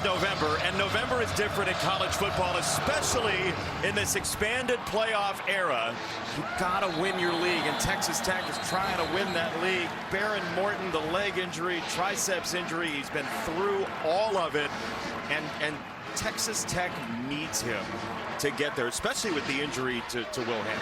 November, and November is different in college football, especially in this expanded playoff era. You've got to win your league, and Texas Tech is trying to win that league. Behren Morton, the leg injury, triceps injury, he's been through all of it, and Texas Tech needs him to get there, especially with the injury to Will Hammond.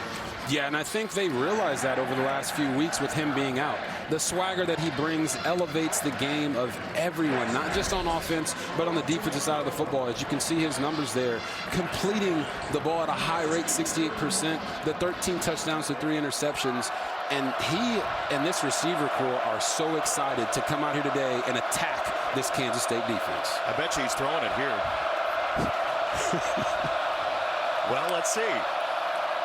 Yeah, and I think they realized that over the last few weeks with him being out. The swagger that he brings elevates the game of everyone, not just on offense, but on the defensive side of the football. As you can see his numbers there, completing the ball at a high rate, 68%, the 13 touchdowns to 3 interceptions. And he and this receiver corps are so excited to come out here today and attack this Kansas State defense. I bet you he's throwing it here. Well, let's see.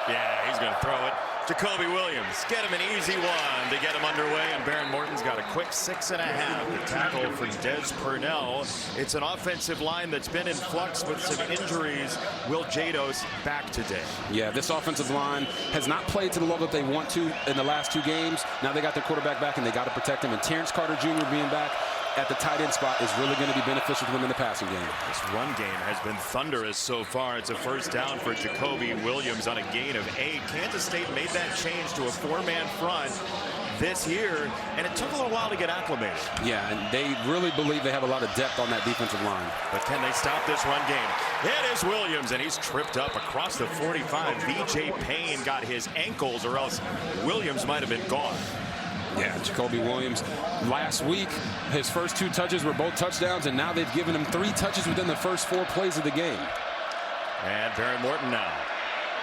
Yeah, he's going to throw it. Jacoby Williams, get him an easy one to get him underway, and Behren Morton's got a quick 6.5. The tackle for Des Purnell. It's an offensive line that's been in flux with some injuries. Will Jados back today. Yeah, this offensive line has not played to the level that they want to in the last 2 games. Now they got their quarterback back, and they got to protect him. And Terrence Carter Jr. being back at the tight end spot is really going to be beneficial to them in the passing game. This run game has been thunderous so far. It's a first down for Jacoby Williams on a gain of 8. Kansas State made that change to a 4-man front this year, and it took a little while to get acclimated. Yeah, and they really believe they have a lot of depth on that defensive line. But can they stop this run game? It is Williams, and he's tripped up across the 45. BJ Payne got his ankles, or else Williams might have been gone. Yeah, Jacoby Williams, last week, his first 2 touches were both touchdowns, and now they've given him 3 touches within the first 4 plays of the game. And Behren Morton now.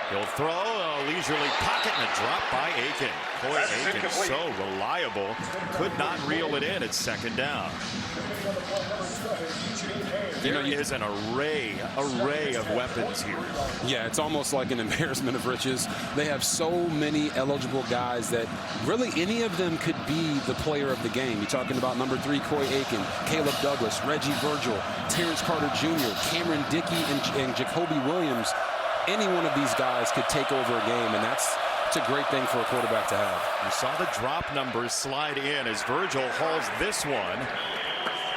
He'll throw a leisurely pocket and a drop by Aiken. Boy, Aiken so reliable. Could not reel it in at 2nd down. There is an array of weapons here. Yeah, it's almost like an embarrassment of riches. They have so many eligible guys that really any of them could be the player of the game. You're talking about number 3, Coy Aiken, Caleb Douglas, Reggie Virgil, Terrence Carter Jr., Cameron Dickey, and Jacoby Williams. Any one of these guys could take over a game, and it's a great thing for a quarterback to have. You saw the drop numbers slide in as Virgil hauls this one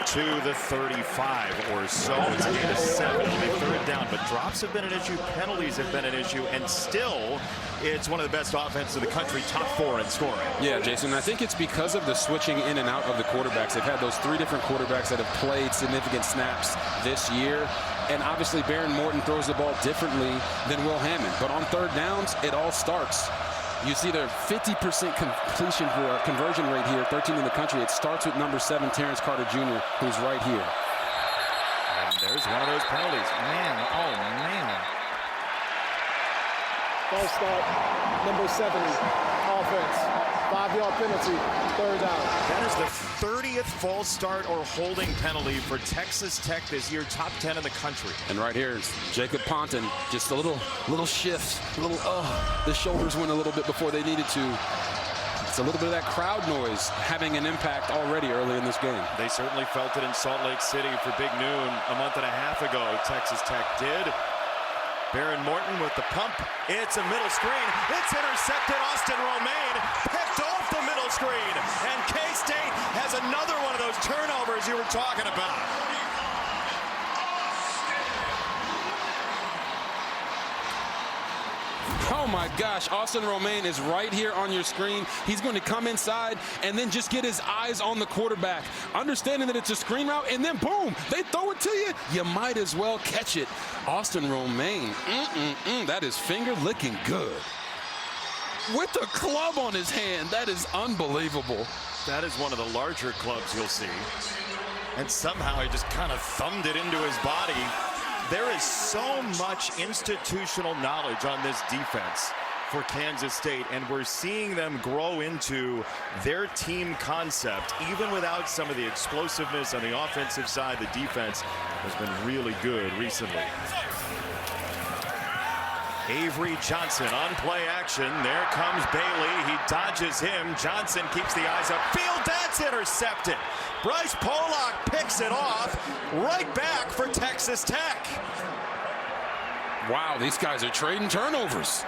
to the 35 or so. It's a gain of 7. It'll be 3rd down, but drops have been an issue, penalties have been an issue, and still it's one of the best offenses in the country, top 4 in scoring. Yeah, Jason, I think it's because of the switching in and out of the quarterbacks. They've had those 3 different quarterbacks that have played significant snaps this year. And obviously, Behren Morton throws the ball differently than Will Hammond. But on 3rd downs, it all starts. You see their 50% completion conversion rate here, 13 in the country. It starts with number 7, Terrence Carter Jr., who's right here. And there's one of those penalties. Man, oh man. False start, number 70, offense. 5-yard penalty, 3rd down. That is the 30th false start or holding penalty for Texas Tech this year, top 10 in the country. And right here is Jacob Ponton, just a little shift, the shoulders went a little bit before they needed to. It's a little bit of that crowd noise having an impact already early in this game. They certainly felt it in Salt Lake City for Big Noon a month and a half ago. Texas Tech did. Behren Morton with the pump. It's a middle screen. It's intercepted. Austin Romaine picked off the middle screen. And K-State has another one of those turnovers you were talking about. Oh my gosh, Austin Romaine is right here on your screen. He's going to come inside and then just get his eyes on the quarterback, understanding that it's a screen route, and then boom, they throw it to you. You might as well catch it. Austin Romaine, that is finger licking good. With a club on his hand, that is unbelievable. That is one of the larger clubs you'll see. And somehow he just kind of thumbed it into his body. There is so much institutional knowledge on this defense for Kansas State, and we're seeing them grow into their team concept. Even without some of the explosiveness on the offensive side, the defense has been really good recently. Avery Johnson on play action. There comes Bailey. He dodges him. Johnson keeps the eyes up. Field, that's intercepted. Bryce Pollock picks it off. Right back for Texas Tech. Wow, these guys are trading turnovers.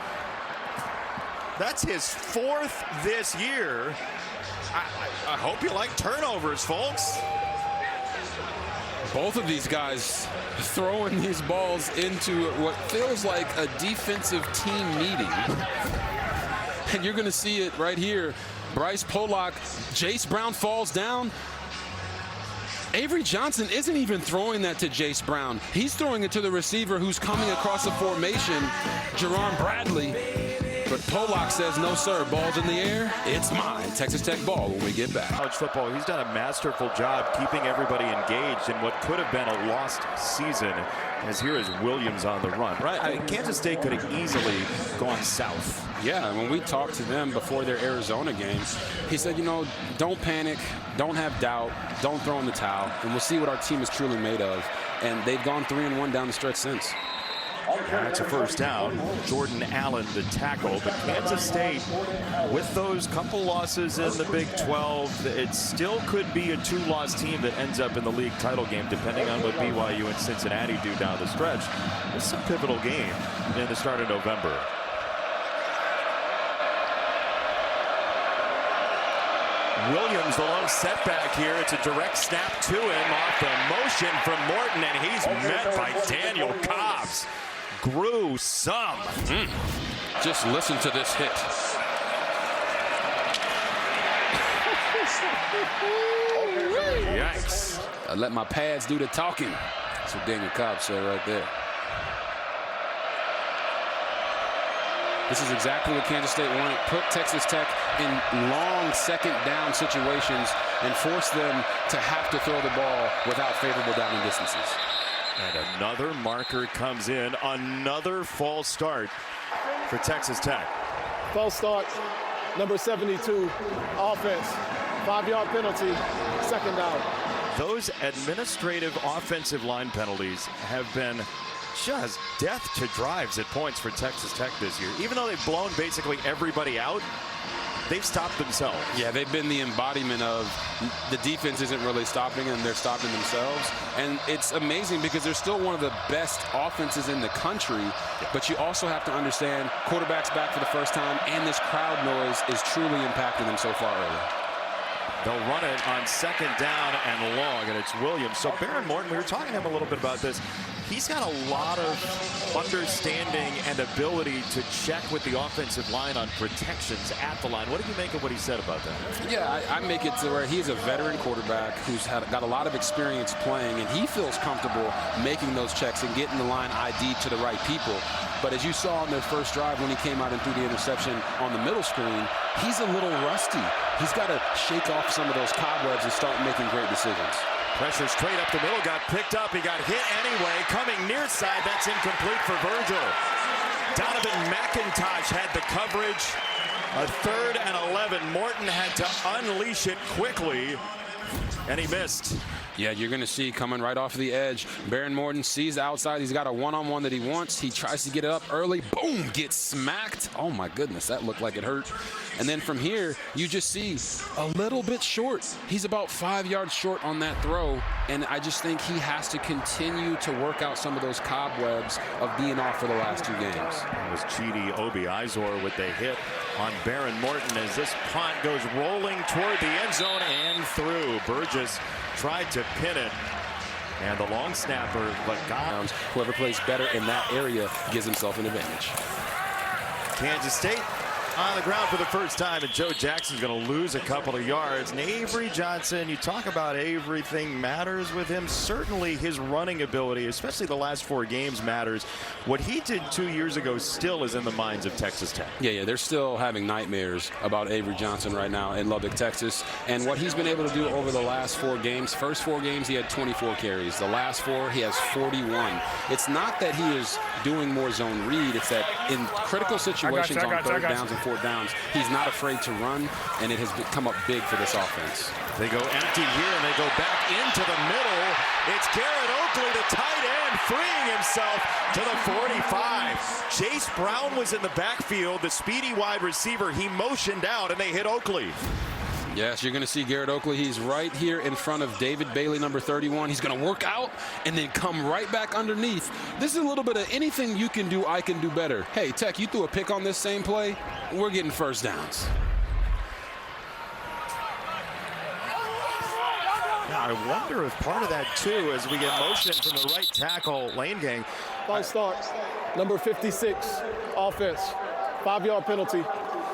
That's his 4th this year. I hope you like turnovers, folks. Both of these guys throwing these balls into what feels like a defensive team meeting. And you're going to see it right here. Bryce Pollock, Jace Brown falls down. Avery Johnson isn't even throwing that to Jace Brown. He's throwing it to the receiver who's coming across the formation, Jerron Bradley. But Pollock says, no, sir, ball's in the air. It's mine. Texas Tech ball when we get back. College football, he's done a masterful job keeping everybody engaged in what could have been a lost season. As here is Williams on the run. Right, I mean, Kansas State could have easily gone south. Yeah, when we talked to them before their Arizona game, he said, you know, don't panic, don't have doubt, don't throw in the towel, and we'll see what our team is truly made of. And they've gone 3-1 down the stretch since. That's a first down. Jordan Allen, the tackle. But Kansas State, with those couple losses in the Big 12, it still could be a two-loss team that ends up in the league title game, depending on what BYU and Cincinnati do down the stretch. This is a pivotal game in the start of November. Williams, the low setback here. It's a direct snap to him off the motion from Morton, and he's met by Daniel Cobbs. Gruesome. Just listen to this hit. Yikes. I let my pads do the talking. That's what Daniel Cobbs said right there. This is exactly what Kansas State wanted. Put Texas Tech in long second down situations and force them to have to throw the ball without favorable downing distances. And another marker comes in. Another false start for Texas Tech. False start, number 72, offense. 5-yard penalty, second down. Those administrative offensive line penalties have been just death to drives at points for Texas Tech this year. Even though they've blown basically everybody out, they've stopped themselves. Yeah, they've been the embodiment of the defense isn't really stopping them, they're stopping themselves. And it's amazing because they're still one of the best offenses in the country, but you also have to understand quarterback's back for the first time, and this crowd noise is truly impacting them so far early. They'll run it on second down and long, and it's Williams. So Behren Morton, we were talking to him a little bit about this. He's got a lot of understanding and ability to check with the offensive line on protections at the line. What do you make of what he said about that? Yeah, I make it to where he's a veteran quarterback who's got a lot of experience playing, and he feels comfortable making those checks and getting the line ID to the right people. But as you saw on their first drive when he came out and threw the interception on the middle screen, he's a little rusty. He's got to shake off some of those cobwebs and start making great decisions. Pressure straight up the middle, got picked up, he got hit anyway. Coming near side, that's incomplete for Virgil. Donovan McIntosh had the coverage. A 3rd and 11. Morton had to unleash it quickly, and he missed. Yeah, you're going to see coming right off the edge. Behren Morton sees outside. He's got a one-on-one that he wants. He tries to get it up early. Boom, gets smacked. Oh, my goodness, that looked like it hurt. And then from here, you just see a little bit short. He's about 5 yards short on that throw, and I just think he has to continue to work out some of those cobwebs of being off for the last 2 games. It was Chidi Obi-Izor with the hit on Behren Morton as this punt goes rolling toward the end zone and through. Burgess tried to pin it, and the long snapper, Lagan. Whoever plays better in that area gives himself an advantage. Kansas State on the ground for the first time, and Joe Jackson's going to lose a couple of yards. And Avery Johnson, you talk about everything matters with him. Certainly his running ability, especially the last 4 games, matters. What he did 2 years ago still is in the minds of Texas Tech. Yeah, they're still having nightmares about Avery Johnson right now in Lubbock, Texas. And what he's been able to do over the last 4 games, first 4 games he had 24 carries. The last 4 he has 41. It's not that he is doing more zone read, it's that in critical situations on 3rd downs and 4th downs, he's not afraid to run, and it has come up big for this offense. They go empty here, and they go back into the middle. It's Garrett Oakley, the tight end, freeing himself to the 45. Jace Brown was in the backfield, the speedy wide receiver. He motioned out, and they hit Oakley. Yes, you're going to see Garrett Oakley. He's right here in front of David Bailey, number 31. He's going to work out and then come right back underneath. This is a little bit of anything you can do, I can do better. Hey, Tech, you threw a pick on this same play. We're getting first downs. Now, I wonder if part of that, too, as we get motion from the right tackle, Lane Gang. Fight start. Number 56, offense. 5-yard penalty.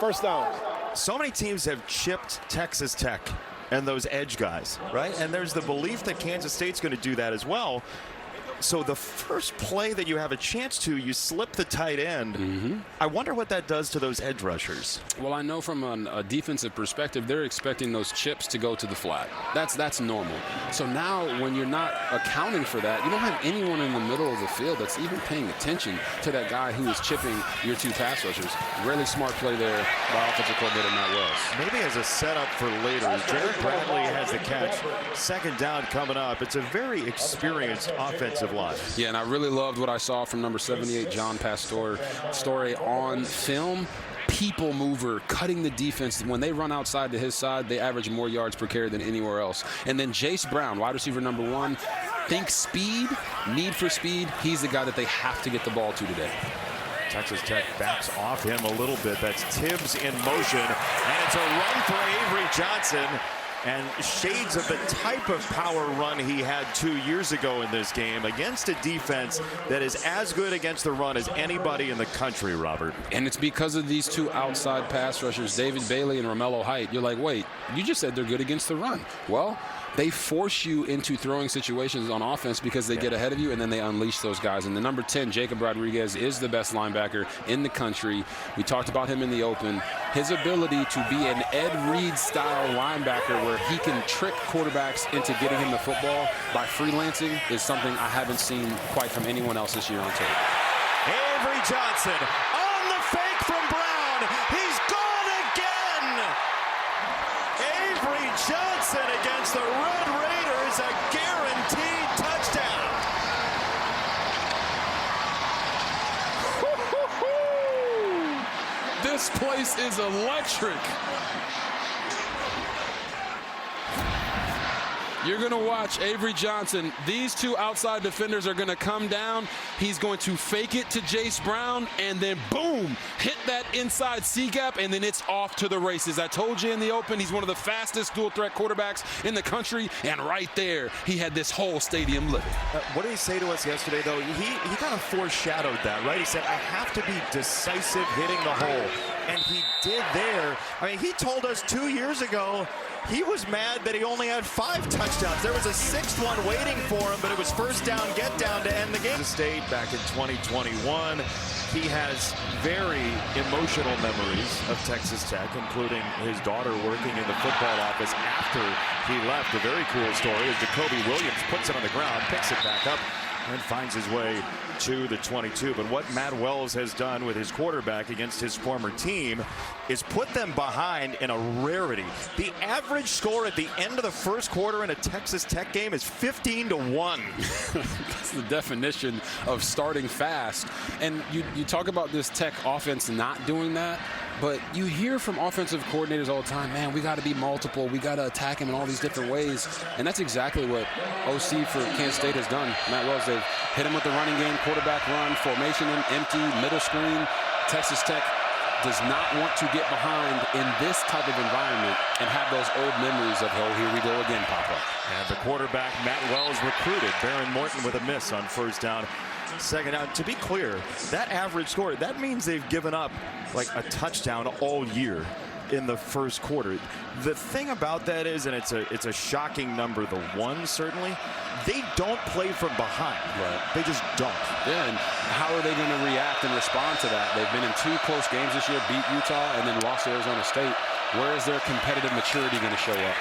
First down. So many teams have chipped Texas Tech and those edge guys, right? And there's the belief that Kansas State's going to do that as well. So the first play that you have a chance to, you slip the tight end. I wonder what that does to those edge rushers. Well, I know from a defensive perspective, they're expecting those chips to go to the flat. That's normal. So now when you're not accounting for that, you don't have anyone in the middle of the field that's even paying attention to that guy who is chipping your two pass rushers. Really smart play there by offensive coordinator Matt Wells. Maybe as a setup for later, as Jared Bradley has the catch. Second down coming up. It's a very experienced offensive line. Yeah, and I really loved what I saw from number 78, John Pastore on film. People mover, cutting the defense. When they run outside to his side, they average more yards per carry than anywhere else. And then Jace Brown, wide receiver number 1, think speed, need for speed. He's the guy that they have to get the ball to today. Texas Tech backs off him a little bit. That's Tibbs in motion, and it's a run for Avery Johnson. And shades of the type of power run he had 2 years ago in this game against a defense that is as good against the run as anybody in the country, Robert. And it's because of these two outside pass rushers, David Bailey and Romello Height. You're like, wait, you just said they're good against the run. Well, they force you into throwing situations on offense because they get ahead of you, and then they unleash those guys. And the number 10, Jacob Rodriguez, is the best linebacker in the country. We talked about him in the open. His ability to be an Ed Reed-style linebacker where he can trick quarterbacks into getting him the football by freelancing is something I haven't seen quite from anyone else this year on tape. Avery Johnson on the fake from Brown. He's gone again. Avery Johnson against the Red Raiders, a guaranteed touchdown. This place is electric. You're going to watch Avery Johnson. These two outside defenders are going to come down. He's going to fake it to Jace Brown, and then boom, hit that inside C-gap, and then it's off to the races. I told you in the open, he's one of the fastest dual-threat quarterbacks in the country, and right there, he had this whole stadium living. What did he say to us yesterday, though? He kind of foreshadowed that, right? He said, I have to be decisive hitting the hole. And he did there. I mean, he told us 2 years ago he was mad that he only had 5 touchdowns. There was a 6th one waiting for him, but it was first down, get down to end the game. State back in 2021. He has very emotional memories of Texas Tech, including his daughter working in the football office after he left. A very cool story as Jacoby Williams puts it on the ground, picks it back up, and finds his way to the 22. But what Matt Wells has done with his quarterback against his former team is put them behind in a rarity. The average score at the end of the first quarter in a Texas Tech game is 15-1. That's the definition of starting fast. And you talk about this Tech offense not doing that, but you hear from offensive coordinators all the time, man, we got to be multiple. We got to attack him in all these different ways. And that's exactly what OC for Kansas State has done. Matt Wells, they've hit him with the running game, quarterback run, formation and empty, middle screen. Texas Tech does not want to get behind in this type of environment and have those old memories of, oh, here we go again, Papa. And the quarterback, Matt Wells, recruited Baron Morton with a miss on first down. Second down. To be clear, that average score, that means they've given up like a touchdown all year in the first quarter. The thing about that is, and it's a shocking number, the 1 certainly, they don't play from behind. Right. They just don't. Yeah, and how are they going to react and respond to that? They've been in 2 close games this year, beat Utah and then lost to Arizona State. Where is their competitive maturity going to show up?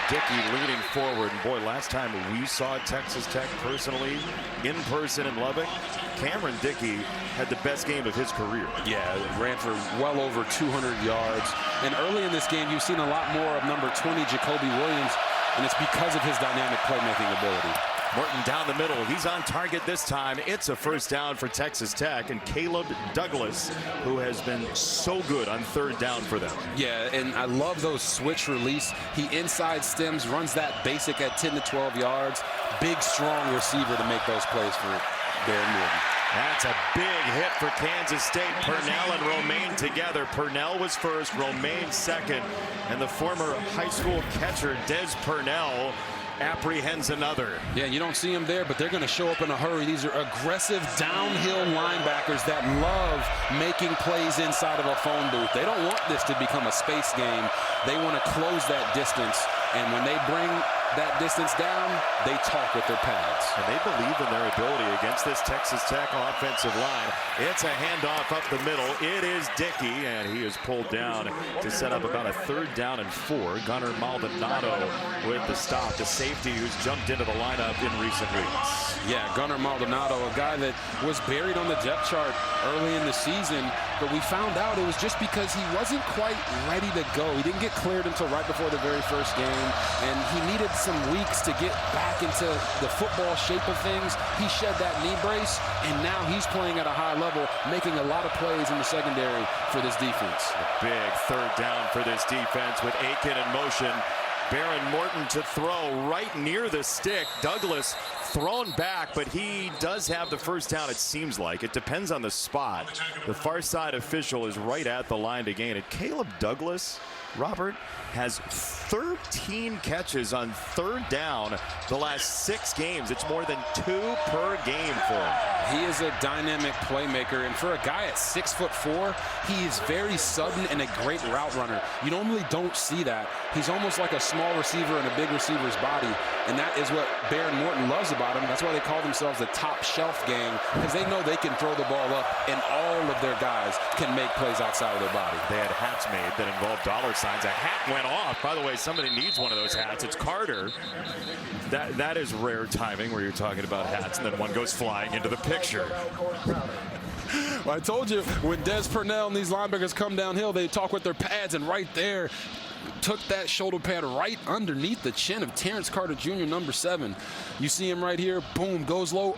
Dickey leaning forward, and boy, last time we saw Texas Tech personally, in person in Lubbock, Cameron Dickey had the best game of his career. Yeah, ran for well over 200 yards. And early in this game, you've seen a lot more of number 20, Jacoby Williams, and it's because of his dynamic playmaking ability. Morton down the middle. He's on target this time. It's a first down for Texas Tech, and Caleb Douglas, who has been so good on third down for them. Yeah, and I love those switch release. He inside stems, runs that basic at 10 to 12 yards. Big, strong receiver to make those plays for Baron Morton. That's a big hit for Kansas State. Purnell and Romaine together. Purnell was first, Romaine second. And the former high school catcher, Des Purnell, apprehends another. Yeah, you don't see them there, but they're going to show up in a hurry. These are aggressive downhill linebackers that love making plays inside of a phone booth. They don't want this to become a space game. They want to close that distance, and when they bring that distance down, they talk with their pads. And they believe in their ability against this Texas Tech offensive line. It's a handoff up the middle. It is Dickey, and he is pulled down to set up about a 3rd down and 4. Gunnar Maldonado with the stop, the safety who's jumped into the lineup in recent weeks. Yeah, Gunnar Maldonado, a guy that was buried on the depth chart early in the season, but we found out it was just because he wasn't quite ready to go. He didn't get cleared until right before the very first game, and he needed some weeks to get back into the football shape of things. He shed that knee brace, and now he's playing at a high level, making a lot of plays in the secondary for this defense. A big 3rd down for this defense with Aiken in motion. Baron Morton to throw right near the stick. Douglas thrown back, but he does have the first down, it seems like. It depends on the spot. The far side official is right at the line to gain it. Caleb Douglas, Robert, has 13 catches on 3rd down the last 6 games. It's more than 2 per game for him. He is a dynamic playmaker, and for a guy at 6'4", he is very sudden and a great route runner. You normally don't see that. He's almost like a small receiver in a big receiver's body, and that is what Baron Morton loves about him. That's why they call themselves the top shelf gang, because they know they can throw the ball up, and all of their guys can make plays outside of their body. They had hats made that involved dollar signs. A hat went off. By the way, somebody needs one of those hats. It's Carter. That is rare timing where you're talking about hats and then one goes flying into the picture. Well, I told you, when Des Purnell and these linebackers come downhill, they talk with their pads, and right there, took that shoulder pad right underneath the chin of Terrence Carter Jr., number 7. You see him right here, boom, goes low.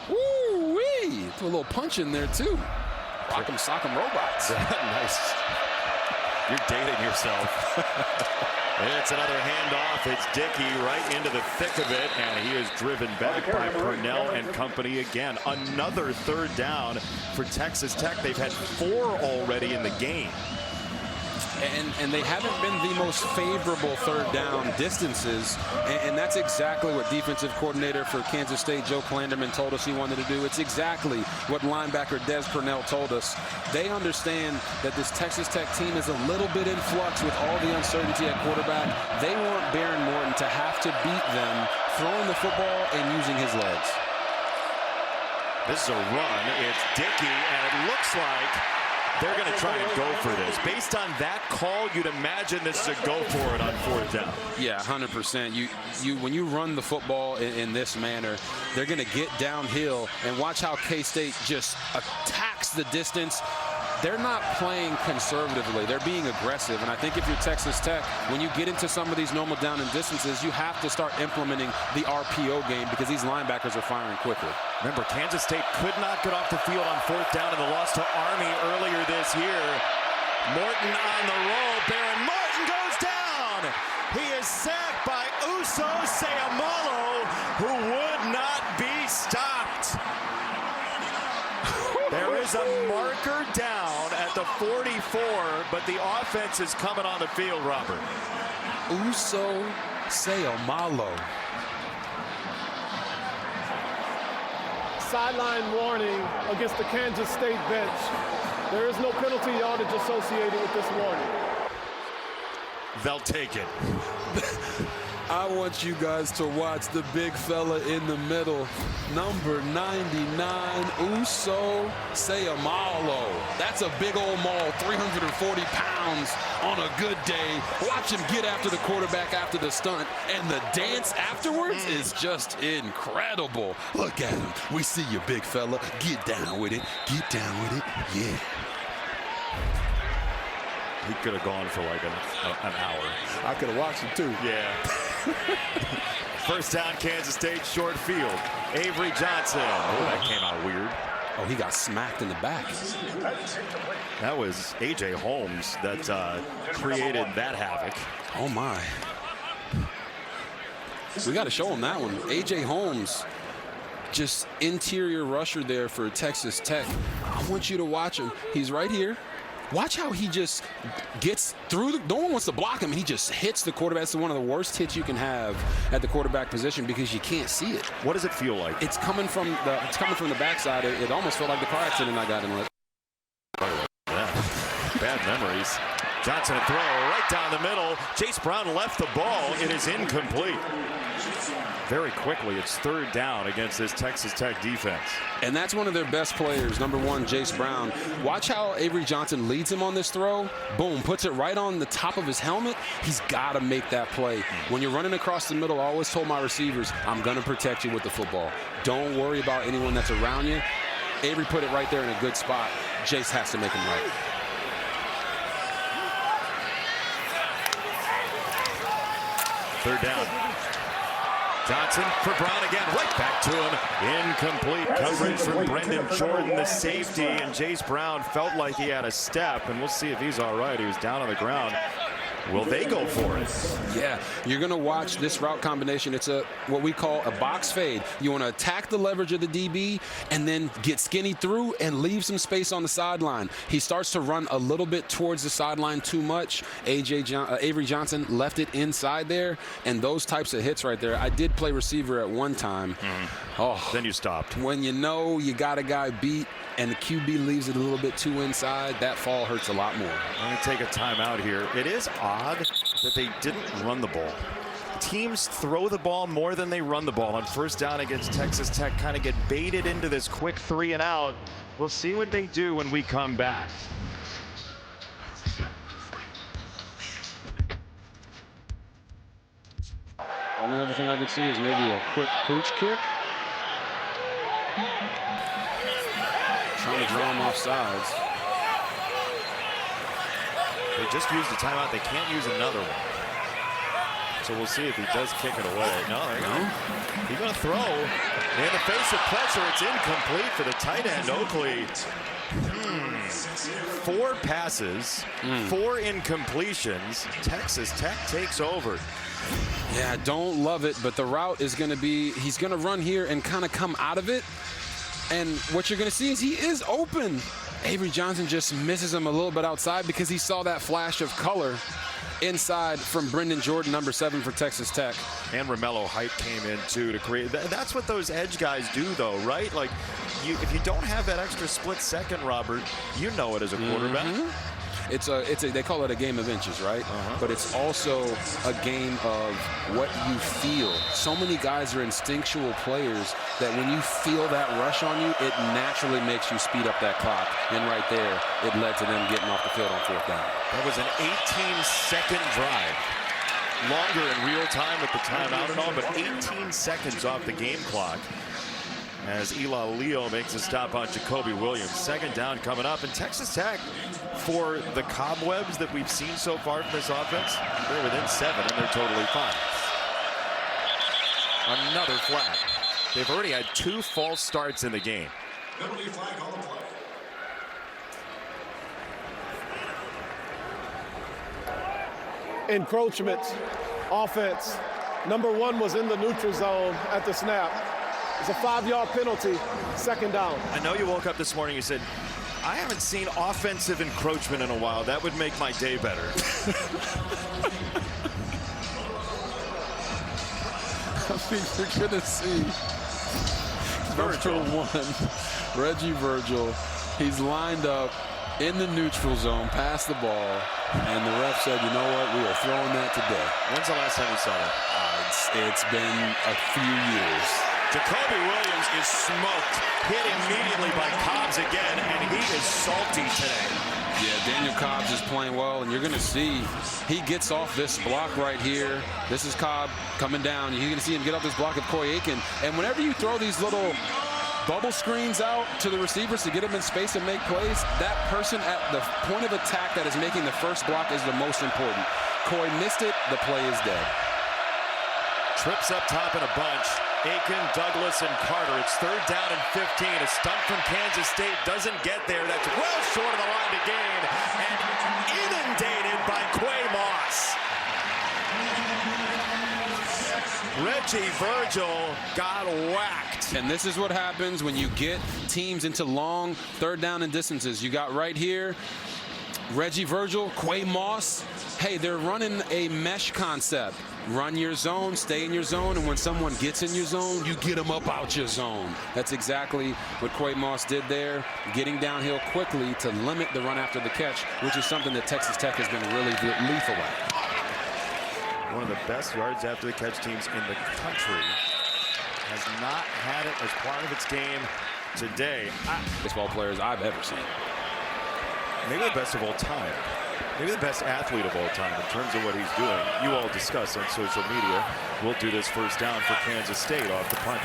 Woo-wee! Put a little punch in there, too. Rock'em sock'em robots. Nice. You're dating yourself. It's another handoff. It's Dickey right into the thick of it, and he is driven back by Purnell and company again. Another 3rd down for Texas Tech. They've had 4 already in the game. And they haven't been the most favorable 3rd down distances, and that's exactly what defensive coordinator for Kansas State, Joe Klanderman, told us he wanted to do. It's exactly what linebacker Des Purnell told us. They understand that this Texas Tech team is a little bit in flux with all the uncertainty at quarterback. They want Baron Morton to have to beat them throwing the football and using his legs. This is a run. It's Dickey, and it looks like they're going to try and go for this. Based on that call, you'd imagine this is a go for it on 4th down. Yeah, 100%. When you run the football in this manner, they're going to get downhill, and watch how K-State just attacks the distance. They're not playing conservatively. They're being aggressive. And I think if you're Texas Tech, when you get into some of these normal down and distances, you have to start implementing the RPO game because these linebackers are firing quickly. Remember, Kansas State could not get off the field on 4th down in the loss to Army earlier this year. Morton on the roll. Baron Morton goes down. He is sacked by Uso Seumalo, who would not be stopped. There is a marker down at the 44, but the offense is coming on the field, Robert. Uso Seumalo. Sideline warning against the Kansas State bench. There is no penalty yardage associated with this warning. They'll take it. I want you guys to watch the big fella in the middle, number 99, Uso Seumalo. That's a big old maul, 340 pounds on a good day. Watch him get after the quarterback after the stunt, and the dance afterwards is just incredible. Look at him. We see you, big fella. Get down with it. Get down with it. Yeah. He could have gone for like an hour. I could have watched him too. Yeah. First down, Kansas State, short field. Avery Johnson. Oh, that came out weird. Oh, he got smacked in the back. That was A.J. Holmes that created that havoc. Oh, my. We got to show him that one. A.J. Holmes, just interior rusher there for Texas Tech. I want you to watch him. He's right here. Watch how he just gets through. No one wants to block him. He just hits the quarterback. It's one of the worst hits you can have at the quarterback position because you can't see it. What does it feel like? It's coming from the backside. It almost felt like the car accident I got in. Yeah. Bad memories. Johnson a throw right down the middle. Jace Brown left the ball. It is incomplete. Very quickly, it's third down against this Texas Tech defense. And that's one of their best players, number 1, Jace Brown. Watch how Avery Johnson leads him on this throw. Boom, puts it right on the top of his helmet. He's got to make that play. When you're running across the middle, I always told my receivers, I'm going to protect you with the football. Don't worry about anyone that's around you. Avery put it right there in a good spot. Jace has to make him right. Third down. Johnson for Brown again, right back to him. Incomplete coverage from Brendan Jordan, the safety, and Jace Brown felt like he had a step, and we'll see if he's all right. He was down on the ground. Will they go for it? Yeah, you're going to watch this route combination. It's what we call a box fade. You want to attack the leverage of the DB and then get skinny through and leave some space on the sideline. He starts to run a little bit towards the sideline too much. Avery Johnson left it inside there, and those types of hits right there. I did play receiver at one time. Oh, then you stopped. When you know you got a guy beat and the QB leaves it a little bit too inside, that fall hurts a lot more. Let me take a timeout here. It is odd that they didn't run the ball. Teams throw the ball more than they run the ball. On first down against Texas Tech, kind of get baited into this quick 3 and out. We'll see what they do when we come back. Only other thing I could see is maybe a quick pooch kick. Trying to draw him off sides. They just used a timeout. They can't use another one. So we'll see if he does kick it away. No, there you go. He's going to throw. In the face of pressure, it's incomplete for the tight end, Oakley. 4 passes, 4 incompletions. Texas Tech takes over. Yeah, don't love it, but the route is going to be, he's going to run here and kind of come out of it. And what you're going to see is he is open. Avery Johnson just misses him a little bit outside because he saw that flash of color inside from Brendan Jordan, number 7 for Texas Tech. And Romello Height came in too to create. That's what those edge guys do, though, right? Like, if you don't have that extra split second, Robert, you know it as a quarterback. They call it a game of inches, right? But it's also a game of what you feel. So many guys are instinctual players that when you feel that rush on you, it naturally makes you speed up that clock. And right there, it led to them getting off the field on 4th down. That was an 18-second drive. Longer in real time with the timeout and all, but 18 seconds off the game clock as Eli Leo makes a stop on Jacoby Williams. 2nd down coming up, and Texas Tech, for the cobwebs that we've seen so far from this offense, they're within 7 and they're totally fine. Another flag. They've already had 2 false starts in the game. Penalty flag on the play. Encroachment, offense. Number 1 was in the neutral zone at the snap. It's a 5-yard penalty, 2nd down. I know you woke up this morning, you said, I haven't seen offensive encroachment in a while. That would make my day better. I think you're going to see Virgil 1, Reggie Virgil. He's lined up in the neutral zone, past the ball, and the ref said, you know what, we are throwing that today. When's the last time you saw that? It's been a few years. Jacoby Williams is smoked, hit immediately by Cobbs again, and he is salty today. Yeah, Daniel Cobbs is playing well, and you're going to see he gets off this block right here. This is Cobb coming down. You're going to see him get off this block of Coy Aiken. And whenever you throw these little bubble screens out to the receivers to get them in space and make plays, that person at the point of attack that is making the first block is the most important. Coy missed it. The play is dead. Trips up top in a bunch. Aiken, Douglas, and Carter. It's 3rd down and 15. A stunt from Kansas State doesn't get there. That's well short of the line to gain. And inundated by Quay Moss. Reggie Virgil got whacked. And this is what happens when you get teams into long 3rd down and distances. You got right here. Reggie Virgil, Quay Moss, hey, they're running a mesh concept. Run your zone, stay in your zone, and when someone gets in your zone, you get them up out your zone. That's exactly what Quay Moss did there, getting downhill quickly to limit the run after the catch, which is something that Texas Tech has been really lethal at. One of the best yards after the catch teams in the country has not had it as part of its game today. Baseball players I've ever seen. Maybe the best of all time. Maybe the best athlete of all time in terms of what he's doing. You all discuss on social media. We'll do this first down for Kansas State off the punt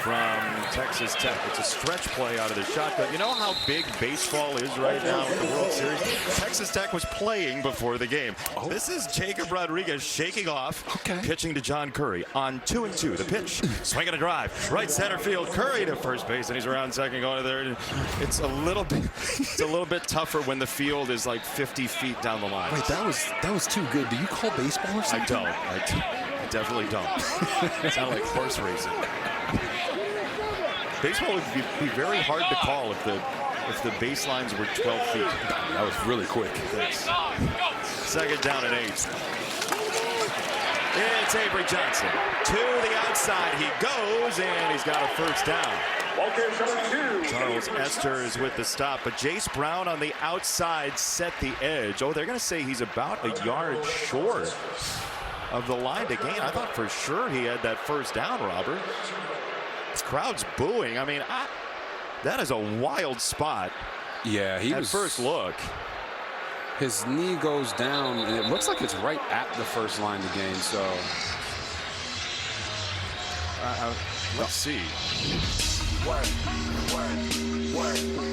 from Texas Tech. It's a stretch play out of the shotgun. You know how big baseball is right now in the World Series? Texas Tech was playing before the game. This is Jacob Rodriguez shaking off, pitching to John Curry on 2-2. The pitch, swing and a drive, right center field. Curry to first base, and he's around second, going to there. It's a little bit tougher when the field is like 50 feet down the line. Wait, that was too good. Do you call baseball or something? I definitely don't. It sounds like horse racing. Baseball would be very hard to call if the baselines were 12 feet. That was really quick. Thanks. Second down and 8. It's Avery Johnson. To the outside he goes, and he's got a first down. Charles Esther is with the stop, but Jace Brown on the outside set the edge. Oh, they're going to say he's about a yard short of the line to gain. I thought for sure he had that first down, Robert. This crowd's booing. I mean, that is a wild spot. Yeah, he was. At first look. His knee goes down, and it looks like it's right at the first line to gain, so. Let's see.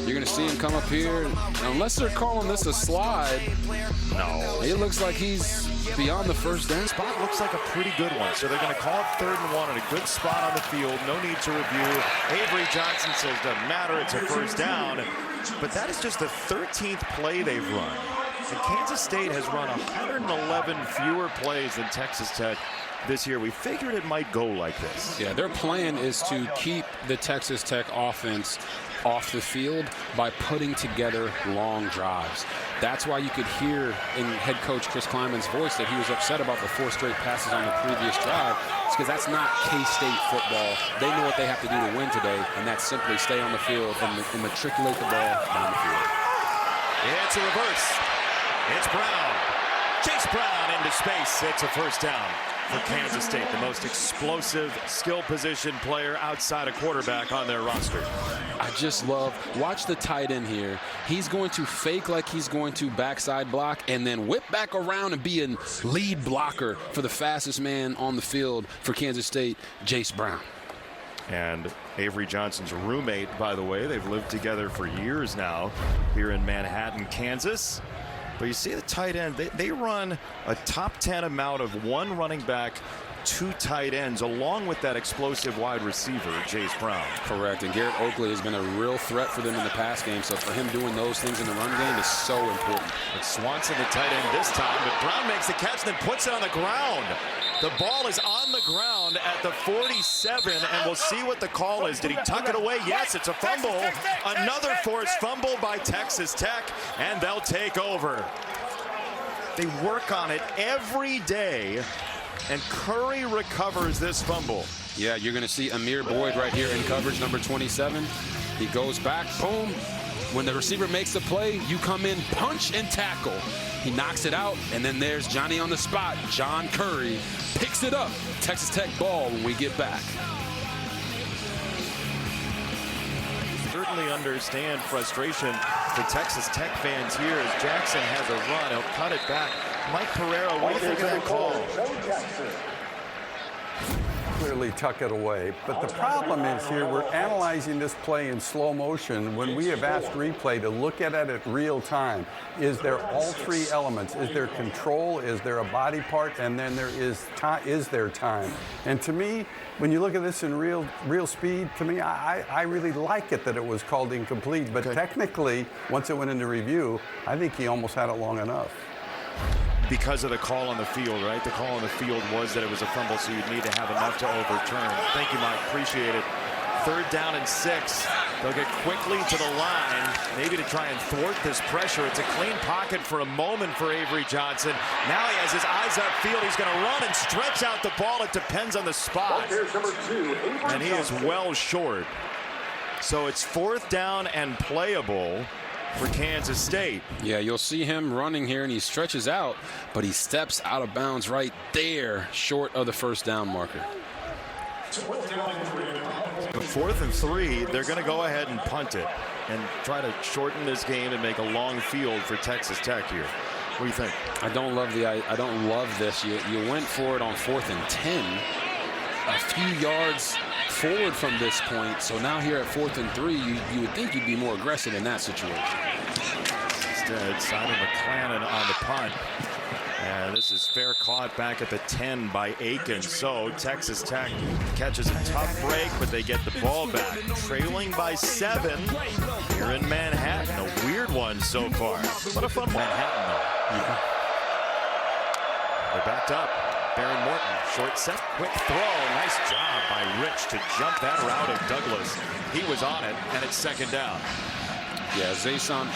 You're going to see him come up here. Unless they're calling this a slide. No. It looks like he's beyond the first down. Spot looks like a pretty good one. So they're going to call it 3rd and 1 and a good spot on the field. No need to review. Avery Johnson says doesn't matter. It's a first down. But that is just the 13th play they've run. And Kansas State has run 111 fewer plays than Texas Tech this year. We figured it might go like this. Yeah, their plan is to keep the Texas Tech offense off the field by putting together long drives. That's why you could hear in head coach Chris Kleinman's voice that he was upset about the 4 straight passes on the previous drive. It's because that's not K-State football. They know what they have to do to win today, and that's simply stay on the field and matriculate the ball down the field. It's a reverse. It's Brown. Jace Brown into space. It's a first down for Kansas State, the most explosive skill position player outside a quarterback on their roster. I just love, watch the tight end here. He's going to fake like he's going to backside block and then whip back around and be a lead blocker for the fastest man on the field for Kansas State, Jace Brown. And Avery Johnson's roommate, by the way. They've lived together for years now here in Manhattan, Kansas. But you see the tight end, they run a top 10 amount of 1 running back, 2 tight ends, along with that explosive wide receiver, Jace Brown. Correct, and Garrett Oakley has been a real threat for them in the pass game, so for him doing those things in the run game is so important. It's Swanson, the tight end this time, but Brown makes the catch and then puts it on the ground. The ball is on the ground at the 47, and we'll see what the call is. Did he tuck it away? Yes, it's a fumble. Another forced fumble by Texas Tech, and they'll take over. They work on it every day, and Curry recovers this fumble. Yeah, you're going to see Amir Boyd right here in coverage, number 27. He goes back, boom. When the receiver makes the play, you come in, punch and tackle. He knocks it out, and then there's Johnny on the spot. John Curry picks it up. Texas Tech ball when we get back. Certainly understand frustration for Texas Tech fans here as Jackson has a run. He'll cut it back. Mike Pereira, what do you think of that call? Clearly tuck it away. But the problem is here, we're analyzing this play in slow motion when we have asked replay to look at it at real time. Is there all 3 elements? Is there control? Is there a body part? And then there is time. Is there time? And to me, when you look at this in real speed, to me, I really like it that it was called incomplete. But technically, once it went into review, I think he almost had it long enough. Because of the call on the field, right? The call on the field was that it was a fumble, so you'd need to have enough to overturn. Thank you, Mike. Appreciate it. 3rd down and 6. They'll get quickly to the line, maybe to try and thwart this pressure. It's a clean pocket for a moment for Avery Johnson. Now he has his eyes upfield. He's going to run and stretch out the ball. It depends on the spot. And he is well short. So it's 4th down and playable for Kansas State. Yeah, you'll see him running here, and he stretches out, but he steps out of bounds right there, short of the 1st down marker. 4th and 3, they're going to go ahead and punt it and try to shorten this game and make a long field for Texas Tech here. What do you think? I don't love this. You went for it on 4th and 10, a few yards forward from this point. So now here at 4th and 3, you would think you'd be more aggressive in that situation. Instead, Simon McClannon on the punt. And this is fair caught back at the 10 by Aiken. So Texas Tech catches a tough break, but they get the ball back. Trailing by 7 here in Manhattan. A weird one so far. What a fun Manhattan, though. Yeah. They're backed up. Baron Morton, short set, quick throw. Nice job by Rich to jump that route of Douglas. He was on it, and it's 2nd down. Yeah, Zayshawn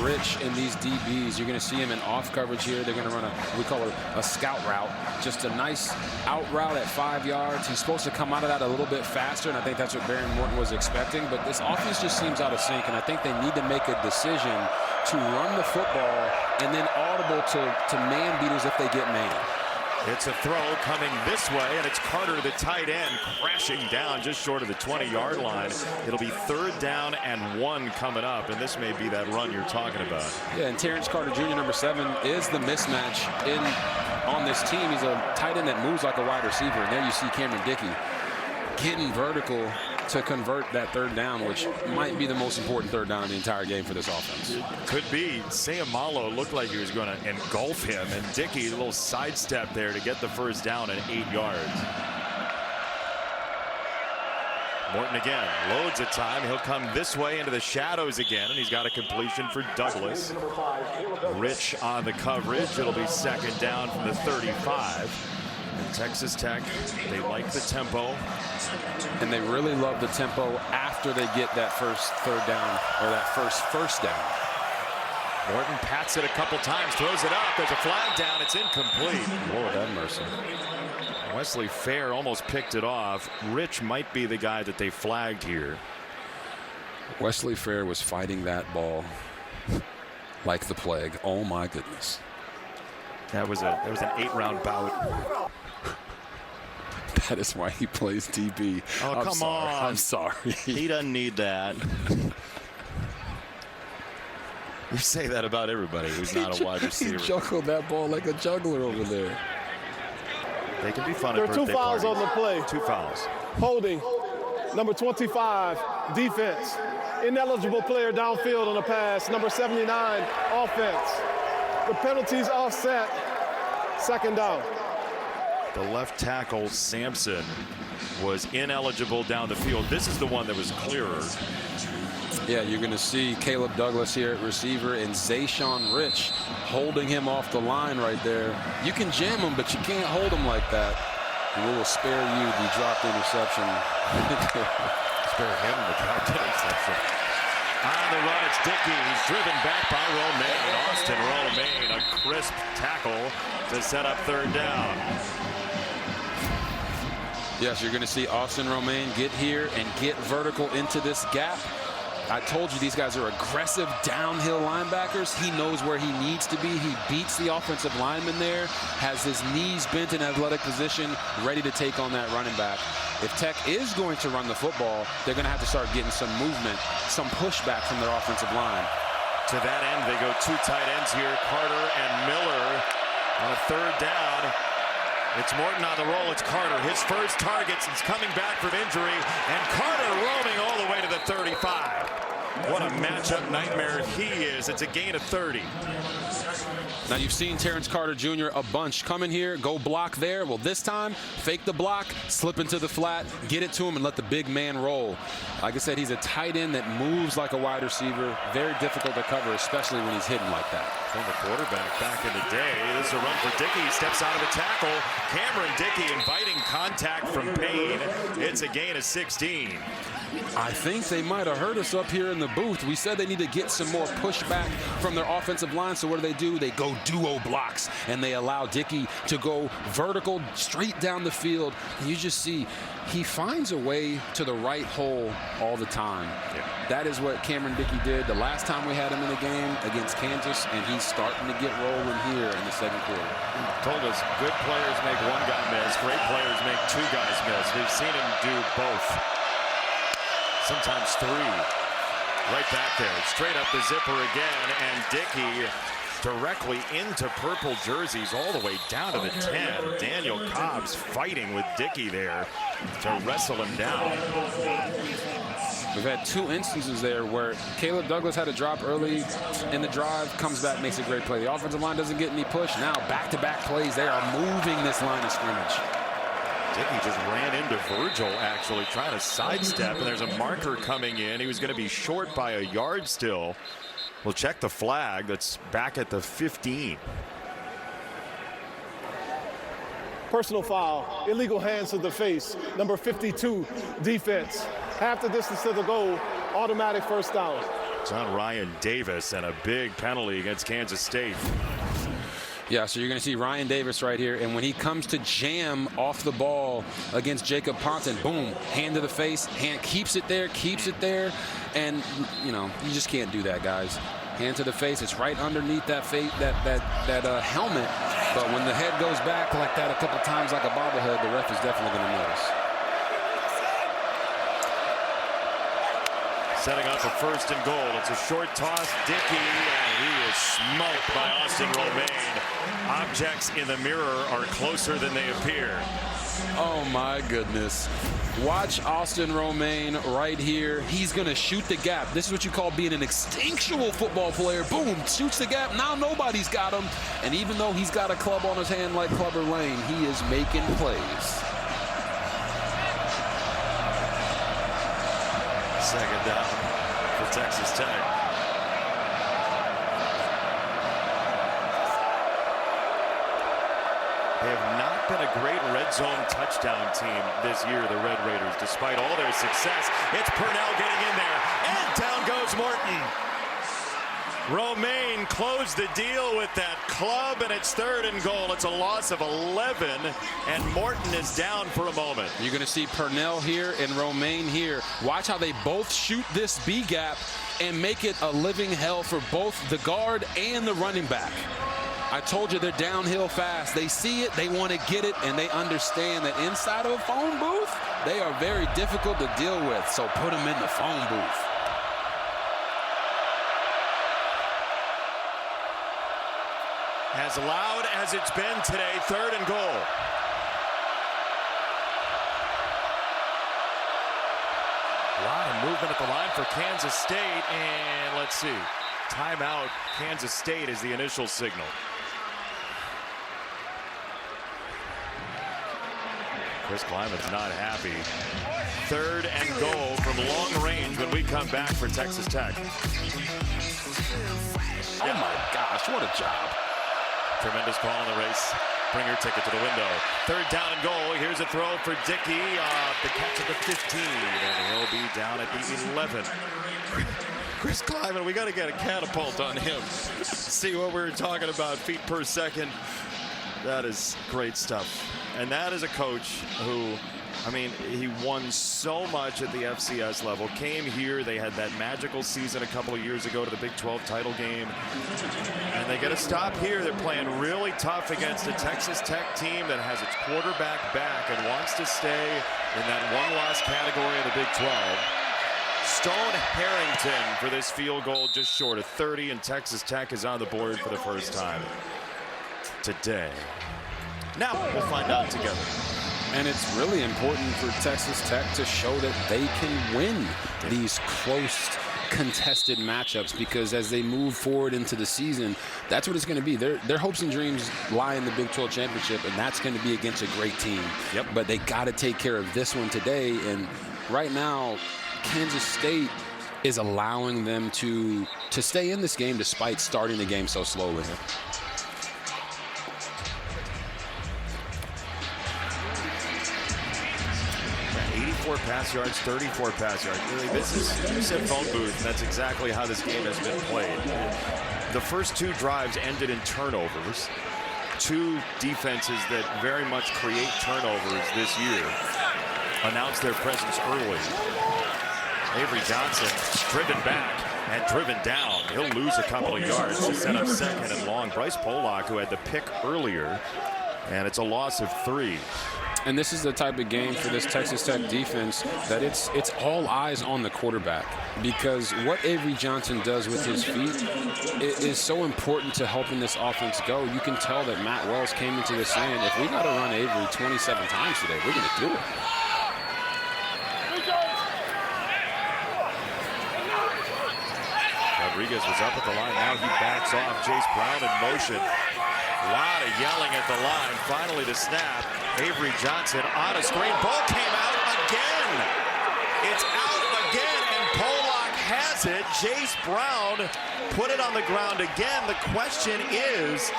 Rich in these DBs. You're going to see him in off coverage here. They're going to run we call it a scout route. Just a nice out route at 5 yards. He's supposed to come out of that a little bit faster, and I think that's what Baron Morton was expecting. But this offense just seems out of sync, and I think they need to make a decision to run the football and then audible to man beaters if they get man. It's a throw coming this way, and it's Carter, the tight end, crashing down just short of the 20-yard line. It'll be 3rd down and 1 coming up, and this may be that run you're talking about. Yeah, and Terrence Carter Jr., number 7, is the mismatch on this team. He's a tight end that moves like a wide receiver, and there you see Cameron Dickey getting vertical to convert that 3rd down, which might be the most important 3rd down in the entire game for this offense. Could be. Sayamalo looked like he was going to engulf him, and Dickey, a little sidestep there to get the 1st down at 8 yards. Morton again loads at time. He'll come this way into the shadows again, and he's got a completion for Douglas. Rich on the coverage. It'll be 2nd down from the 35. And Texas Tech, they like the tempo. And they really love the tempo after they get that first 3rd down, or that first down. Morton pats it a couple times, throws it up. There's a flag down. It's incomplete. Lord have mercy. Wesley Fair almost picked it off. Rich might be the guy that they flagged here. Wesley Fair was fighting that ball like the plague. Oh my goodness. That was an 8-round bout. That is why he plays DB. Oh, come on. I'm sorry. He doesn't need that. You say that about everybody who's not a wide receiver. He juggled that ball like a juggler over there. They can be fun There at are birthday 2 fouls parties. on the play. 2 fouls. Holding, number 25, defense. Ineligible player downfield on the pass, number 79, offense. The penalties offset, 2nd down. The left tackle, Sampson, was ineligible down the field. This is the one that was clearer. Yeah, you're going to see Caleb Douglas here at receiver and Zayshawn Rich holding him off the line right there. You can jam him, but you can't hold him like that. And we will spare you the dropped interception. Spare him the dropped interception. On the run, it's Dickey. He's driven back by Romaine. Austin Romaine, a crisp tackle to set up 3rd down. Yes, you're going to see Austin Romaine get here and get vertical into this gap. I told you these guys are aggressive downhill linebackers. He knows where he needs to be. He beats the offensive lineman there, has his knees bent in athletic position, ready to take on that running back. If Tech is going to run the football, they're going to have to start getting some movement, some pushback from their offensive line. To that end, they go 2 tight ends here, Carter and Miller on a 3rd down. It's Morton on the roll. It's Carter. His first target since coming back from injury. And Carter roaming all the way to the 35. What a matchup nightmare he is. It's a gain of 30. Now you've seen Terrence Carter Jr. a bunch come in here, go block there. Well, this time, fake the block, slip into the flat, get it to him, and let the big man roll. Like I said, he's a tight end that moves like a wide receiver. Very difficult to cover, especially when he's hitting like that. From the quarterback back in the day. This is a run for Dickey. He steps out of the tackle. Cameron Dickey inviting contact from Payne. It's a gain of 16. I think they might have heard us up here in the booth. We said they need to get some more pushback from their offensive line. So what do? They go duo blocks, and they allow Dickey to go vertical straight down the field. And you just see he finds a way to the right hole all the time. Yeah. That is what Cameron Dickey did the last time we had him in the game against Kansas, and he's starting to get rolling here in the second quarter. Told us good players make one guy miss, great players make two guys miss. We've seen him do both. Sometimes three. Right back there, straight up the zipper again, and Dickey directly into purple jerseys all the way down to the 10. Daniel Cobbs fighting with Dickey there to wrestle him down. We've had two instances there where Caleb Douglas had a drop early in the drive, comes back, makes a great play. The offensive line doesn't get any push. Now back-to-back plays. They are moving this line of scrimmage. Dickey just ran into Virgil, actually, trying to sidestep, and there's a marker coming in. He was going to be short by a yard still. We'll check the flag. That's back at the 15. Personal foul, illegal hands to the face, number 52, defense. Half the distance to the goal, automatic first down. It's on Ryan Davis, and a big penalty against Kansas State. Yeah, so you're going to see Ryan Davis right here, and when he comes to jam off the ball against Jacob Ponton, boom, hand to the face, hand keeps it there, and you know, you just can't do that, guys. Hand to the face, it's right underneath that helmet, but when the head goes back like that a couple times like a bobblehead, the ref is definitely going to notice. Setting up a 1st and goal. It's a short toss. Dickey, and he is smoked by Austin Romaine. Objects in the mirror are closer than they appear. Oh my goodness. Watch Austin Romaine right here. He's going to shoot the gap. This is what you call being an instinctual football player. Boom, shoots the gap. Now nobody's got him. And even though he's got a club on his hand like Clubber Lane, he is making plays. Second down for Texas Tech. They have not been a great red zone touchdown team this year, the Red Raiders, despite all their success. It's Purnell getting in there, and down goes Morton. Romaine closed the deal with that club, and it's 3rd and goal. It's a loss of 11, and Morton is down for a moment. You're going to see Purnell here and Romaine here. Watch how they both shoot this B gap and make it a living hell for both the guard and the running back. I told you they're downhill fast. They see it, they want to get it, and they understand that inside of a phone booth, they are very difficult to deal with. So put them in the phone booth. As loud as it's been today, 3rd and goal. A lot of movement at the line for Kansas State, and let's see. Timeout, Kansas State is the initial signal. Chris Kleiman's not happy. 3rd and goal from long range when we come back for Texas Tech. Oh my gosh, what a job. Tremendous call in the race. Bring your ticket to the window. 3rd down and goal. Here's a throw for Dickey. The catch at the 15, and he'll be down at the 11. Chris Klieman, we got to get a catapult on him. See what we were talking about, feet per second. That is great stuff. And that is a coach who, I mean, he won so much at the FCS level. Came here, they had that magical season a couple of years ago to the Big 12 title game. And they get a stop here. They're playing really tough against a Texas Tech team that has its quarterback back and wants to stay in that one-loss category of the Big 12. Stone Harrington for this field goal just short of 30, and Texas Tech is on the board for the first time today. Now we'll find out together. And it's really important for Texas Tech to show that they can win these close contested matchups, because as they move forward into the season, that's what it's going to be. Their hopes and dreams lie in the Big 12 championship, and that's going to be against a great team. Yep. But they got to take care of this one today, and right now Kansas State is allowing them to stay in this game despite starting the game so slowly. 84 24 pass yards, 34 pass yards. Really, this is, you said phone booth, and that's exactly how this game has been played. The first 2 drives ended in turnovers. 2 defenses that very much create turnovers this year announced their presence early. Avery Johnson driven back and driven down. He'll lose a couple of yards to set up 2nd and long. Bryce Pollock, who had the pick earlier, and it's a loss of 3. And this is the type of game for this Texas Tech defense that it's all eyes on the quarterback, because what Avery Johnson does with his feet is so important to helping this offense go. You can tell that Matt Wells came into this saying, if we got to run Avery 27 times today, we're going to do it. Rodriguez was up at the line. Now he backs off. Jace Brown in motion. A lot of yelling at the line. Finally the snap. Avery Johnson on a screen. Ball came out again. It's out again, and Pollock has it. Jace Brown put it on the ground again. The question is,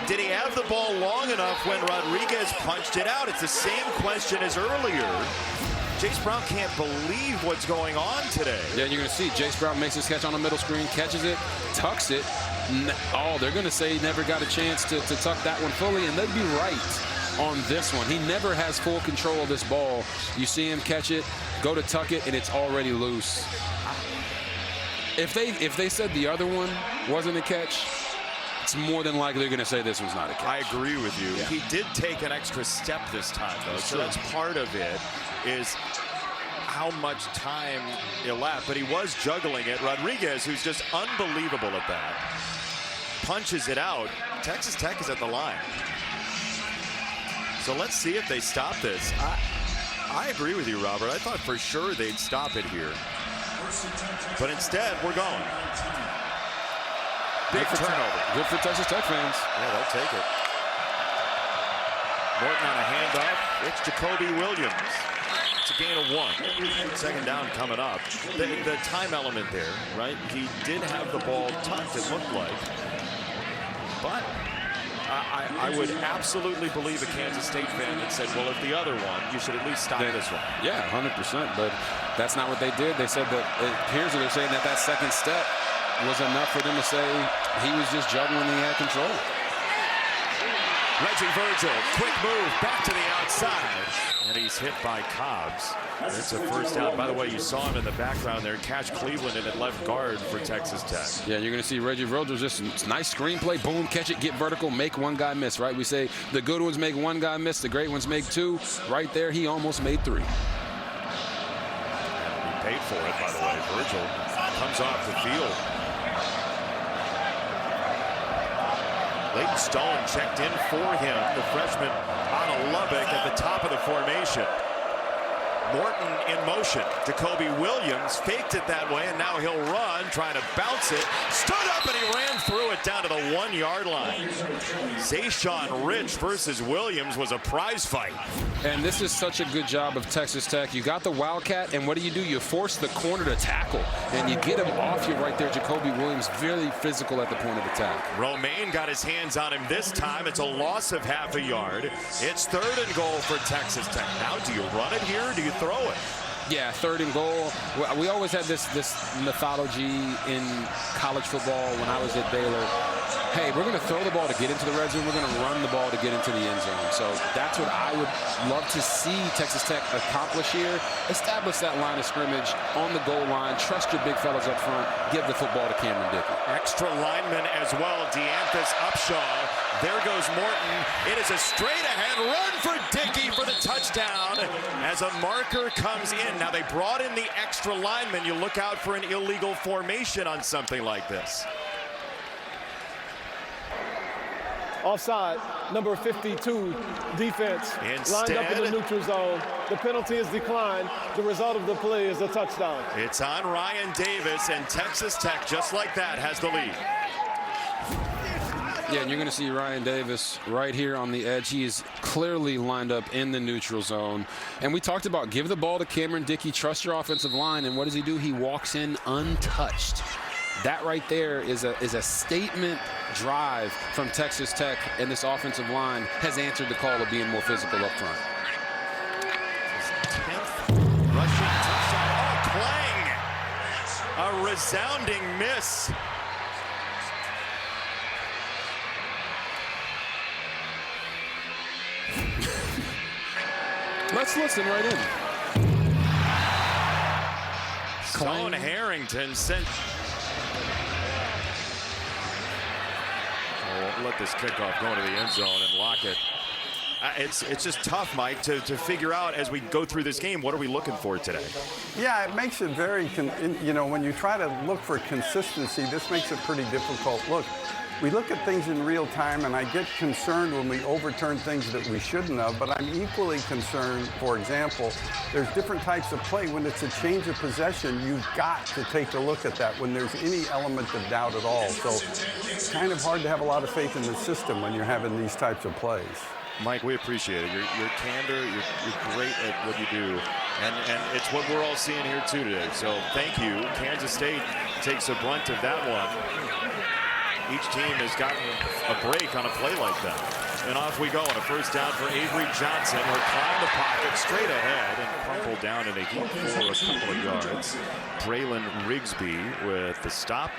did he have the ball long enough when Rodriguez punched it out? It's the same question as earlier. Jace Brown can't believe what's going on today. Yeah, you're going to see Jace Brown makes his catch on the middle screen, catches it, tucks it. Oh, they're going to say he never got a chance to tuck that one fully, and they'd be right on this one. He never has full control of this ball. You see him catch it, go to tuck it, and it's already loose. If they said the other one wasn't a catch, it's more than likely they're going to say this one's not a catch. I agree with you. Yeah. He did take an extra step this time, though, so that's part of it, is how much time elapsed. But he was juggling it. Rodriguez, who's just unbelievable at that, punches it out. Texas Tech is at the line. So let's see if they stop this. I agree with you, Robert. I thought for sure they'd stop it here. But instead, we're going. Big turnover. Good for Texas Tech fans. Yeah, they'll take it. Morton on a handoff. It's Jacoby Williams. It's a gain of 1. 2nd down coming up. The time element there, right? He did have the ball tucked, it looked like. But I would absolutely believe a Kansas State fan that said, well, if the other one, you should at least stop this one. Yeah, 100%. But that's not what they did. They said that it appears that they're saying that that 2nd step was enough for them to say he was just juggling and he had control. Reggie Virgil, quick move back to the outside, and he's hit by Cobbs. It's a 1st down. By the way, you saw him in the background there. Cash Cleveland in at left guard for Texas Tech. Yeah, you're going to see Reggie Virgil just nice screenplay. Boom, catch it, get vertical, make one guy miss, right? We say the good ones make one guy miss, the great ones make 2. Right there, he almost made 3. He paid for it, by the way. Virgil comes off the field. Leighton Stone checked in for him, the freshman out of Lubbock at the top of the formation. Morton in motion. Jacoby Williams faked it that way, and now he'll run, trying to bounce it. Stood up, and he ran through it down to the 1-yard line. Zayshawn Rich versus Williams was a prize fight. And this is such a good job of Texas Tech. You got the Wildcat, and what do? You force the corner to tackle, and you get him off you right there. Jacoby Williams, very physical at the point of attack. Romaine got his hands on him this time. It's a loss of half a yard. It's 3rd and goal for Texas Tech. Now, do you run it here, or do you throw it? Yeah, 3rd and goal. We always had this mythology in college football when I was at Baylor. Hey, we're going to throw the ball to get into the red zone. We're going to run the ball to get into the end zone. So that's what I would love to see Texas Tech accomplish here. Establish that line of scrimmage on the goal line. Trust your big fellas up front. Give the football to Cameron Dickey. Extra lineman as well. DeAnthus Upshaw. There goes Morton. It is a straight-ahead run for Dickey for the touchdown as a marker comes in. Now, they brought in the extra lineman. You look out for an illegal formation on something like this. Offside, number 52, defense. Lined up in the neutral zone. The penalty is declined. The result of the play is a touchdown. It's on Ryan Davis, and Texas Tech, just like that, has the lead. Yeah, and you're going to see Ryan Davis right here on the edge. He is clearly lined up in the neutral zone. And we talked about give the ball to Cameron Dickey, trust your offensive line, and what does he do? He walks in untouched. That right there is a statement drive from Texas Tech, and this offensive line has answered the call of being more physical up front. 10th A resounding miss. Let's listen right in. Stone Harrington sent. Oh, let this kickoff go into the end zone and lock it. It's just tough, Mike, to figure out as we go through this game, what are we looking for today? Yeah, it makes it very, you know, when you try to look for consistency, this makes it pretty difficult. Look, we look at things in real time, and I get concerned when we overturn things that we shouldn't have, but I'm equally concerned, for example, there's different types of play. When it's a change of possession, you've got to take a look at that when there's any element of doubt at all. So it's kind of hard to have a lot of faith in the system when you're having these types of plays. Mike, we appreciate it. Your candor, you're great at what you do. And it's what we're all seeing here, too, today. So thank you. Kansas State takes the brunt of that one. Each team has gotten a break on a play like that. And off we go on a first down for Avery Johnson. He'll climb the pocket straight ahead and crumple down in a heap for a couple of yards. Braylon Rigsby with the stop.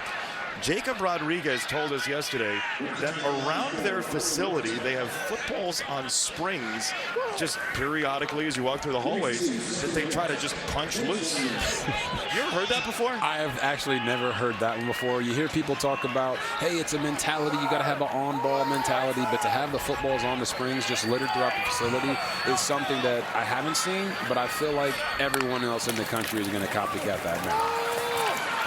Jacob Rodriguez told us yesterday that around their facility, they have footballs on springs just periodically as you walk through the hallways that they try to just punch loose. You ever heard that before? I have actually never heard that one before. You hear people talk about, hey, it's a mentality. You got to have an on-ball mentality. But to have the footballs on the springs just littered throughout the facility is something that I haven't seen, but I feel like everyone else in the country is going to copycat that now.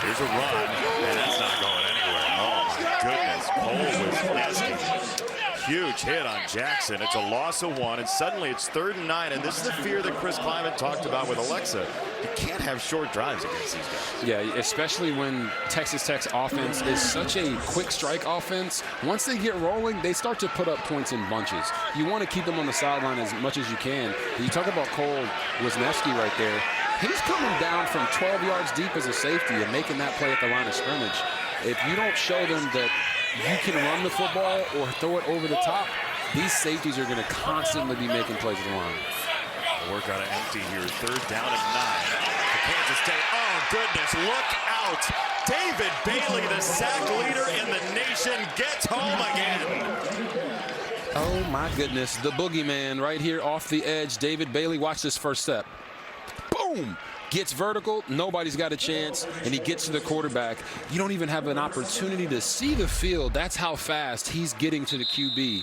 Here's a run, and that's not going anywhere. Oh, my goodness. Cole was nasty. Huge hit on Jackson. It's a loss of 1, and suddenly it's 3rd and 9, and this is the fear that Chris Klieman talked about with Alexa. You can't have short drives against these guys. Yeah, especially when Texas Tech's offense is such a quick strike offense. Once they get rolling, they start to put up points in bunches. You want to keep them on the sideline as much as you can. You talk about Cole Wisniewski right there. He's coming down from 12 yards deep as a safety and making that play at the line of scrimmage. If you don't show them that you can run the football or throw it over the top, these safeties are going to constantly be making plays at the line. The work out of empty here. 3rd down and 9 for Kansas State. Oh, goodness, look out. David Bailey, the sack leader in the nation, gets home again. Oh, my goodness. The boogeyman right here off the edge. David Bailey, watch this first step. Boom! Gets vertical, nobody's got a chance, and he gets to the quarterback. You don't even have an opportunity to see the field. That's how fast he's getting to the QB.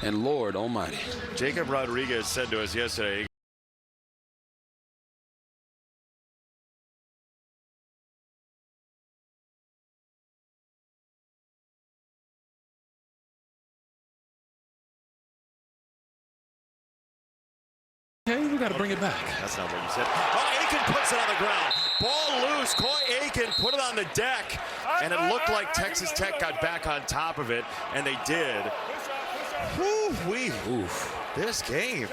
And Lord almighty. Jacob Rodriguez said to us yesterday, Hey, we got to bring it back. that's not what you said. Oh, Aiken puts it on the ground. Ball loose. Coy Aiken put it on the deck. And it looked like Texas Tech got back on top of it, and they did. Woo-wee. Oof. This game.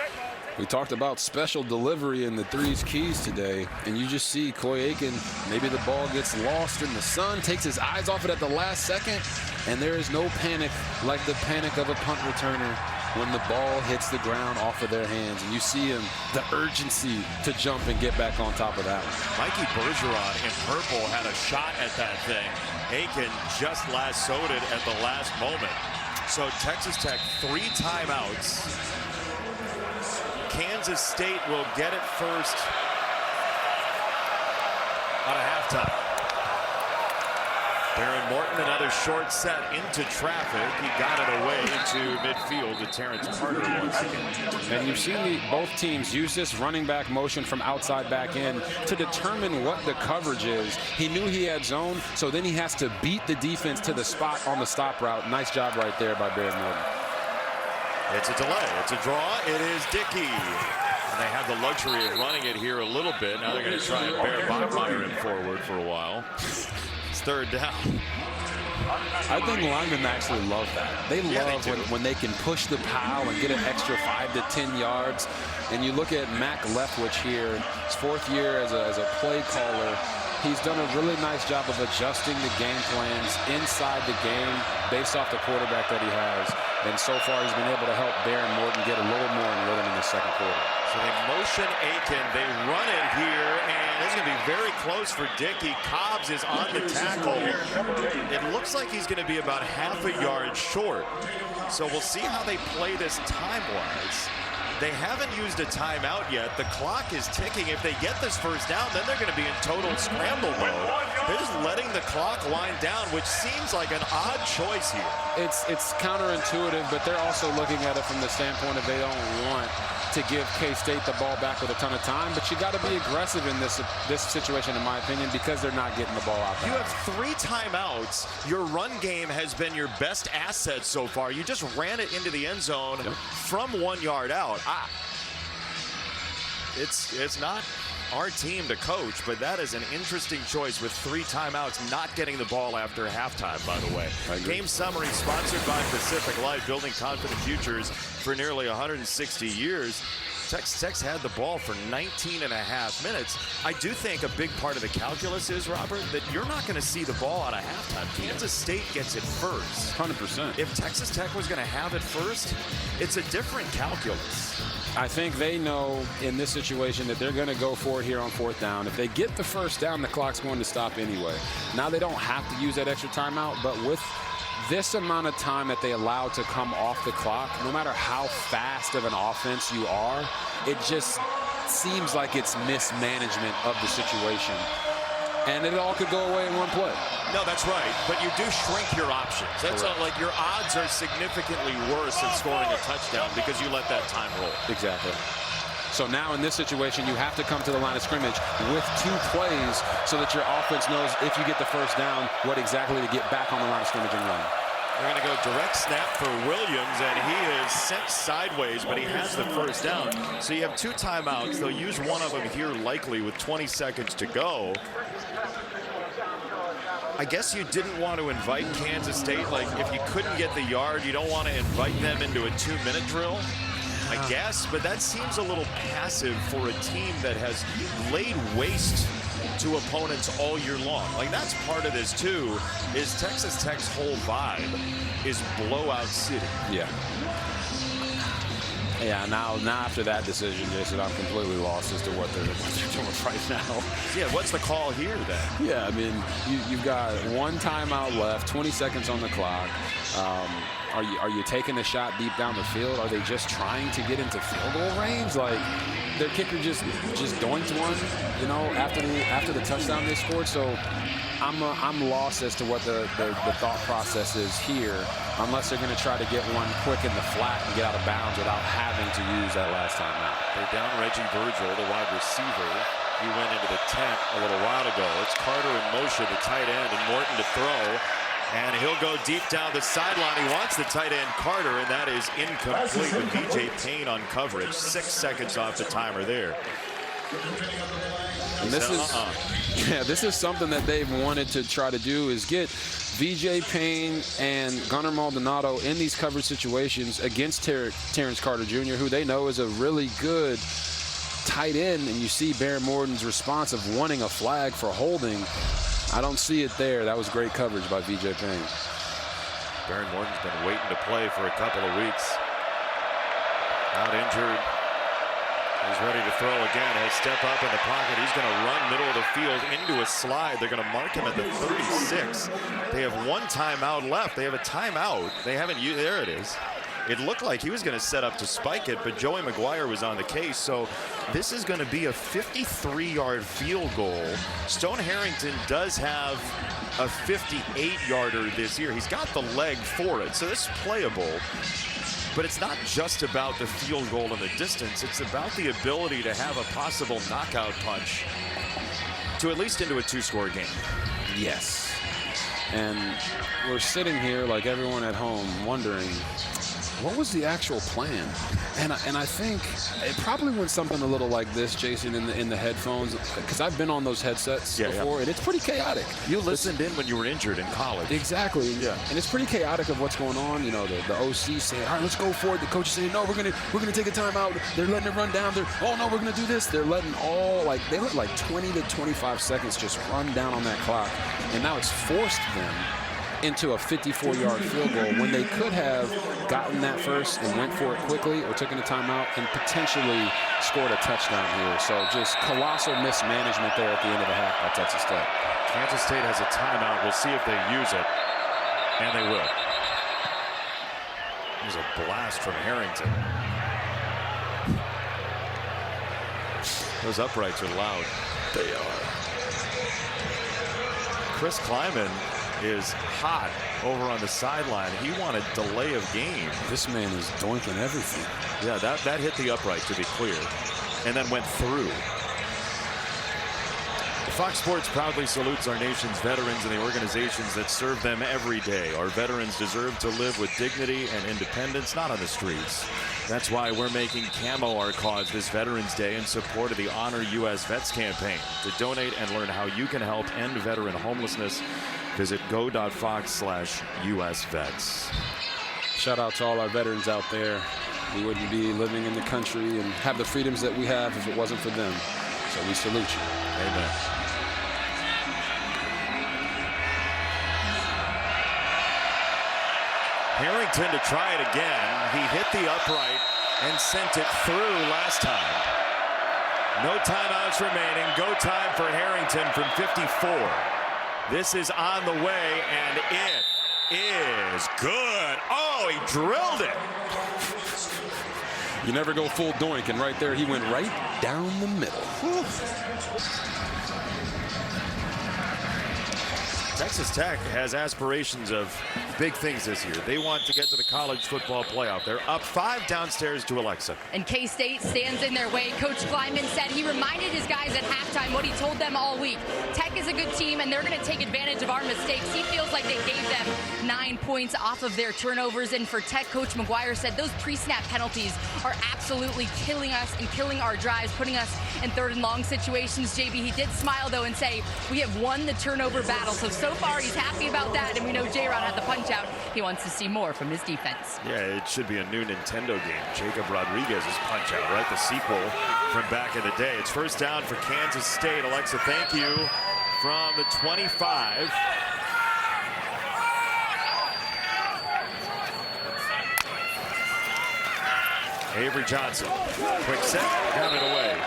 We talked about special delivery in the Three's Keys today, and you just see Coy Aiken, maybe the ball gets lost in the sun, takes his eyes off it at the last second, and there is no panic like the panic of a punt returner when the ball hits the ground off of their hands, and you see him, the urgency to jump and get back on top of that one. Mikey Bergeron in purple had a shot at that thing. Aiken just lassoed it at the last moment. So Texas Tech 3 timeouts. Kansas State will get it first out of halftime. Baron Morton, another short set into traffic. He got it away to midfield to Terrence Carter once again. And you've seen both teams use this running back motion from outside back in to determine what the coverage is. He knew he had zone, so then he has to beat the defense to the spot on the stop route. Nice job right there by Baron Morton. It's a delay. It's a draw. It is Dickey. And they have the luxury of running it here a little bit. Now they're going to try and bear Bachmeier in forward for a while. It's 3rd down. I think linemen actually love that. They love when they can push the pile and get an extra 5 to 10 yards. And you look at Mac Leftwich here, his 4th year as a play caller. He's done a really nice job of adjusting the game plans inside the game based off the quarterback that he has. And so far, he's been able to help Baron Morton get a little more in rhythm in the 2nd quarter. So they motion Aiken. They run it here, and it's going to be very close for Dickey. Cobbs is on the tackle. It looks like he's going to be about half a yard short. So we'll see how they play this time-wise. They haven't used a timeout yet. The clock is ticking. If they get this first down, then they're going to be in total scramble mode. They're just letting the clock wind down, which seems like an odd choice here. It's counterintuitive, but they're also looking at it from the standpoint of they don't want to give K-State the ball back with a ton of time, but you got to be aggressive in this situation, in my opinion, because they're not getting the ball out there. You have 3 timeouts. Your run game has been your best asset so far. You just ran it into the end zone from 1 yard out. It's not our team to coach, but that is an interesting choice with 3 timeouts, not getting the ball after halftime, by the way. Game summary sponsored by Pacific Life, building confident futures for nearly 160 years. Texas Tech had the ball for 19 and a half minutes. I do think a big part of the calculus is, Robert, that you're not going to see the ball out of halftime. Kansas State gets it first. 100%. If Texas Tech was going to have it first, it's a different calculus. I think they know in this situation that they're going to go for it here on 4th down. If they get the first down, the clock's going to stop anyway. Now they don't have to use that extra timeout, but with this amount of time that they allow to come off the clock, no matter how fast of an offense you are, it just seems like it's mismanagement of the situation. And it all could go away in one play. No, that's right. But you do shrink your options. That's like your odds are significantly worse in scoring a touchdown because you let that time roll. Exactly. So now in this situation, you have to come to the line of scrimmage with 2 plays so that your offense knows if you get the first down, what exactly to get back on the line of scrimmage and run. They're going to go direct snap for Williams, and he is sent sideways, but he has the first down. So you have 2 timeouts. They'll use one of them here likely with 20 seconds to go. I guess you didn't want to invite Kansas State. Like, if you couldn't get the yard, you don't want to invite them into a 2-minute drill, I guess. But that seems a little passive for a team that has laid waste to opponents all year long. Like, that's part of this, too, is Texas Tech's whole vibe is blowout city. Yeah. Yeah, now after that decision, Jason, I'm completely lost as to what they're doing right now. Yeah, what's the call here then? Yeah, I mean, you've got 1 timeout left, 20 seconds on the clock. Are you taking a shot deep down the field? Are they just trying to get into field goal range? Like, their kicker just doinked one, you know, after the touchdown they scored. So I'm lost as to what the thought process is here, unless they're going to try to get one quick in the flat and get out of bounds without having to use that last time out. They're down Reggie Virgil, the wide receiver. He went into the tent a little while ago. It's Carter in motion, the tight end, and Morton to throw. And he'll go deep down the sideline. He wants the tight end Carter, and that is incomplete with BJ Payne on coverage. 6 seconds off the timer there. And this is something that they've wanted to try to do, is get VJ Payne and Gunnar Maldonado in these coverage situations against Terrence Carter Jr., who they know is a really good tight end. And you see Baron Morton's response of wanting a flag for holding. I don't see it there. That was great coverage by VJ Payne. Baron Morton's been waiting to play for a couple of weeks. Out injured. He's ready to throw again. He'll step up in the pocket. He's going to run middle of the field into a slide. They're going to mark him at the 36. They have 1 timeout left. They have a timeout. They haven't used. There it is. It looked like he was going to set up to spike it, but Joey McGuire was on the case. So this is going to be a 53-yard field goal. Stone Harrington does have a 58-yarder this year. He's got the leg for it, so this is playable. But it's not just about the field goal and the distance. It's about the ability to have a possible knockout punch to at least into a 2-score game. Yes. And we're sitting here like everyone at home wondering, what was the actual plan? And I think it probably went something a little like this, Jason, in the headphones, because I've been on those headsets before, and it's pretty chaotic. You listened in when you were injured in college. Exactly. Yeah. And it's pretty chaotic of what's going on. You know, the OC saying, all right, let's go for it. The coach is saying, no, we're gonna take a timeout. They're letting it run down. Oh no, we're gonna do this. They're letting they let like 20 to 25 seconds just run down on that clock, and now it's forced them into a 54-yard field goal when they could have gotten that first and went for it quickly or taken a timeout and potentially scored a touchdown here. So just colossal mismanagement there at the end of the half by Texas Tech. Kansas State has a timeout. We'll see if they use it, and they will. There's a blast from Harrington. Those uprights are loud. They are. Chris Kleiman is hot over on the sideline. He wanted delay of game. This man is doinking everything. Yeah, that hit the upright, to be clear, and then went through. Fox Sports proudly salutes our nation's veterans and the organizations that serve them every day. Our veterans deserve to live with dignity and independence, not on the streets. That's why we're making Camo our cause this Veterans Day in support of the Honor U.S. Vets campaign. To donate and learn how you can help end veteran homelessness, visit go.fox/USVets. Shout out to all our veterans out there. We wouldn't be living in the country and have the freedoms that we have if it wasn't for them. So we salute you. Amen. Harrington to try it again. He hit the upright and sent it through last time. No timeouts remaining. Go time for Harrington from 54. This is on the way, and it is good. Oh, he drilled it. You never go full doink, and right there he went right down the middle. Whew. Texas Tech has aspirations of big things this year. They want to get to the college football playoff. They're up 5 downstairs to Alexa. And K-State stands in their way. Coach Kleiman said he reminded his guys at halftime what he told them all week. Tech is a good team, and they're going to take advantage of our mistakes. He feels like they gave them 9 points off of their turnovers. And for Tech, Coach McGuire said those pre-snap penalties are absolutely killing us and killing our drives, putting us in 3rd and long situations. JB, he did smile, though, and say, we have won the turnover battle. So far, he's happy about that. And we know J-Ron had the punch out. He wants to see more from his defense. Yeah, it should be a new Nintendo game. Jacob Rodriguez's punch out, right? The sequel from back in the day. It's first down for Kansas State. Alexa, thank you. From the 25. Avery Johnson. Quick set, got it away.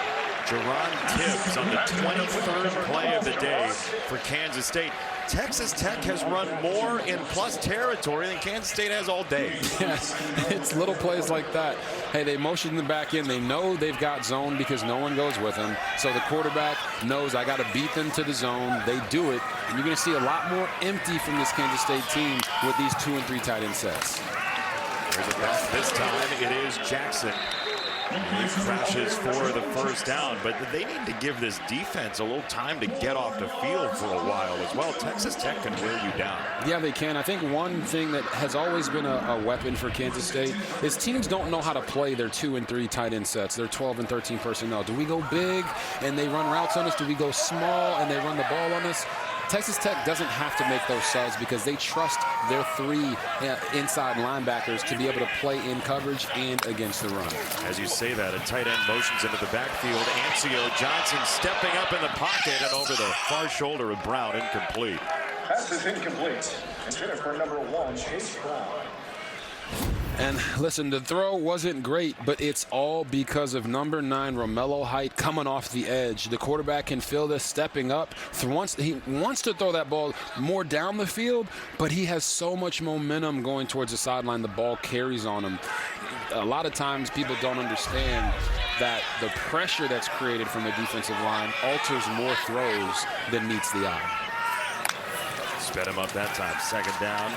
Jerron Tibbs on the 23rd play of the day for Kansas State. Texas Tech has run more in plus territory than Kansas State has all day. Yes, it's little plays like that. Hey, they motion them back in. They know they've got zone because no one goes with them. So the quarterback knows I got to beat them to the zone. They do it. And you're going to see a lot more empty from this Kansas State team with these 2 and 3 tight end sets. There's a pass this time. It is Jackson. He crashes for the first down, but they need to give this defense a little time to get off the field for a while as well. Texas Tech can wear you down. Yeah, they can. I think one thing that has always been a weapon for Kansas State is teams don't know how to play their 2 and 3 tight end sets, their 12 and 13 personnel. Do we go big and they run routes on us? Do we go small and they run the ball on us? Texas Tech doesn't have to make those subs because they trust their 3 inside linebackers to be able to play in coverage and against the run. As you say that, a tight end motions into the backfield. Ancio Johnson stepping up in the pocket and over the far shoulder of Brown, incomplete. Pass is incomplete. Intended for number 1, Chase Brown. And listen, the throw wasn't great, but it's all because of number 9, Romello Height, coming off the edge. The quarterback can feel this stepping up. He wants to throw that ball more down the field, but he has so much momentum going towards the sideline. The ball carries on him. A lot of times people don't understand that the pressure that's created from the defensive line alters more throws than meets the eye. Sped him up that time. 2nd down.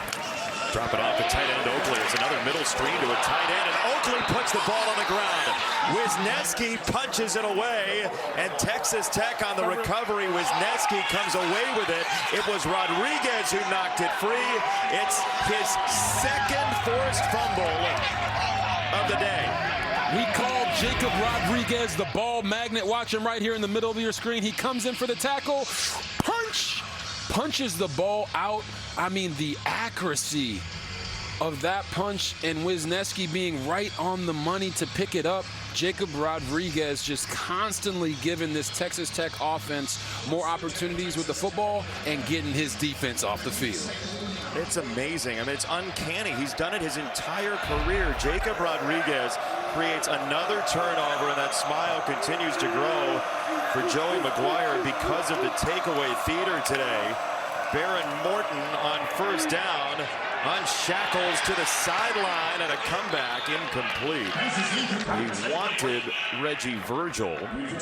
Drop it off to tight end Oakley. It's another middle screen to a tight end, and Oakley puts the ball on the ground. Wisniewski punches it away, and Texas Tech on the recovery. Wisniewski comes away with it. It was Rodriguez who knocked it free. It's his 2nd forced fumble of the day. We call Jacob Rodriguez the ball magnet. Watch him right here in the middle of your screen. He comes in for the tackle. Punches the ball out. I mean, the accuracy of that punch and Wisniewski being right on the money to pick it up. Jacob Rodriguez just constantly giving this Texas Tech offense more opportunities with the football and getting his defense off the field. It's amazing. I mean, it's uncanny. He's done it his entire career. Jacob Rodriguez creates another turnover, and that smile continues to grow for Joey McGuire because of the takeaway theater today. Baron Morton on first down, unshackles to the sideline, and a comeback incomplete. He wanted Reggie Virgil,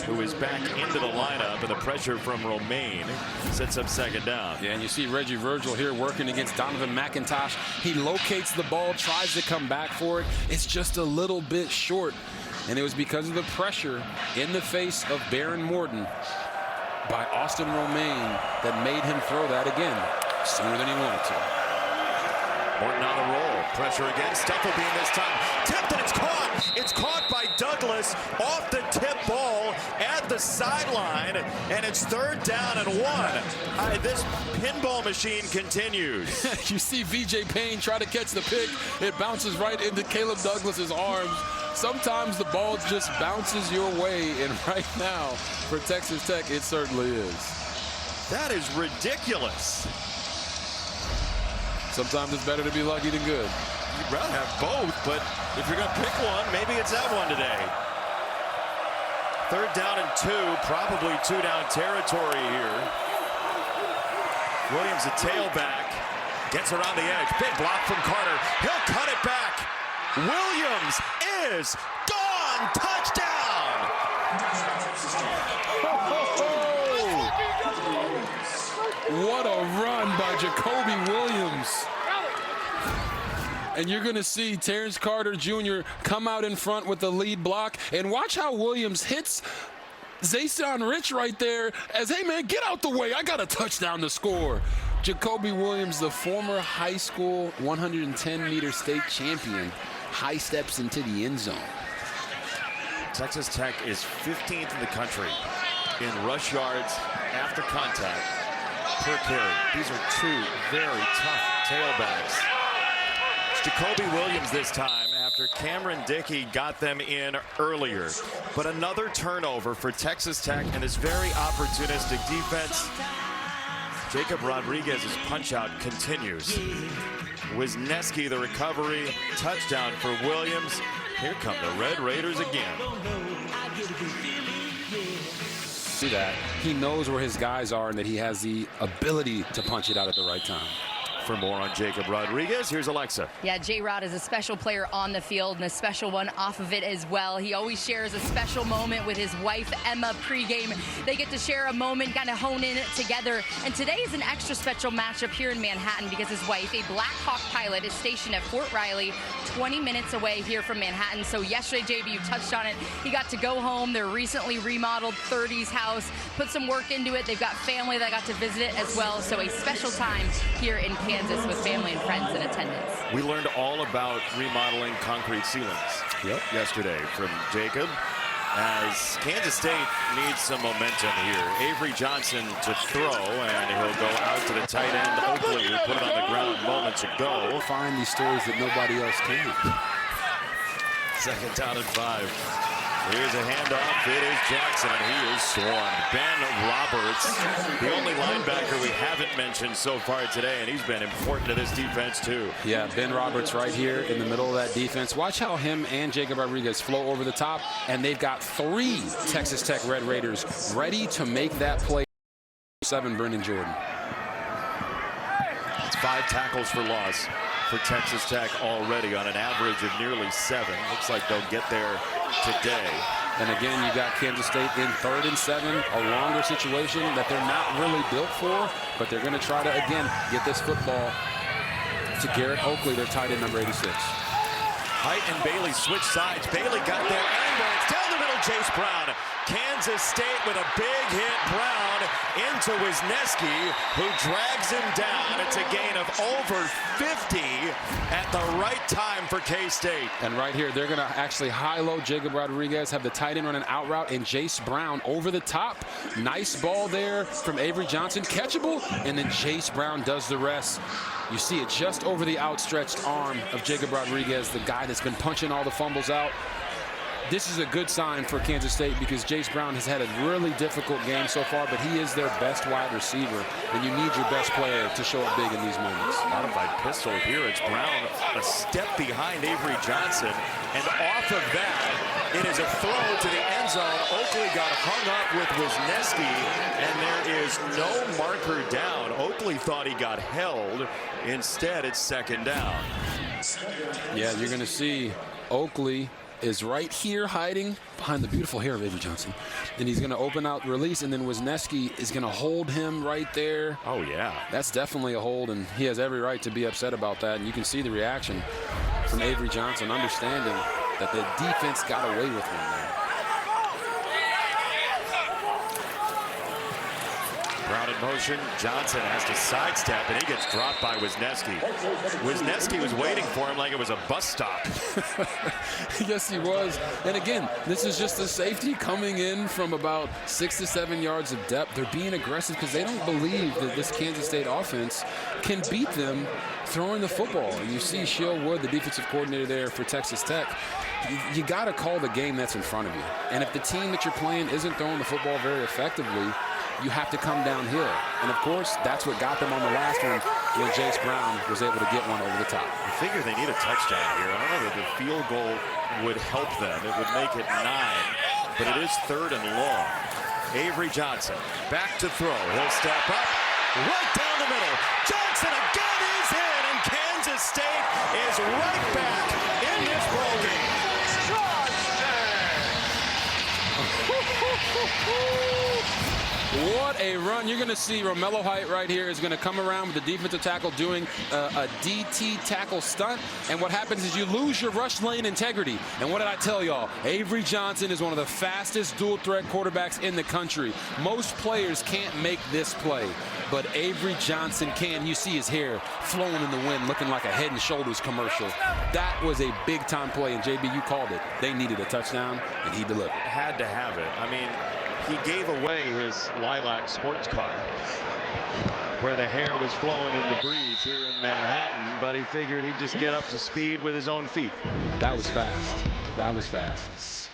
who is back into the lineup, and the pressure from Romaine sets up second down. Yeah, and you see Reggie Virgil here working against Donovan McIntosh. He locates the ball, tries to come back for it. It's just a little bit short, and it was because of the pressure in the face of Baron Morton by Austin Romaine that made him throw that again sooner than he wanted to. Morton on a roll. Pressure again. Stufflebeam this time. Tipped, and it's caught. It's caught by Douglas off the tip ball at the sideline, and it's third down and 1. This pinball machine continues. You see VJ Payne try to catch the pick. It bounces right into Caleb Douglas's arms. Sometimes the ball just bounces your way, and right now for Texas Tech, it certainly is. That is ridiculous. Sometimes it's better to be lucky than good. You'd rather have both, but if you're going to pick one, maybe it's that one today. Third down and 2, probably 2-down territory here. Williams, a tailback, gets around the edge. Big block from Carter. He'll cut it back. Williams is gone. Touchdown. What a run by Jacoby Williams. And you're going to see Terrence Carter Jr. come out in front with the lead block. And watch how Williams hits Zayshawn Rich right there as, hey, man, get out the way. I got a touchdown to score. Jacoby Williams, the former high school 110-meter state champion, high steps into the end zone. Texas Tech is 15th in the country in rush yards after contact per carry. These are two very tough tailbacks. It's Jacoby Williams this time after Cameron Dickey got them in earlier. But another turnover for Texas Tech and this very opportunistic defense. Jacob Rodriguez's punch-out continues. Wisniewski, the recovery, touchdown for Williams. Here come the Red Raiders again. See that. He knows where his guys are and that he has the ability to punch it out at the right time. For more on Jacob Rodriguez, here's Alexa. Yeah, J-Rod is a special player on the field and a special one off of it as well. He always shares a special moment with his wife, Emma, pregame. They get to share a moment, kind of hone in together. And today is an extra special matchup here in Manhattan because his wife, a Black Hawk pilot, is stationed at Fort Riley, 20 minutes away here from Manhattan. So yesterday, JB, you touched on it. He got to go home. Their recently remodeled 30s house, put some work into it. They've got family that got to visit it as well. So a special time here in Kansas with family and friends in attendance. We learned all about remodeling concrete ceilings yesterday from Jacob, as Kansas State needs some momentum here. Avery Johnson to throw, and he'll go out to the tight end, Oakley, who put it on the ground moments ago. Find these stories that nobody else can. Second down and 5. Here's a handoff. It is Jackson, and he is swarmed. Ben Roberts, the only linebacker we haven't mentioned so far today, and he's been important to this defense too. Yeah, Ben Roberts right here in the middle of that defense. Watch how him and Jacob Rodriguez flow over the top, and they've got 3 Texas Tech Red Raiders ready to make that play. 7, Brendan Jordan. It's 5 tackles for loss for Texas Tech already on an average of nearly 7. Looks like they'll get there today. And again, you got Kansas State in 3rd and 7, a longer situation that they're not really built for, but they're going to try to, again, get this football to Garrett Oakley, their tight end number 86. Height and Bailey switch sides. Bailey got there anyway. It's down the middle, Chase Brown. Kansas State with a big hit. Brown into Wisniewski, who drags him down. It's a gain of over 50 at the right time for K-State. And right here, they're going to actually high-low Jacob Rodriguez, have the tight end run an out route, and Jace Brown over the top. Nice ball there from Avery Johnson, catchable, and then Jace Brown does the rest. You see it just over the outstretched arm of Jacob Rodriguez, the guy that's been punching all the fumbles out. this is a good sign for Kansas State because Jace Brown has had a really difficult game so far, but he is their best wide receiver, and you need your best player to show up big in these moments. Modified pistol here. It's Brown a step behind Avery Johnson, and off of that, it is a throw to the end zone. Oakley got hung up with Wisniewski, and there is no marker down. Oakley thought he got held. Instead, it's second down. Yeah, you're going to see Oakley is right here hiding behind the beautiful hair of Avery Johnson. And he's going to open out release, and then Wisniewski is going to hold him right there. Oh, yeah. That's definitely a hold, and he has every right to be upset about that. And you can see the reaction from Avery Johnson, understanding that the defense got away with him there. Brown in motion. Johnson has to sidestep, and he gets dropped by Wisniewski. Wisniewski was waiting for him like it was a bus stop. Yes, he was. And again, this is just a safety coming in from about 6 to 7 yards of depth. They're being aggressive because they don't believe that this Kansas State offense can beat them throwing the football. And you see Shiel Wood, the defensive coordinator there for Texas Tech. You got to call the game that's in front of you. And if the team that you're playing isn't throwing the football very effectively, you have to come downhill. And, of course, that's what got them on the last one when Jace Brown was able to get one over the top. I figure they need a touchdown here. I don't know that the field goal would help them. It would make it 9, but it is 3rd and long. Avery Johnson back to throw. He'll step up right down the middle. Johnson again is in, and Kansas State is right back in this ball game. What a run. You're going to see Romello Height right here is going to come around with the defensive tackle doing a DT tackle stunt. And what happens is you lose your rush lane integrity. And what did I tell y'all? Avery Johnson is one of the fastest dual threat quarterbacks in the country. Most players can't make this play, but Avery Johnson can. You see his hair flowing in the wind, looking like a Head and Shoulders commercial. That was a big time play, and JB, you called it. They needed a touchdown, and he delivered. Had to have it. I mean, he gave away his lilac sports car where the hair was flowing in the breeze here in Manhattan, but he figured he'd just get up to speed with his own feet. That was fast. That was fast.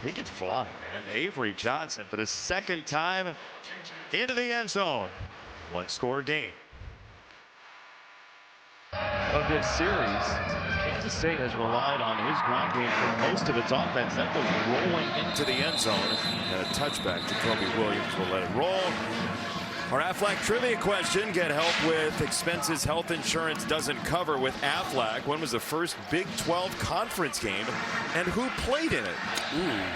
He can fly, man. Avery Johnson for the second time into the end zone. One-score game. Of this series, Kansas State has relied on his ground game for most of its offense. That was rolling into the end zone. And a touchback. Jacoby Williams will let it roll. Our Aflac trivia question. Get help with expenses health insurance doesn't cover with Aflac. When was the first Big 12 conference game, and who played in it?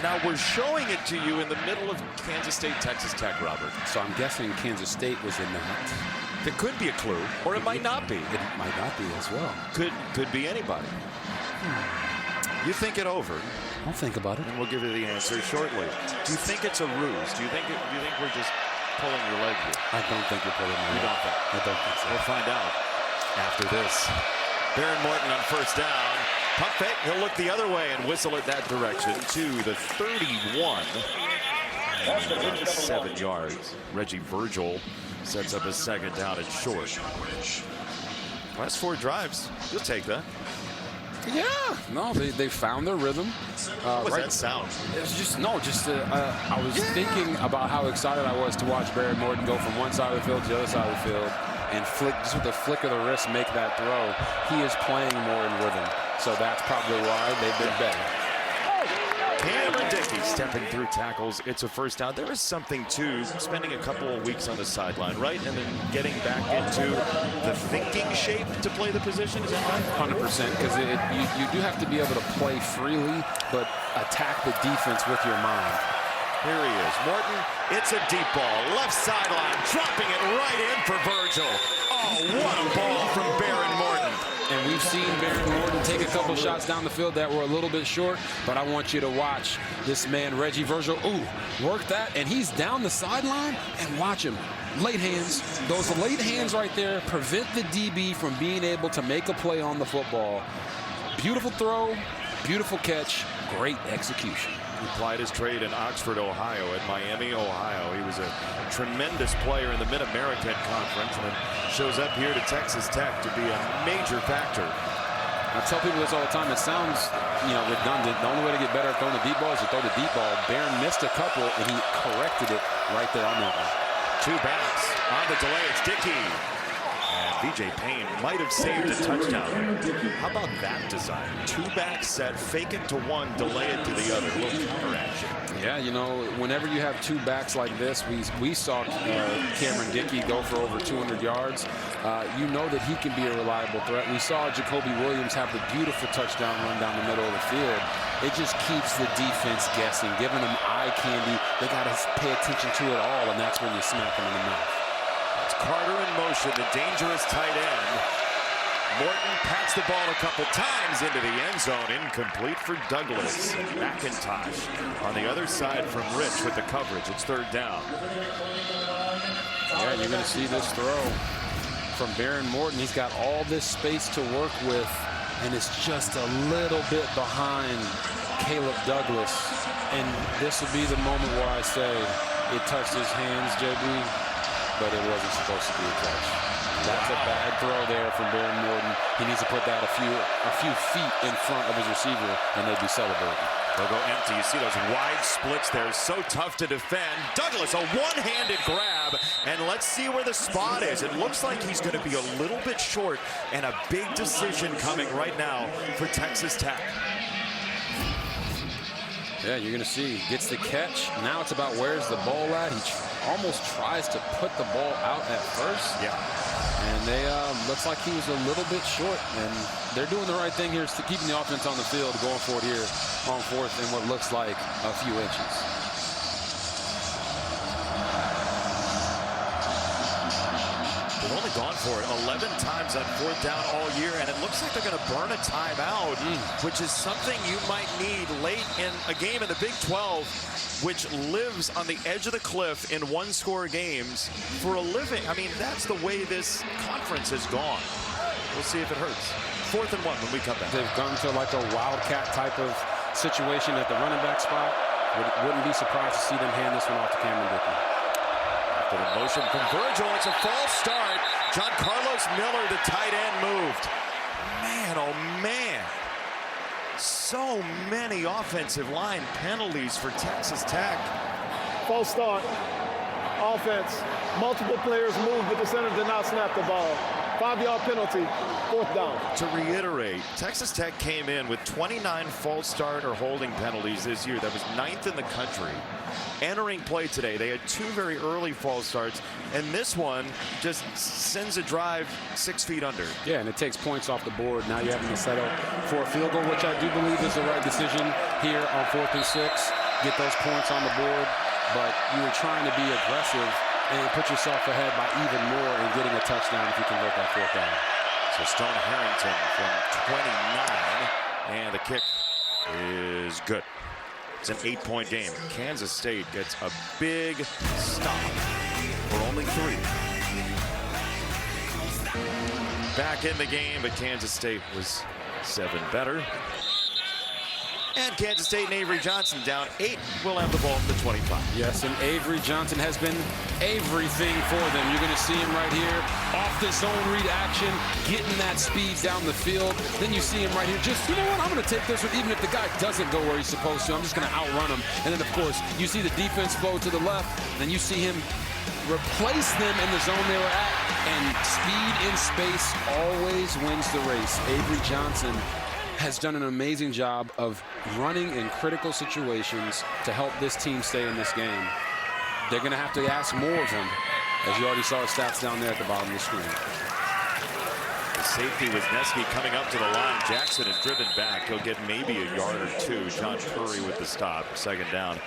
Now, we're showing it to you in the middle of Kansas State, Texas Tech, Robert. So I'm guessing Kansas State was in that. It could be a clue, or it might not be. It might not be as well. Could be anybody. You think it over, I'll think about it. and we'll give you the answer shortly. Do you think it's a ruse? Do you think we're just pulling your leg here? I don't think you're pulling my You leg. don't think? I don't think so. We'll find out after this. Baron Morton on first down. Pump fake. He'll look the other way and whistle it that direction to the 31. 7 yards. Reggie Virgil sets up his second down and short. Last 4 drives. You'll take that. Yeah. No, they found their rhythm. What was that sound? It was just, I was thinking about how excited I was to watch Barrett Morton go from one side of the field to the other side of the field and flick, just with the flick of the wrist, make that throw. He is playing more in rhythm. So that's probably why they've been better. Cameron Dickey stepping through tackles. It's a first down. There is something to spending a couple of weeks on the sideline, right? And then getting back into the thinking shape to play the position. Is that right? 100%, because you do have to be able to play freely, but attack the defense with your mind. Here he is. Morton, it's a deep ball. Left sideline, dropping it right in for Virgil. Oh, what a ball from Baron Morton. And we've seen Baron Morton take a couple shots down the field that were a little bit short, but I want you to watch this man, Reggie Virgil. Work that, and he's down the sideline, and watch him. Late hands. Those late hands right there prevent the DB from being able to make a play on the football. Beautiful throw, beautiful catch, great execution. He applied his trade in Oxford, Ohio, at Miami, Ohio. He was a tremendous player in the Mid-American Conference and shows up here to Texas Tech to be a major factor. I tell people this all the time. It sounds, redundant. The only way to get better at throwing the deep ball is to throw the deep ball. Barron missed a couple, and he corrected it right there on that one. Two backs on the delay. It's Dickey. And BJ Payne might have saved a touchdown. How about that design? Two back set, fake it to one, delay it to the other. A little counter action. Yeah, whenever you have two backs like this, we saw Cameron Dickey go for over 200 yards. You know that he can be a reliable threat. We saw Jacoby Williams have the beautiful touchdown run down the middle of the field. It just keeps the defense guessing, giving them eye candy. They got to pay attention to it all, and that's when you smack them in the mouth. It's Carter in motion, the dangerous tight end. Morton pats the ball a couple times into the end zone. Incomplete for Douglas. And McIntosh on the other side from Rich with the coverage. It's third down. Yeah, you're going to see this throw from Barron Morton. He's got all this space to work with, and it's just a little bit behind Caleb Douglas. And this will be the moment where I say it touched his hands, JB, but it wasn't supposed to be a catch. That's a bad throw there from Barron Morton. He needs to put that a few feet in front of his receiver, and they'd be celebrating. They'll go empty. You see those wide splits there. So tough to defend. Douglas, a one-handed grab, and let's see where the spot is. It looks like he's going to be a little bit short, and a big decision coming right now for Texas Tech. Yeah, you're going to see. Gets the catch. Now it's about where's the ball at. He almost tries to put the ball out at first. Yeah. And they looks like he was a little bit short, and they're doing the right thing here, keeping the offense on the field, going for it here on fourth in what looks like a few inches. They've only gone for it 11 times on fourth down all year, and it looks like they're going to burn a timeout, which is something you might need late in a game in the Big 12, which lives on the edge of the cliff in one-score games for a living. I mean, that's the way this conference has gone. We'll see if it hurts. 4th and 1 when we come back. They've gone to like a wildcat type of situation at the running back spot. Wouldn't be surprised to see them hand this one off to Cameron Dickey. After the motion from Virgil, it's a false start. John Carlos Miller, the tight end, moved. Man, oh man. So many offensive line penalties for Texas Tech. False start. Offense. Multiple players moved, but the center did not snap the ball. 5-yard penalty. 4th down. To reiterate, Texas Tech came in with 29 false start or holding penalties this year. That was 9th in the country. Entering play today, they had 2 very early false starts, and this one just sends a drive 6 feet under. Yeah, and it takes points off the board. Now you're having to settle for a field goal, which I do believe is the right decision here on 4th and 6. Get those points on the board, but you were trying to be aggressive and put yourself ahead by even more and getting a touchdown if you convert that 4th down. So Stone Harrington from 29, and the kick is good. It's an 8-point game. Kansas State gets a big stop for only 3. Back in the game, but Kansas State was 7 better. And Kansas State and Avery Johnson down 8. Will have the ball at the 25. Yes, and Avery Johnson has been everything for them. You're going to see him right here off the zone read action, getting that speed down the field. Then you see him right here. Just, you know what, I'm going to take this one. Even if the guy doesn't go where he's supposed to, I'm just going to outrun him. And then, of course, you see the defense flow to the left. Then you see him replace them in the zone they were at. And speed in space always wins the race. Avery Johnson has done an amazing job of running in critical situations to help this team stay in this game. They're going to have to ask more of him, as you already saw his stats down there at the bottom of the screen. The safety was Nesky coming up to the line. Jackson is driven back. He'll get maybe a yard or 2. John Curry with the stop. 2nd down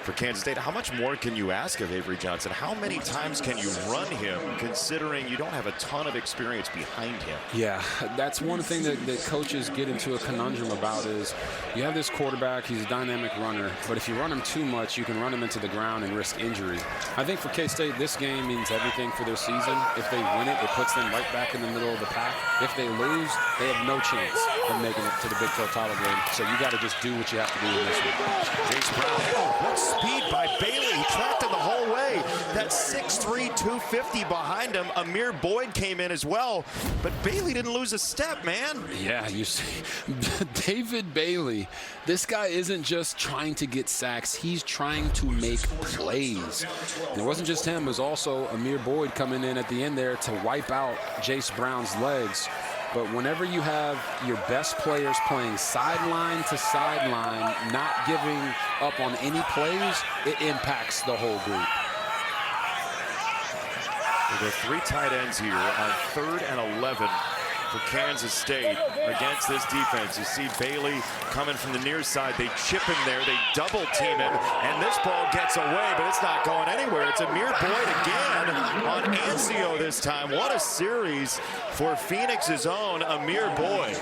for Kansas State. How much more can you ask of Avery Johnson? How many times can you run him, considering you don't have a ton of experience behind him? Yeah, that's one thing that coaches get into a conundrum about is you have this quarterback, he's a dynamic runner, but if you run him too much, you can run him into the ground and risk injury. I think for K-State, this game means everything for their season. If they win it, it puts them right back in the middle of the pack. If they lose, they have no chance of making it to the Big 12 title game. So you got to just do what you have to do in this one. Jace Brown, what speed by Bailey. He tracked him the whole way. That 6'3", 250 behind him. Amir Boyd came in as well, but Bailey didn't lose a step, man. Yeah, you see, David Bailey, this guy isn't just trying to get sacks, he's trying to make plays. And it wasn't just him, it was also Amir Boyd coming in at the end there to wipe out Jace Brown's legs. But whenever you have your best players playing sideline to sideline, not giving up on any plays, it impacts the whole group. The 3 tight ends here on 3rd and 11 for Kansas State against this defense. You see Bailey coming from the near side. They chip him there. They double team him. And this ball gets away, but it's not going anywhere. It's Amir Boyd again on Anzio this time. What a series for Phoenix's own Amir Boyd.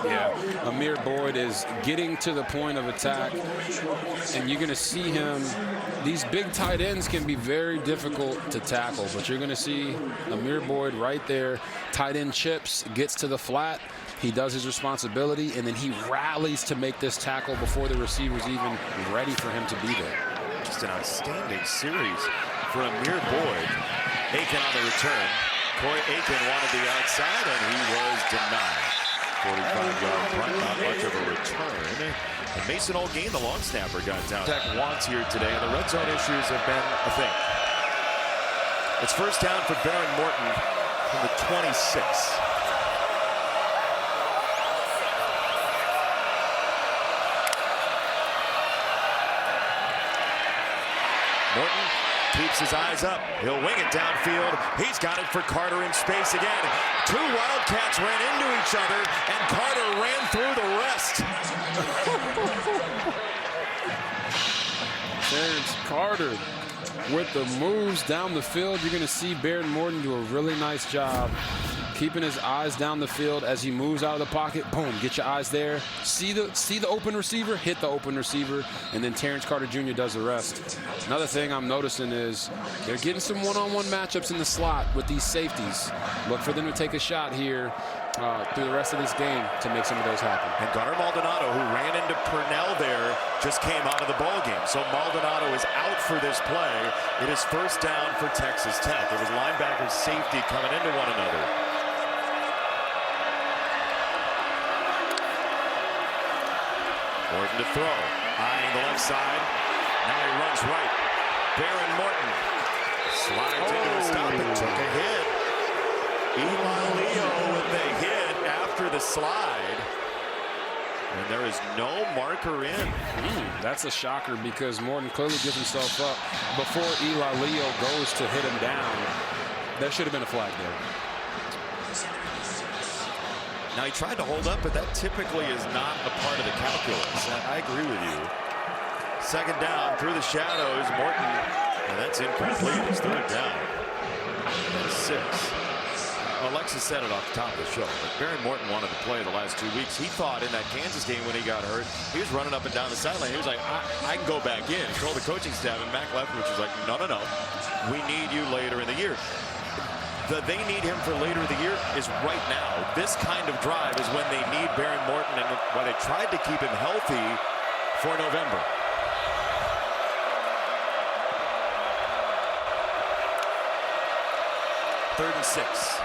Yeah, Amir Boyd is getting to the point of attack, and you're going to see him. These big tight ends can be very difficult to tackle, but you're going to see Amir Boyd right there. Tight end chips, gets to the flat, he does his responsibility, and then he rallies to make this tackle before the receiver's even ready for him to be there. Just an outstanding series for Amir Boyd. Aiken on the return. Corey Aiken wanted the outside, and he was denied. 45-yard punt, not much of a return. And Mason Olgain, the long snapper, got down. Tech wants here today, and the red zone issues have been a thing. It's first down for Baron Morton from the 26. Morton keeps his eyes up. He'll wing it downfield. He's got it for Carter in space again. 2 Wildcats ran into each other, and Carter ran through the rest. Terrence Carter with the moves down the field. You're going to see Baron Morton do a really nice job keeping his eyes down the field as he moves out of the pocket. Boom, get your eyes there. See the open receiver, hit the open receiver, and then Terrence Carter Jr. does the rest. Another thing I'm noticing is they're getting some one-on-one matchups in the slot with these safeties. Look for them to take a shot here through the rest of this game to make some of those happen. And Gunnar Maldonado, who ran into Purnell there, just came out of the ball game. So Maldonado is out for this play. It is first down for Texas Tech. It was linebacker safety coming into one another. Morton to throw, eyeing the left side. Now he runs right. Baron Morton slides into a stop and took a hit. Eli Leo with the hit after the slide. And there is no marker in. That's a shocker because Morton clearly gives himself up before Eli Leo goes to hit him down. There should have been a flag there. Now, he tried to hold up, but that typically is not a part of the calculus. I agree with you. Second down through the shadows. Morton, and that's incomplete. It's third down. That's 6. Alexis said it off the top of the show, but Baron Morton wanted to play the last 2 weeks. He thought in that Kansas game when he got hurt, he was running up and down the sideline. He was like, I can go back in. He told the coaching staff, and Mac Leftwich was like, no. We need you later in the year. They need him for later in the year is right now. This kind of drive is when they need Baron Morton, and why they tried to keep him healthy for November. Third and 6.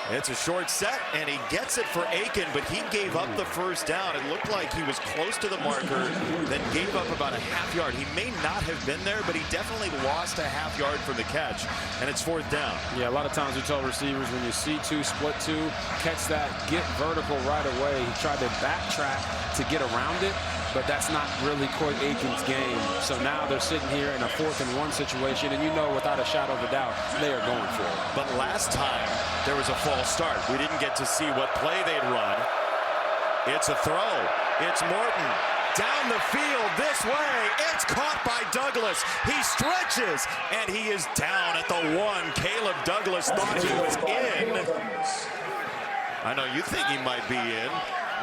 It's a short set, and he gets it for Aiken, but he gave up the first down. It looked like he was close to the marker, then gave up about a half yard. He may not have been there, but he definitely lost a half yard from the catch, and it's fourth down. Yeah, a lot of times we tell receivers when you see 2, split 2, catch that, get vertical right away. He tried to backtrack to get around it, but that's not really Coy Aiken's game. So now they're sitting here in a 4th and 1 situation, and you know without a shadow of a doubt, they are going for it. But last time, there was a false start. We didn't get to see what play they'd run. It's a throw. It's Morton. Down the field this way. It's caught by Douglas. He stretches, and he is down at the 1. Caleb Douglas thought he was in. I know you think he might be in.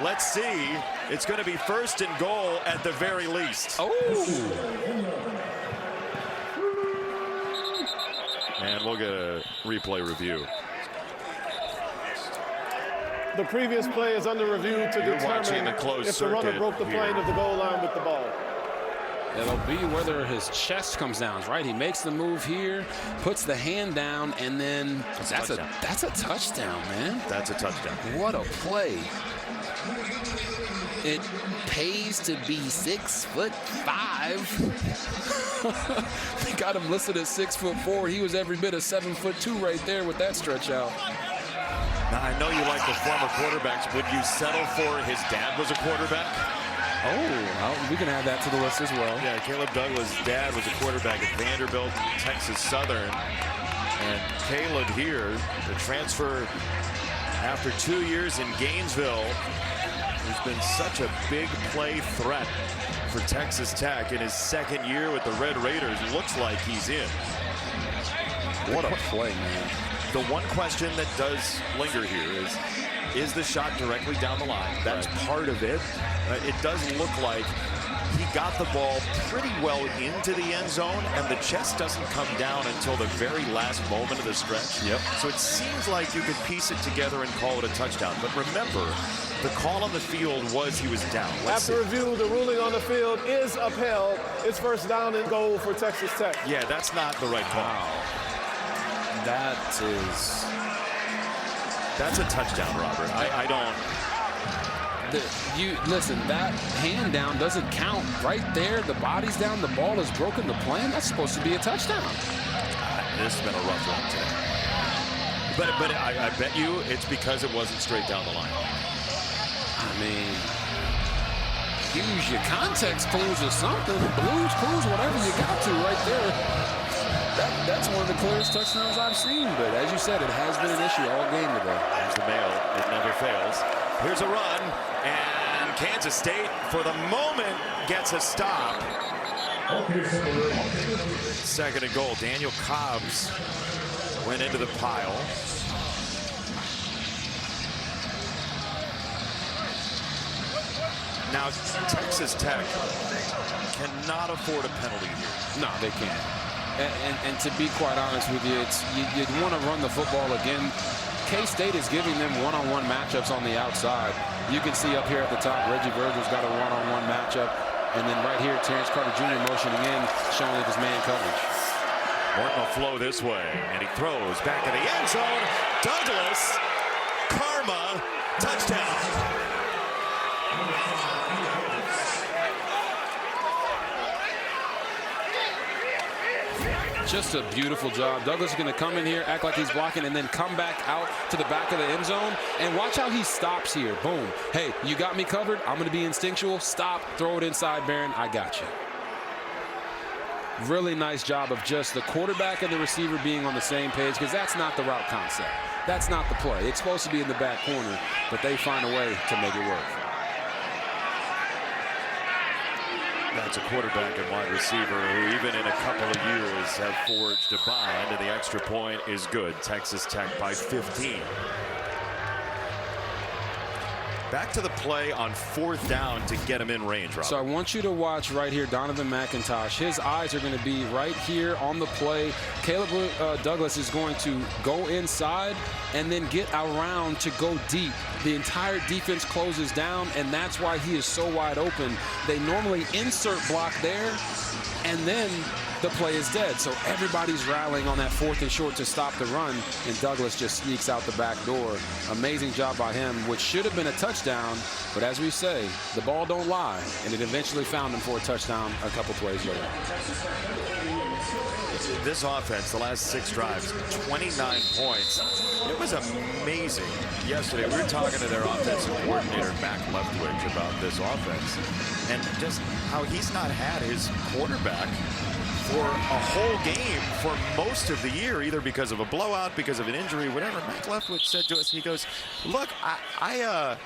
Let's see. It's going to be first and goal at the very least. Oh! And we'll get a replay review. The previous play is under review to You're watching determine the closed if the runner circuit broke the plane here. of the goal line with the ball. It'll be whether his chest comes down, right? He makes the move here, puts the hand down, and then that's a touchdown, man. That's a touchdown. What a play. It pays to be 6'5". They got him listed at 6'4". He was every bit of 7'2" right there with that stretch out. Now, I know you like the former quarterbacks. Would you settle for his dad was a quarterback? Oh, we can add that to the list as well. Yeah, Caleb Douglas' dad was a quarterback at Vanderbilt, Texas Southern. And Caleb here, the transfer after 2 years in Gainesville, who's been such a big play threat for Texas Tech in his second year with the Red Raiders. Looks like he's in. What a play, man. The one question that does linger here is the shot directly down the line? That's part of it. It does look like he got the ball pretty well into the end zone, and the chest doesn't come down until the very last moment of the stretch. Yep. So it seems like you could piece it together and call it a touchdown. But remember, the call on the field was he was down. After review, the ruling on the field is upheld. It's first down and goal for Texas Tech. Yeah, that's not the right call. Wow. That's a touchdown, Robert. I don't. Listen, that hand down doesn't count. Right there, the body's down, the ball is broken, the plane, that's supposed to be a touchdown. This has been a rough one today. But I bet you it's because it wasn't straight down the line. I mean, use your context clues or something. Blues clues, whatever you got to right there. That's one of the clearest touchdowns I've seen. But as you said, it has been an issue all game today. There's the mail. It never fails. Here's a run. And Kansas State, for the moment, gets a stop. Second and goal. Daniel Cobbs went into the pile. Now, Texas Tech cannot afford a penalty here. No, they can't. And to be quite honest with you, you'd want to run the football again. K-State is giving them one-on-one matchups on the outside. You can see up here at the top, Reggie Virgil's got a one-on-one matchup. And then right here, Terrence Carter Jr. motioning in, showing that his man coverage. Morton will flow this way, and he throws back in the end zone. Douglas, Karma, touchdown. Just a beautiful job. Douglas is going to come in here, act like he's blocking, and then come back out to the back of the end zone. And watch how he stops here. Boom. Hey, you got me covered. I'm going to be instinctual. Stop. Throw it inside, Barron. I got you. Really nice job of just the quarterback and the receiver being on the same page, because that's not the route concept. That's not the play. It's supposed to be in the back corner, but they find a way to make it work. That's a quarterback and wide receiver who, even in a couple of years, have forged a bind, and the extra point is good. Texas Tech by 15. Back to the play on fourth down to get him in range, Robert. So I want you to watch right here, Donovan McIntosh. His eyes are going to be right here on the play. Caleb Douglas is going to go inside and then get around to go deep. The entire defense closes down, and that's why he is so wide open. They normally insert block there, and then the play is dead. So everybody's rallying on that fourth and short to stop the run, and Douglas just sneaks out the back door. Amazing job by him, which should have been a touchdown, but as we say, the ball don't lie, and it eventually found him for a touchdown a couple plays later. This offense, the last 6 drives, 29 points. It was amazing. Yesterday, we were talking to their offensive coordinator, Mac Leftwich, about this offense, and just how he's not had his quarterback for a whole game for most of the year, either because of a blowout, because of an injury, whatever. Mac Leftwich said to us, he goes, look, I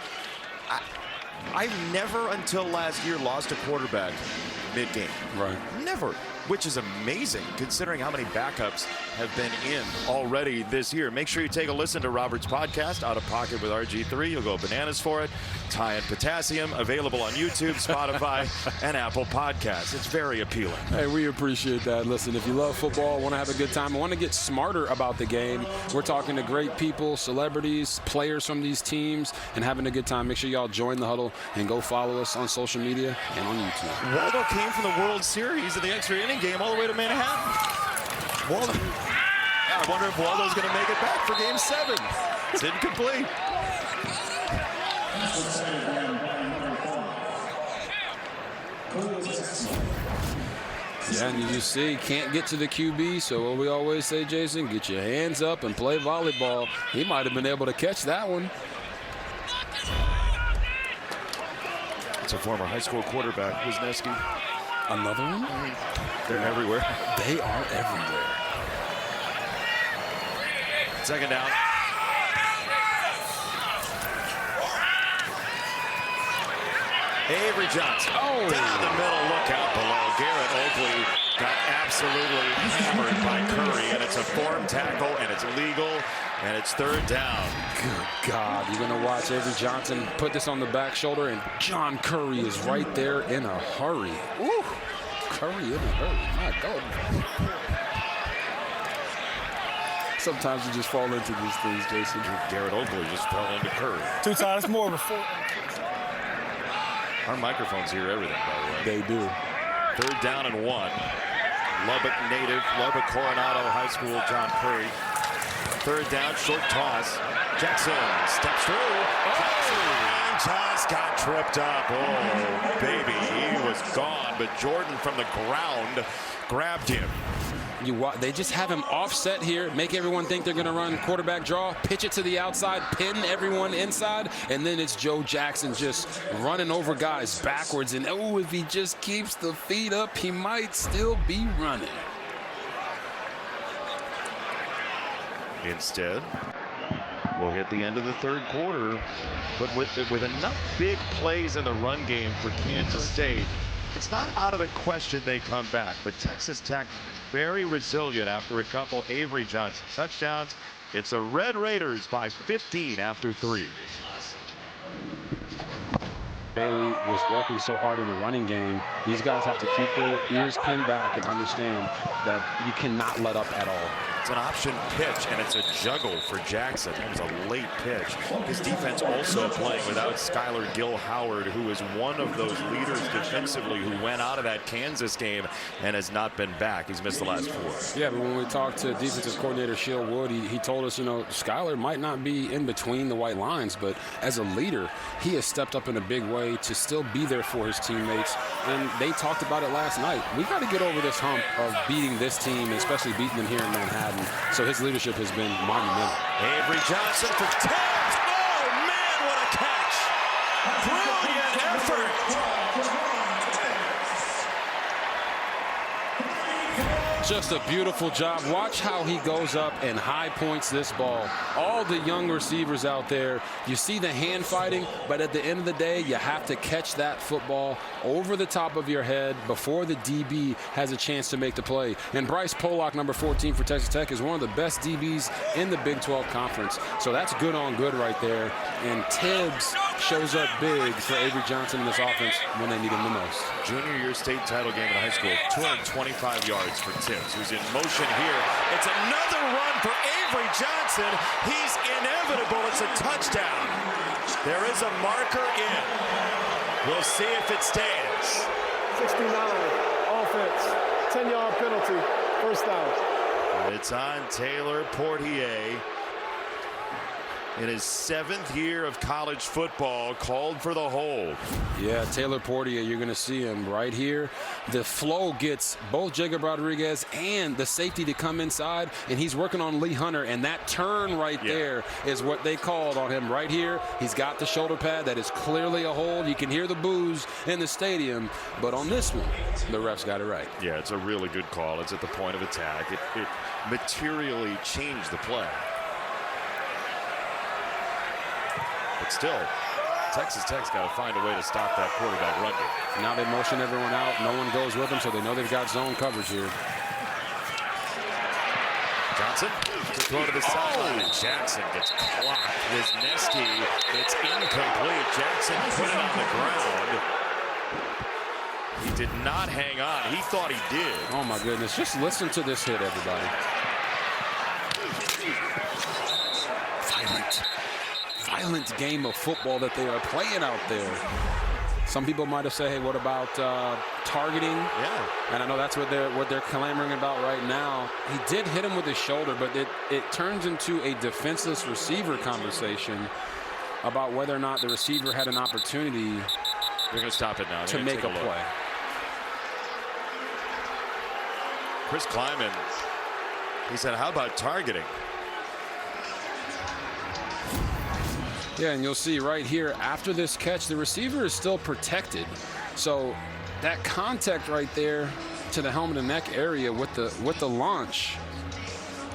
never until last year lost a quarterback mid-game. Right. Never. which is amazing considering how many backups have been in already this year. Make sure you take a listen to Robert's podcast, Out of Pocket with RG3. You'll go bananas for it. It's high in potassium, available on YouTube, Spotify, and Apple Podcasts. It's very appealing. Hey, we appreciate that. Listen, if you love football, want to have a good time, want to get smarter about the game, we're talking to great people, celebrities, players from these teams, and having a good time. Make sure y'all join the huddle and go follow us on social media and on YouTube. Waldo came from the World Series in the extra inning game all the way to Manhattan. Waldo. I wonder if Waldo's going to make it back for Game 7. It's incomplete. Yeah, and you see, can't get to the QB, so what we always say, Jason, get your hands up and play volleyball. He might have been able to catch that one. It's a former high school quarterback, Wisniewski. Another one? They're everywhere. They are everywhere. Second down. Avery Johnson. Oh. Down the middle, look out below. Garrett Oakley got absolutely hammered by Curry, and it's a form tackle, and it's legal, and it's third down. Good God, you're going to watch Avery Johnson put this on the back shoulder, and John Curry is right there in a hurry. Ooh, Curry in a hurry. My God. Sometimes you just fall into these things, Jason. Garrett Oakley just fell into Curry. 2 times more before. Our microphones hear everything, by the way. They do. Third down and 1. Lubbock native, Lubbock Coronado High School, John Curry. Third down, short toss. Jackson steps through. Jackson just got tripped up. Oh, baby, he was gone, but Jordan from the ground grabbed him. They just have him offset here, make everyone think they're going to run quarterback draw, pitch it to the outside, pin everyone inside, and then it's Joe Jackson just running over guys backwards. And, oh, if he just keeps the feet up, he might still be running. Instead, we'll hit the end of the third quarter, but with enough big plays in the run game for Kansas State, it's not out of the question they come back. But Texas Tech very resilient after a couple Avery Johnson touchdowns. It's the Red Raiders by 15 after 3. Bailey was working so hard in the running game. These guys have to keep their ears pinned back and understand that you cannot let up at all. It's an option pitch, and it's a juggle for Jackson. It was a late pitch. His defense also playing without Skylar Gill-Howard, who is one of those leaders defensively who went out of that Kansas game and has not been back. He's missed the last 4. Yeah, but when we talked to defensive coordinator Shield Wood, he told us, Skylar might not be in between the white lines, but as a leader, he has stepped up in a big way to still be there for his teammates. And they talked about it last night. We got to get over this hump of beating this team, and especially beating them here in Manhattan. So his leadership has been monumental. Avery Johnson for Tibbs. Oh, man, what a catch. Brilliant effort. Just a beautiful job. Watch how he goes up and high points this ball. All the young receivers out there, you see the hand fighting, but at the end of the day, you have to catch that football over the top of your head before the DB has a chance to make the play. And Bryce Pollock, number 14 for Texas Tech, is one of the best DBs in the Big 12 Conference. So that's good on good right there. And Tibbs shows up big for Avery Johnson in this offense when they need him the most. Junior year state title game in high school, 225 yards for Tibbs, who's in motion here. It's another run for Avery Johnson. He's inevitable. It's a touchdown. There is a marker in. We'll see if it stands. 69, offense, 10-yard penalty, first down. It's on Taylor Portier. In his 7th year of college football, called for the hold. Yeah, Taylor Portier, you're going to see him right here. The flow gets both Jacob Rodriguez and the safety to come inside, and he's working on Lee Hunter, and that turn right there is what they called on him right here. He's got the shoulder pad. That is clearly a hold. You can hear the boos in the stadium, but on this one, the refs got it right. Yeah, it's a really good call. It's at the point of attack. It materially changed the play. But still, Texas Tech's got to find a way to stop that quarterback run game. Now they motion everyone out. No one goes with them, so they know they've got zone coverage here. Johnson to throw to the sideline, and Jackson gets clocked. Wisniewski, it's incomplete. Jackson put it on the ground. He did not hang on. He thought he did. Oh my goodness! Just listen to this hit, everybody. Violent game of football that they are playing out there. Some people might have said, "Hey, what about targeting?" Yeah. And I know that's what they're clamoring about right now. He did hit him with his shoulder, but it turns into a defenseless receiver conversation about whether or not the receiver had an opportunity. They're going to stop it now. To make a play. Chris Kleiman, he said, "How about targeting?" Yeah, and you'll see right here, after this catch, the receiver is still protected. So that contact right there to the helmet and neck area with the launch,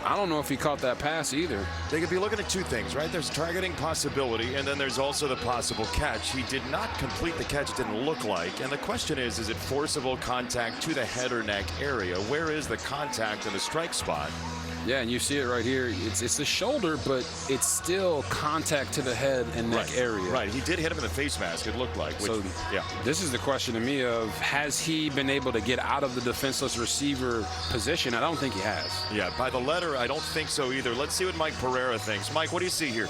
I don't know if he caught that pass either. They could be looking at two things, right? There's targeting possibility, and then there's also the possible catch. He did not complete the catch, didn't look like. And the question is it forcible contact to the head or neck area? Where is the contact in the strike spot? Yeah, and you see it right here. It's the shoulder, but it's still contact to the head and neck area. Right, he did hit him in the face mask, it looked like. Which, so yeah. This is the question to me of, has he been able to get out of the defenseless receiver position? I don't think he has. Yeah, by the letter, I don't think so either. Let's see what Mike Pereira thinks. Mike, what do you see here?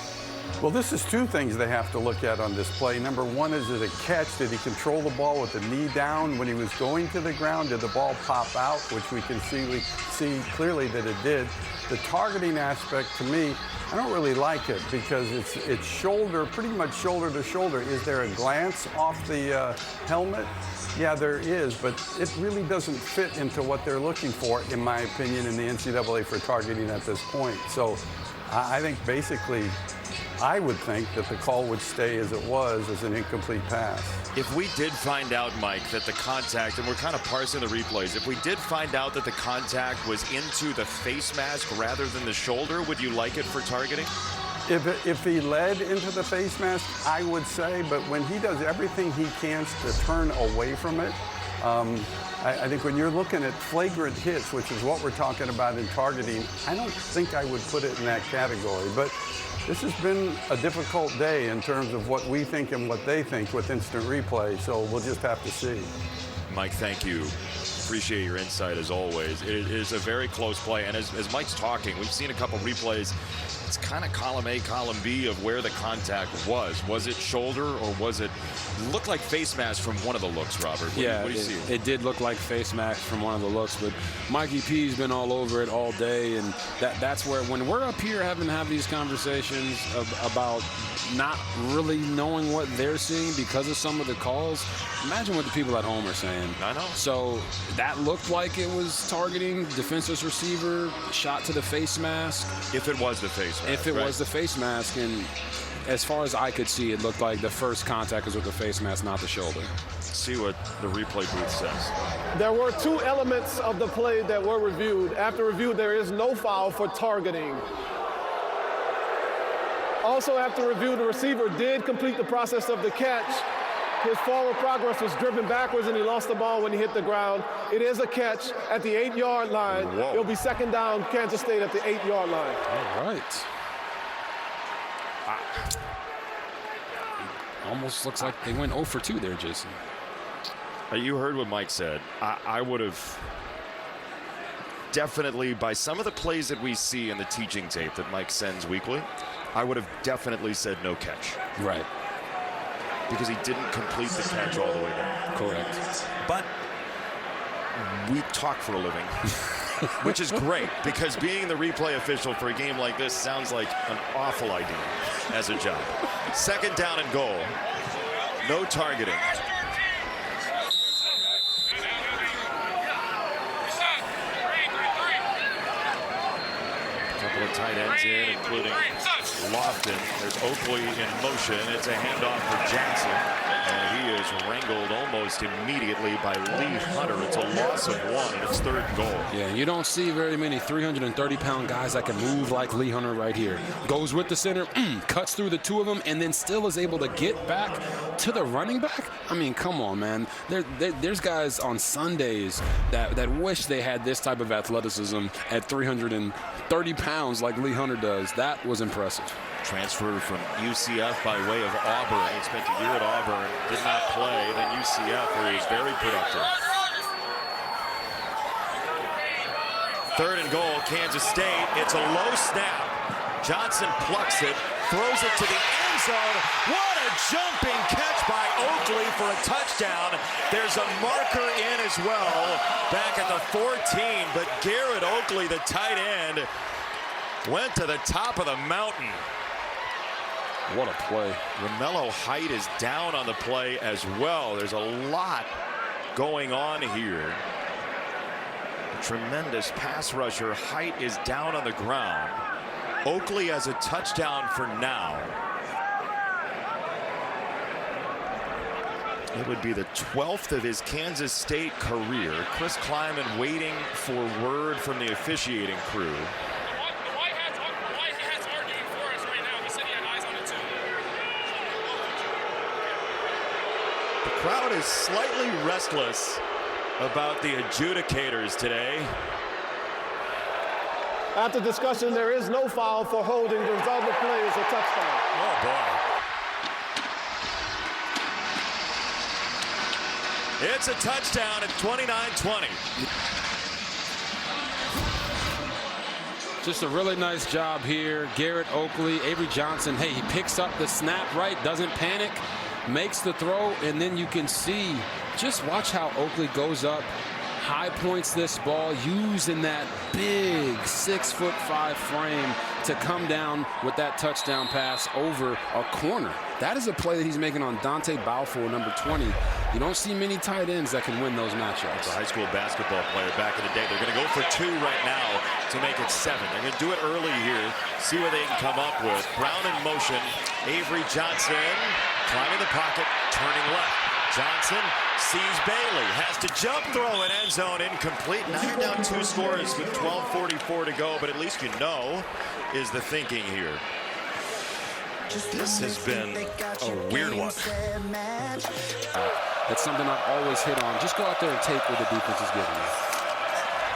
Well, this is two things they have to look at on this play. Number one is it a catch? Did he control the ball with the knee down when he was going to the ground? Did the ball pop out, which we can see clearly that it did. The targeting aspect, to me, I don't really like it because it's shoulder, pretty much shoulder to shoulder. Is there a glance off the helmet? Yeah, there is, but it really doesn't fit into what they're looking for, in my opinion, in the NCAA for targeting at this point. So I think basically, I would think that the call would stay as it was, as an incomplete pass. If we did find out, Mike, that the contact, and we're kind of parsing the replays, if we did find out that the contact was into the face mask rather than the shoulder, would you like it for targeting? If he led into the face mask, I would say, but when he does everything he can to turn away from it, I think when you're looking at flagrant hits, which is what we're talking about in targeting, I don't think I would put it in that category. But this has been a difficult day in terms of what we think and what they think with instant replay, so we'll just have to see. Mike, thank you. Appreciate your insight as always. It is a very close play, and as Mike's talking, we've seen a couple replays. It's kind of column A, column B of where the contact was. Was it shoulder or was it looked like face mask from one of the looks, Robert? What do you see? It did look like face mask from one of the looks, but Mikey P's been all over it all day, and that's where, when we're up here having to have these conversations about not really knowing what they're seeing because of some of the calls, imagine what the people at home are saying. I know. So that looked like it was targeting defenseless receiver, shot to the face mask. If it was the face mask. If it was the face mask, and as far as I could see, it looked like the first contact was with the face mask, not the shoulder. See what the replay booth says. There were two elements of the play that were reviewed. After review, there is no foul for targeting. Also, after review, the receiver did complete the process of the catch. His forward progress was driven backwards, and he lost the ball when he hit the ground. It is a catch at the 8-yard line. Whoa. It'll be second down, Kansas State at the 8-yard line. All right. Almost looks like they went 0 for 2 there, Jason. You heard what Mike said. I would have definitely, by some of the plays that we see in the teaching tape that Mike sends weekly, I would have definitely said no catch. Right. Because he didn't complete the catch all the way down. Correct. But we talk for a living, which is great, because being the replay official for a game like this sounds like an awful idea as a job. Second down and goal. No targeting. couple of tight ends in, including Lofton. There's Oakley in motion. It's a handoff for Jackson, and he is wrangled almost immediately by Lee Hunter. It's a loss of 1, and it's 3rd and goal. Yeah, you don't see very many 330-pound guys that can move like Lee Hunter right here. Goes with the center, cuts through the 2 of them, and then still is able to get back to the running back. I mean, come on, man. There's guys on Sundays that wish they had this type of athleticism at 330 pounds like Lee Hunter does. That was impressive. Transferred from UCF by way of Auburn. He spent a year at Auburn, did not play. Then UCF, where he was very productive. 3rd and goal, Kansas State. It's a low snap. Johnson plucks it, throws it to the end zone. What a jumping catch by Oakley for a touchdown. There's a marker in as well, back at the 14. But Garrett Oakley, the tight end, went to the top of the mountain. What a play. Romello Height is down on the play as well. There's a lot going on here. A tremendous pass rusher. Height is down on the ground. Oakley has a touchdown for now. It would be the 12th of his Kansas State career. Chris Kleiman waiting for word from the officiating crew. The crowd is slightly restless about the adjudicators today. After discussion, there is no foul for holding. The result of the play is a touchdown. Oh, boy. It's a touchdown at 29-20. Just a really nice job here. Garrett Oakley, Avery Johnson, hey, he picks up the snap right, doesn't panic, makes the throw, and then you can see, just watch how Oakley goes up, high points this ball, using that big 6'5" frame to come down with that touchdown pass over a corner. That is a play that he's making on Dante Balfour, number 20. You don't see many tight ends that can win those matchups. A high school basketball player back in the day. They're going to go for 2 right now to make it 7. They're going to do it early here, see what they can come up with. Brown in motion. Avery Johnson climbing the pocket, turning left. Johnson sees Bailey, has to jump throw in end zone, incomplete. Now you're down 2 scores with 12:44 to go, but at least you know is the thinking here. This has been a weird one. That's something I've always hit on. Just go out there and take what the defense is giving you.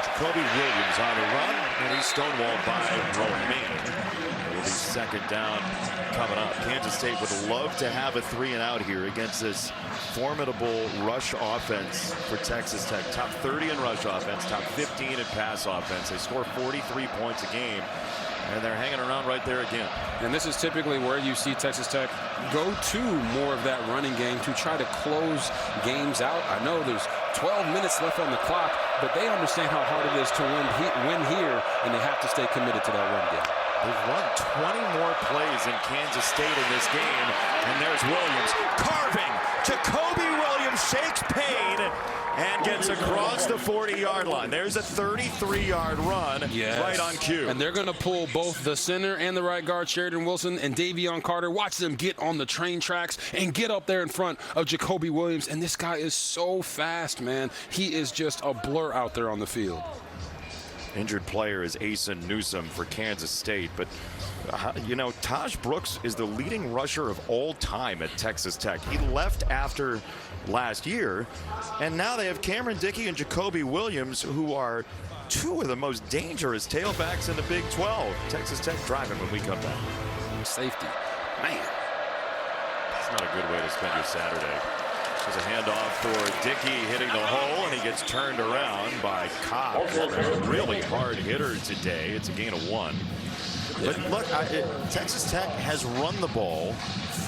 Jacoby Williams on the run, and he's stonewalled by Romaine. It'll be 2nd down coming up. Kansas State would love to have a 3-and-out here against this formidable rush offense for Texas Tech. Top 30 in rush offense, top 15 in pass offense. They score 43 points a game, and they're hanging around right there again. And this is typically where you see Texas Tech go to more of that running game to try to close games out. I know there's 12 minutes left on the clock, but they understand how hard it is to win here, and they have to stay committed to that run game. They've run 20 more plays in Kansas State in this game, and there's Williams carving. Jacoby Williams shakes pain and gets across the 40-yard line. There's a 33-yard run right on cue. And they're going to pull both the center and the right guard, Sheridan Wilson and Davion Carter. Watch them get on the train tracks and get up there in front of Jacoby Williams. And this guy is so fast, man. He is just a blur out there on the field. Injured player is Asen Newsome for Kansas State, but you know, Taj Brooks is the leading rusher of all time at Texas Tech. He left after last year, and now they have Cameron Dickey and Jacoby Williams, who are 2 of the most dangerous tailbacks in the Big 12. Texas Tech driving when we come back. Safety, man. It's not a good way to spend your Saturday. There's a handoff for Dickey hitting the hole, and he gets turned around by Cobb. A really hard hitter today. It's a gain of 1. But look, Texas Tech has run the ball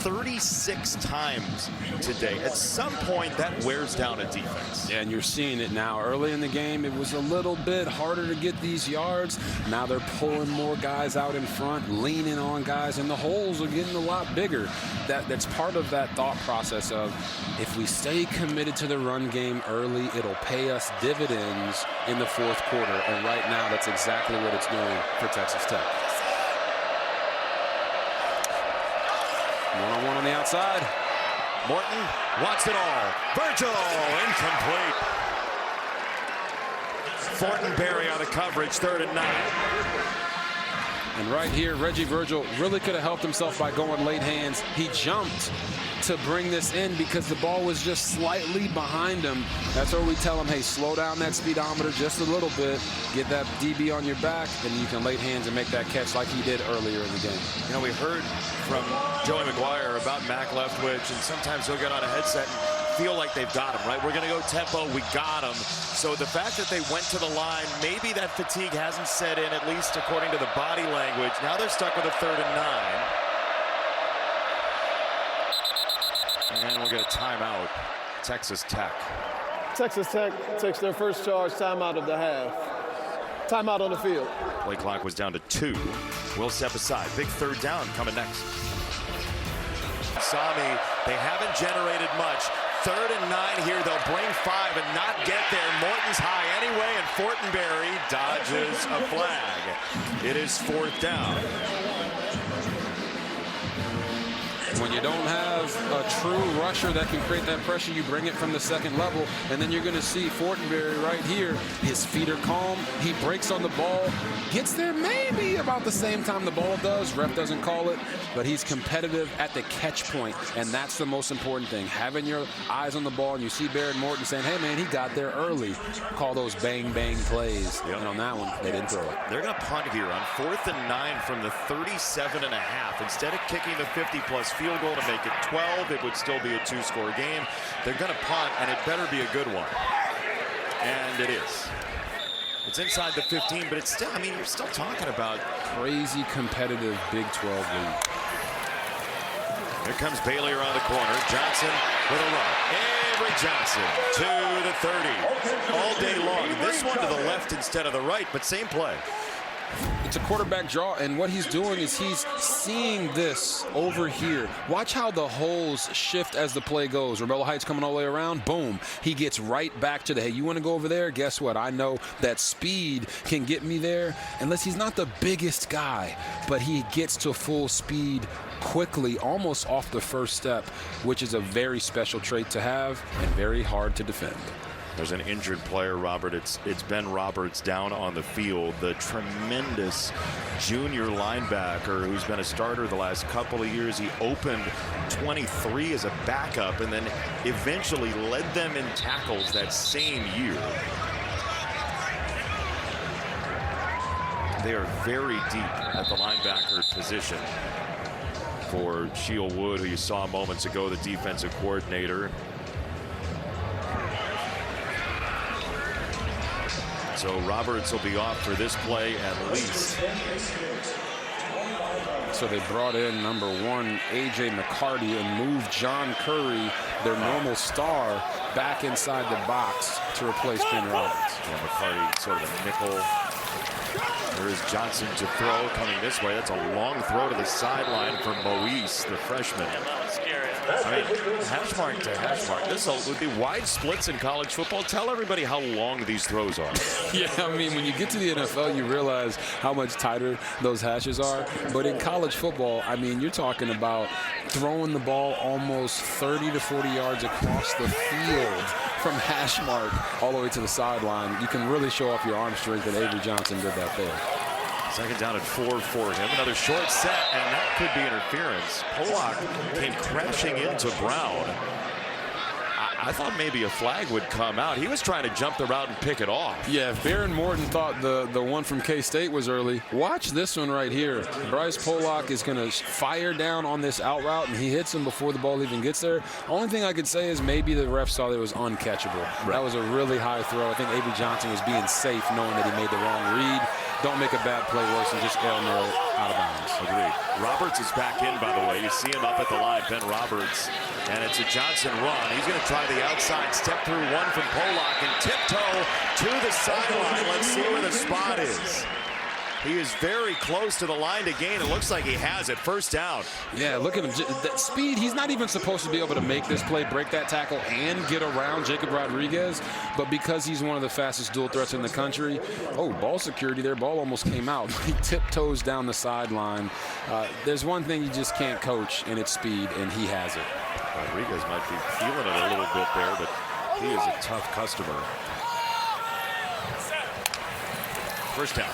36 times today. At some point, that wears down a defense. Yeah, and you're seeing it now. Early in the game, it was a little bit harder to get these yards. Now they're pulling more guys out in front, leaning on guys, and the holes are getting a lot bigger. That's part of that thought process of, if we stay committed to the run game early, it'll pay us dividends in the 4th quarter. And right now, that's exactly what it's doing for Texas Tech. One-on-one on the outside. Morton wants it all. Virgil, incomplete. Fortenberry on the coverage, 3rd and 9. And right here, Reggie Virgil really could have helped himself by going late hands. He jumped to bring this in because the ball was just slightly behind him. That's where we tell him, hey, slow down that speedometer just a little bit, get that DB on your back, and you can late hands and make that catch like he did earlier in the game. You know, we heard from Joey McGuire about Mac Leftwich, and sometimes he'll get on a headset and feel like they've got him, right? We're going to go tempo, we got him. So the fact that they went to the line, maybe that fatigue hasn't set in, at least according to the body language. Now they're stuck with a 3rd and 9. And we'll get a timeout, Texas Tech. Texas Tech takes their first charge timeout of the half. Timeout on the field. Play clock was down to 2. We'll step aside. Big 3rd down coming next. Sami, they haven't generated much. 3rd and 9 here. They'll bring 5 and not get there. Morton's high anyway, and Fortenberry dodges a flag. It is 4th down. When you don't have a true rusher that can create that pressure, you bring it from the second level, and then you're going to see Fortenberry right here. His feet are calm. He breaks on the ball, gets there maybe about the same time the ball does. Ref doesn't call it, but he's competitive at the catch point, and that's the most important thing. Having your eyes on the ball, and you see Barrett Morton saying, hey, man, he got there early. Call those bang-bang plays. Yep. And on that one, they didn't throw it. They're going to punt here on 4th and 9 from the 37.5. Instead of kicking the 50-plus field goal to make it 12, it would still be a 2-score game. They're going to punt, and it better be a good one. And it is. It's inside the 15, but it's still, I mean, you're still talking about crazy competitive Big 12 league. Here comes Bailey around the corner. Johnson with a run. Avery Johnson to the 30. All day long. This one to the left instead of the right, but same play. It's a quarterback draw, and what he's doing is he's seeing this over here. Watch how the holes shift as the play goes. Rebello Heights coming all the way around, boom. He gets right back to the, hey, you want to go over there? Guess what? I know that speed can get me there, unless he's not the biggest guy, but he gets to full speed quickly, almost off the first step, which is a very special trait to have and very hard to defend. There's an injured player, Robert. It's Ben Roberts down on the field, the tremendous junior linebacker who's been a starter the last couple of years. He opened 23 as a backup and then eventually led them in tackles that same year. They are very deep at the linebacker position for Sheil Wood, who you saw moments ago, the defensive coordinator. So Roberts will be off for this play at least. So they brought in number 1, A.J. McCarty, and moved John Curry, their normal star, back inside the box to replace Ben Roberts. Yeah, McCarty sort of a nickel. There is Johnson to throw coming this way. That's a long throw to the sideline for Moise, the freshman. I mean, hash mark to hash mark. This would be wide splits in college football. Tell everybody how long these throws are. Yeah, I mean, when you get to the NFL, you realize how much tighter those hashes are. But in college football, I mean, you're talking about throwing the ball almost 30 to 40 yards across the field from hash mark all the way to the sideline. You can really show off your arm strength, and Avery Johnson did that there. Second down at 4 for him. Another short set, and that could be interference. Pollock came crashing into Brown. I thought maybe a flag would come out. He was trying to jump the route and pick it off. Yeah, if Baron Morton thought the one from K-State was early, watch this one right here. Bryce Pollock is going to fire down on this out route, and he hits him before the ball even gets there. Only thing I could say is maybe the ref saw that it was uncatchable. Right. That was a really high throw. I think Avery Johnson was being safe knowing that he made the wrong read. Don't make a bad play worse than just Hail Mary out of bounds. Agreed. Roberts is back in, by the way. You see him up at the line, Ben Roberts. And it's a Johnson run. He's going to try the outside step through one from Pollock and tiptoe to the sideline. Let's see where the spot is. He is very close to the line to gain. It looks like he has it. First down. Yeah, look at him. That speed, he's not even supposed to be able to make this play, break that tackle, and get around Jacob Rodriguez. But because he's one of the fastest dual threats in the country, ball security there. Ball almost came out. He tiptoes down the sideline. There's one thing you just can't coach, and it's speed, and he has it. Rodriguez might be feeling it a little bit there, but he is a tough customer. First down.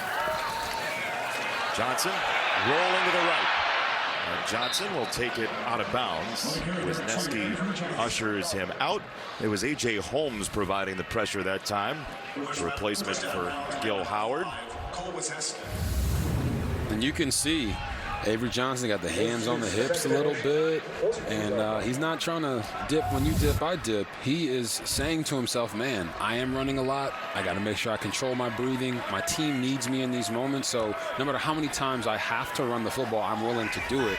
Johnson rolling to the right. And Johnson will take it out of bounds. Wisniewski ushers him out. It was A.J. Holmes providing the pressure that time. The replacement for Gil Howard. And you can see Avery Johnson got the hands on the hips a little bit, and he's not trying to dip when you dip, I dip. He is saying to himself, man, I am running a lot. I got to make sure I control my breathing. My team needs me in these moments, so no matter how many times I have to run the football, I'm willing to do it.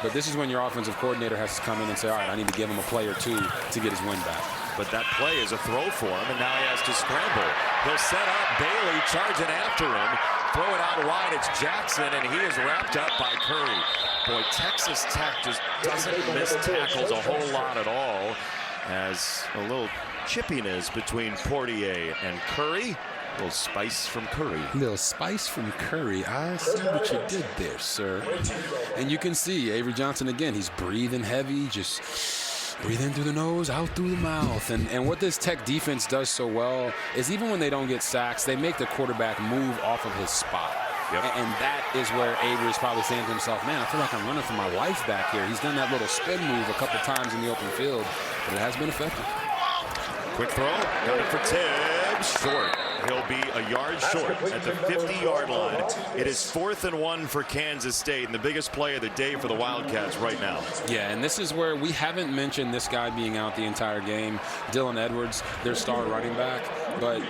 But this is when your offensive coordinator has to come in and say, all right, I need to give him a play or two to get his win back. But that play is a throw for him, and now he has to scramble. He'll set up Bailey charging after him. Throw it out wide. It's Jackson, and he is wrapped up by Curry. Boy, Texas Tech just doesn't miss tackles a whole lot at all. As a little chippiness between Portier and Curry. A little spice from Curry. A little spice from Curry. I see what you did there, sir. And you can see Avery Johnson again. He's breathing heavy, just breathe in through the nose, out through the mouth. And what this Tech defense does so well is even when they don't get sacks, they make the quarterback move off of his spot. Yep. And that is where Avery is probably saying to himself, man, I feel like I'm running for my life back here. He's done that little spin move a couple times in the open field, but it has been effective. Quick throw, got it for Tibbs, short. He'll be a yard short at the 50-yard line. It is 4th and 1 for Kansas State, and the biggest play of the day for the Wildcats right now. Yeah, and this is where we haven't mentioned this guy being out the entire game, Dylan Edwards, their star running back, but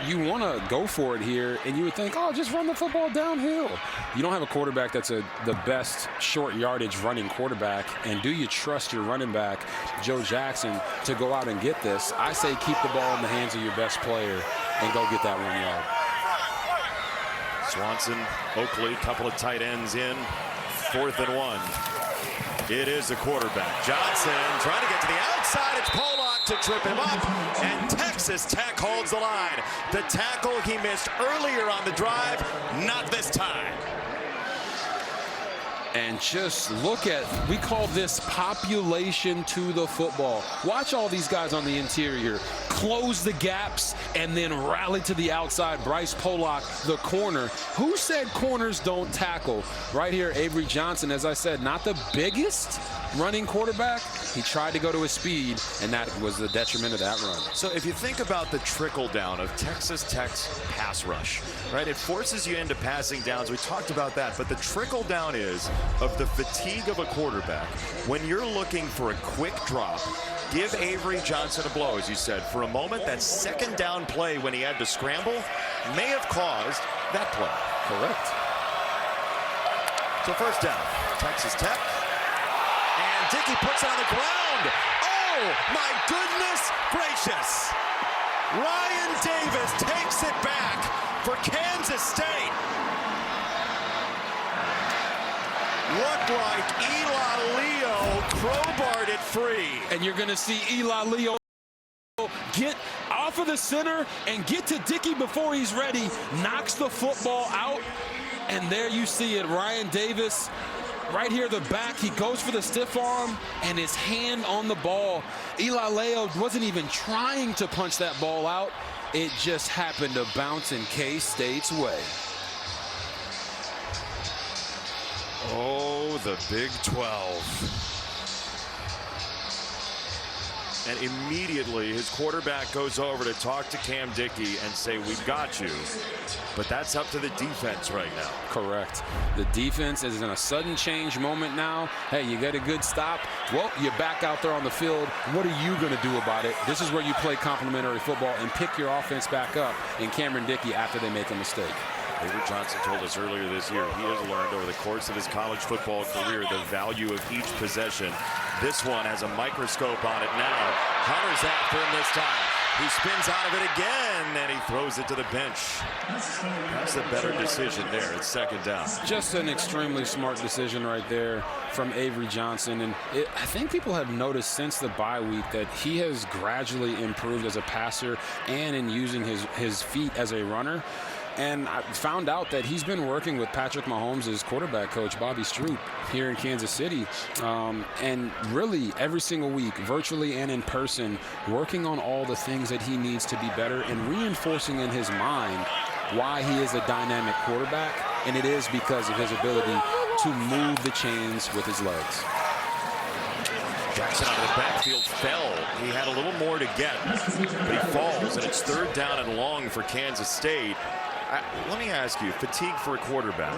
you want to go for it here, and you would think, oh, just run the football downhill. You don't have a quarterback that's the best short yardage running quarterback, and do you trust your running back, Joe Jackson, to go out and get this? I say keep the ball in the hands of your best player and go get that 1 yard. Swanson, Oakley, couple of tight ends in, 4th and 1. It is the quarterback. Johnson trying to get to the outside. It's Pollock to trip him up, and Texas Tech holds the line. The tackle he missed earlier on the drive, not this time. And just look at, we call this population to the football. Watch all these guys on the interior close the gaps and then rally to the outside. Bryce Pollock, the corner. Who said corners don't tackle? Right here, Avery Johnson, as I said, not the biggest running quarterback. He tried to go to his speed, and that was the detriment of that run. So if you think about the trickle down of Texas Tech's pass rush, right, it forces you into passing downs. We talked about that, but the trickle down is of the fatigue of a quarterback. When you're looking for a quick drop, give Avery Johnson a blow, as you said. For a moment, that second down play when he had to scramble may have caused that play. Correct. So first down, Texas Tech. And Dickey puts it on the ground. Oh, my goodness gracious. Ryan Davis takes it back for Kansas State. Looked like Eli Leo crowbarred it free. And you're going to see Eli Leo get off of the center and get to Dickey before he's ready. Knocks the football out. And there you see it. Ryan Davis right here, the back. He goes for the stiff arm and his hand on the ball. Eli Leo wasn't even trying to punch that ball out. It just happened to bounce in K-State's way. Oh, the Big 12. And immediately his quarterback goes over to talk to Cam Dickey and say, we've got you. But that's up to the defense right now. Correct. The defense is in a sudden change moment now. Hey, you get a good stop. Well, you're back out there on the field. What are you going to do about it? This is where you play complementary football and pick your offense back up in Cameron Dickey after they make a mistake. Avery Johnson told us earlier this year he has learned over the course of his college football career the value of each possession. This one has a microscope on it now. Hunter's after him this time. He spins out of it again. again, and he throws it to the bench. That's the better decision there. It's second down. Just an extremely smart decision right there from Avery Johnson. And I think people have noticed since the bye week that he has gradually improved as a passer and in using his feet as a runner. And I found out that he's been working with Patrick Mahomes' quarterback coach, Bobby Stroup, here in Kansas City. And really every single week, virtually and in person, working on all the things that he needs to be better and reinforcing in his mind why he is a dynamic quarterback. And it is because of his ability to move the chains with his legs. Jackson out of the backfield fell. He had a little more to get, but he falls, and it's third down and long for Kansas State. Let me ask you, fatigue for a quarterback,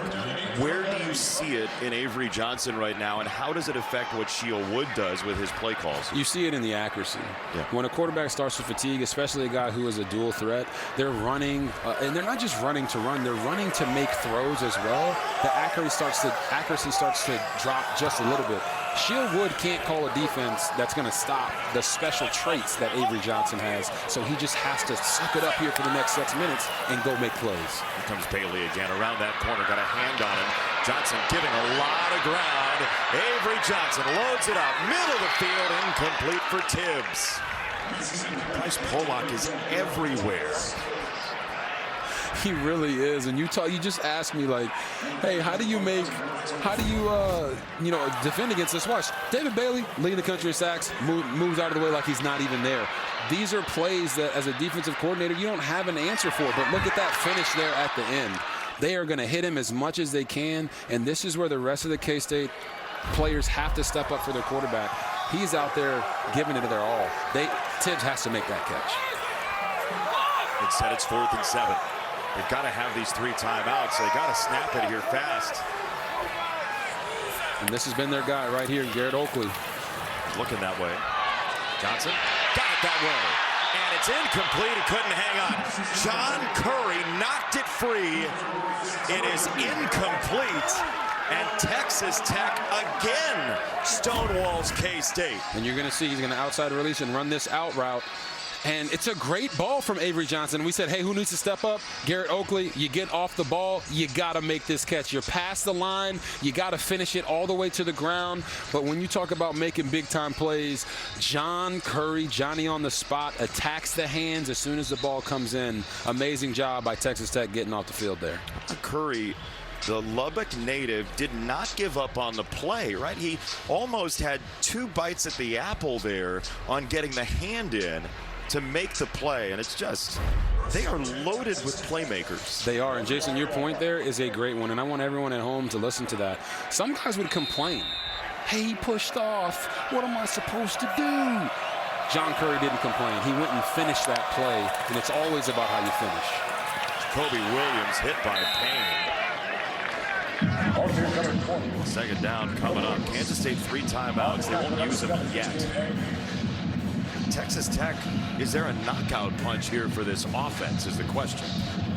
where do you see it in Avery Johnson right now, and how does it affect what Sheil Wood does with his play calls? You see it in the accuracy. Yeah. When a quarterback starts with fatigue, especially a guy who is a dual threat, they're running, and they're not just running to run, they're running to make throws as well. The accuracy starts to drop just a little bit. Sheil Wood can't call a defense that's going to stop the special traits that Avery Johnson has, so he just has to suck it up here for the next 6 minutes and go make plays. Here comes Bailey again around that corner, got a hand on him. Johnson giving a lot of ground. Avery Johnson loads it up, middle of the field, incomplete for Tibbs. Bryce Pollock is everywhere. He really is. And you just asked me, like, hey, how do you defend against this? Watch, David Bailey, leading the country in sacks, moves out of the way like he's not even there. These are plays that, as a defensive coordinator, you don't have an answer for. But look at that finish there at the end. They are going to hit him as much as they can, and this is where the rest of the K-State players have to step up for their quarterback. He's out there giving it their all. Tibbs has to make that catch. Instead, it's 4th and 7. They've got to have these 3 timeouts. They got to snap it here fast. And this has been their guy right here, Garrett Oakley. Looking that way. Johnson got it that way. And it's incomplete. He couldn't hang on. John Curry knocked it free. It is incomplete. And Texas Tech again stonewalls K-State. And you're going to see he's going to outside release and run this out route. And it's a great ball from Avery Johnson. We said, hey, who needs to step up? Garrett Oakley, you get off the ball, you got to make this catch. You're past the line, you got to finish it all the way to the ground. But when you talk about making big-time plays, John Curry, Johnny on the spot, attacks the hands as soon as the ball comes in. Amazing job by Texas Tech getting off the field there. Curry, the Lubbock native, did not give up on the play, right? He almost had 2 bites at the apple there on getting the hand in to make the play, and it's just, they are loaded with playmakers. They are, and Jason, your point there is a great one, and I want everyone at home to listen to that. Some guys would complain, hey, he pushed off, what am I supposed to do? John Curry didn't complain. He went and finished that play, and it's always about how you finish. Kobe Williams hit by Payne. Second down coming up. Kansas State 3 timeouts. They won't use them yet. Texas Tech, is there a knockout punch here for this offense is the question.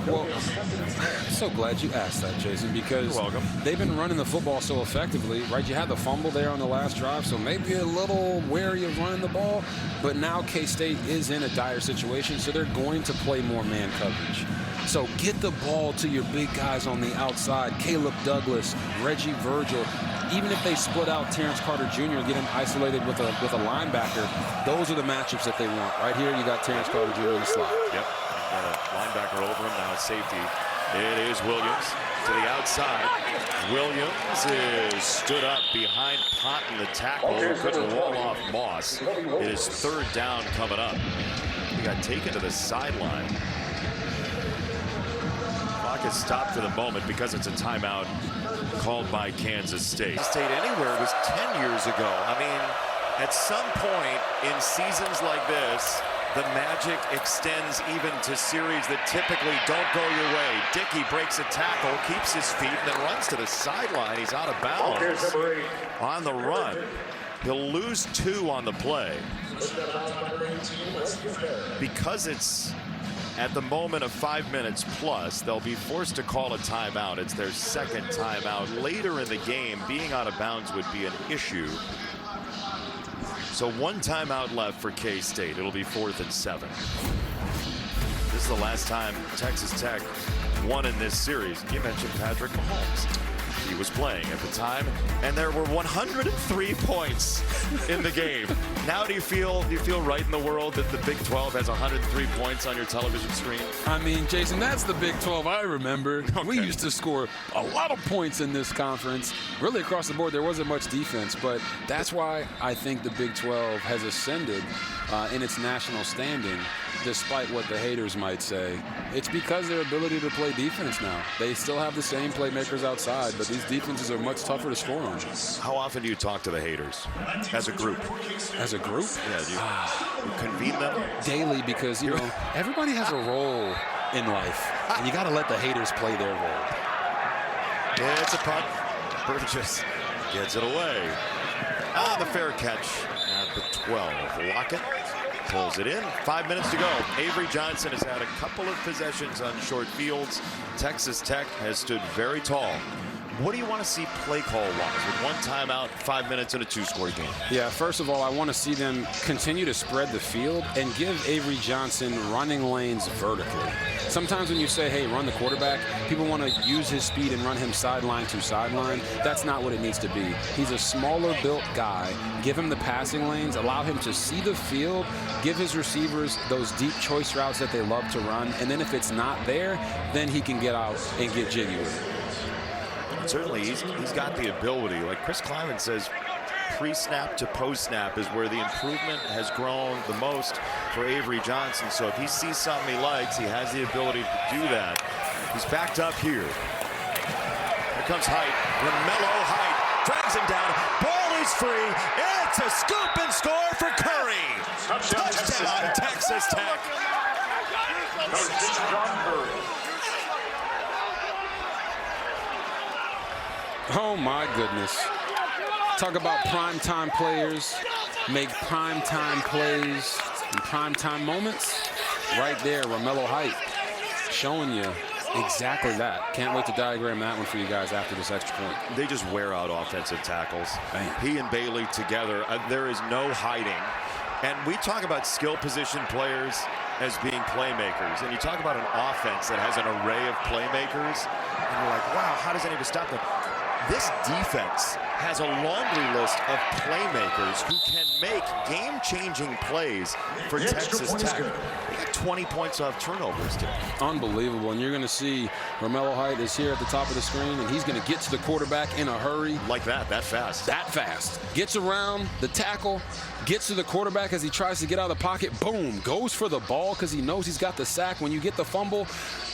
Well, I'm so glad you asked that, Jason, because You're welcome. They've been running the football so effectively, right? You had the fumble there on the last drive, so maybe a little wary of running the ball, but now K-State is in a dire situation, so they're going to play more man coverage. So get the ball to your big guys on the outside, Caleb Douglas, Reggie Virgil. Even if they split out Terrence Carter Jr. and get him isolated with a linebacker, those are the matchups that they want. Right here, you got Terrence Carter Jr. in the slot. Yep, got a linebacker over him, now safety. It is Williams to the outside. Williams is stood up behind Pont in the tackle. Couldn't wall off Moss. It is 3rd down coming up. He got taken to the sideline. Clock is stopped for the moment because it's a timeout called by Kansas State. State Anywhere was 10 years ago. I mean, at some point in seasons like this, the magic extends even to series that typically don't go your way. Dickey breaks a tackle, keeps his feet, and then runs to the sideline. He's out of bounds on the run. He'll lose 2 on the play. Because it's at the moment of 5 minutes plus, they'll be forced to call a timeout. It's their 2nd timeout. Later in the game, being out of bounds would be an issue. So 1 timeout left for K-State. It'll be 4th and 7. This is the last time Texas Tech won in this series? You mentioned Patrick Mahomes. He was playing at the time, and there were 103 points in the game. Now do you feel right in the world that the Big 12 has 103 points on your television screen? I mean, Jason, that's the Big 12 I remember. Okay. We used to score a lot of points in this conference. Really across the board, there wasn't much defense, but that's why I think the Big 12 has ascended in its national standing, despite what the haters might say. It's because their ability to play defense now. They still have the same playmakers outside, but these defenses are much tougher to score on. How often do you talk to the haters as a group? As a group? Yeah, do you convene them? Daily, because, you know, everybody has a role in life, and you got to let the haters play their role. Yeah, it's a punt. Burgess gets it away. The fair catch at the 12. Lockett pulls it in. 5 minutes to go. Avery Johnson has had a couple of possessions on short fields. Texas Tech has stood very tall. What do you want to see play call-wise with one timeout, 5 minutes, and a two-score game? Yeah, first of all, I want to see them continue to spread the field and give Avery Johnson running lanes vertically. Sometimes when you say, hey, run the quarterback, people want to use his speed and run him sideline to sideline. That's not what it needs to be. He's a smaller built guy. Give him the passing lanes, allow him to see the field, give his receivers those deep choice routes that they love to run, and then if it's not there, then he can get out and get jiggy with it. Certainly, he's got the ability. Like Chris Kleiman says, pre-snap to post-snap is where the improvement has grown the most for Avery Johnson. So if he sees something he likes, he has the ability to do that. He's backed up here. Here comes Height. Romello Height drags him down. Ball is free. It's a scoop and score for Curry. Touchdown, Texas Tech. John Curry. Oh, my goodness. Talk about primetime players, make primetime plays in primetime moments. Right there, Romello Height showing you exactly that. Can't wait to diagram that one for you guys after this extra point. They just wear out offensive tackles. Man. He and Bailey together, there is no hiding. And we talk about skill position players as being playmakers. And you talk about an offense that has an array of playmakers. And you're like, wow, how does anybody stop them? This defense has a laundry list of playmakers who can make game-changing plays for Texas Tech. They got 20 points off turnovers today. Unbelievable. And you're going to see Romello Height is here at the top of the screen, and he's going to get to the quarterback in a hurry. Like that fast. That fast. Gets around the tackle, gets to the quarterback as he tries to get out of the pocket. Boom. Goes for the ball because he knows he's got the sack. When you get the fumble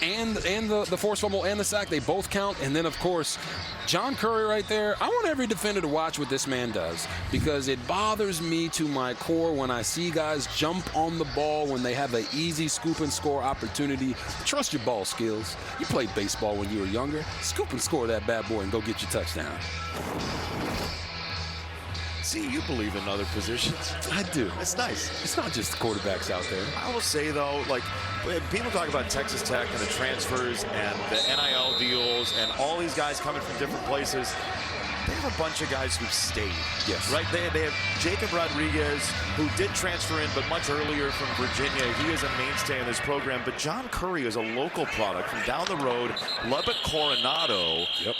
and the forced fumble and the sack, they both count. And then, of course, John Curry right there. I want every defender to watch what this man does because it bothers me to my core when I see guys jump on the ball when they have an easy scoop and score opportunity. Trust your ball skills. You played baseball when you were younger. Scoop and score that bad boy and go get your touchdown. See, you believe in other positions. I do. It's nice. It's not just the quarterbacks out there. I will say, though, like, when people talk about Texas Tech and the transfers and the NIL deals and all these guys coming from different places, they have a bunch of guys who've stayed. Yes. Right? They have Jacob Rodriguez, who did transfer in, but much earlier from Virginia. He is a mainstay in this program. But John Curry is a local product from down the road, Lubbock, Coronado. Yep.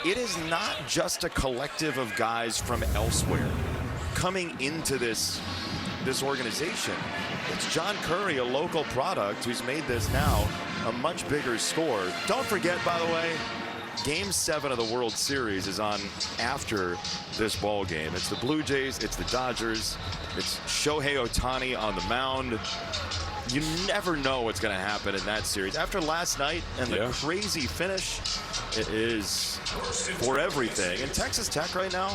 It is not just a collective of guys from elsewhere coming into this organization. It's John Curry, a local product, who's made this now a much bigger score. Don't forget, by the way, Game 7 of the World Series is on after this ball game. It's the Blue Jays, it's the Dodgers, it's Shohei Ohtani on the mound. You never know what's going to happen in that series. After last night and the crazy finish, it is for everything. And Texas Tech right now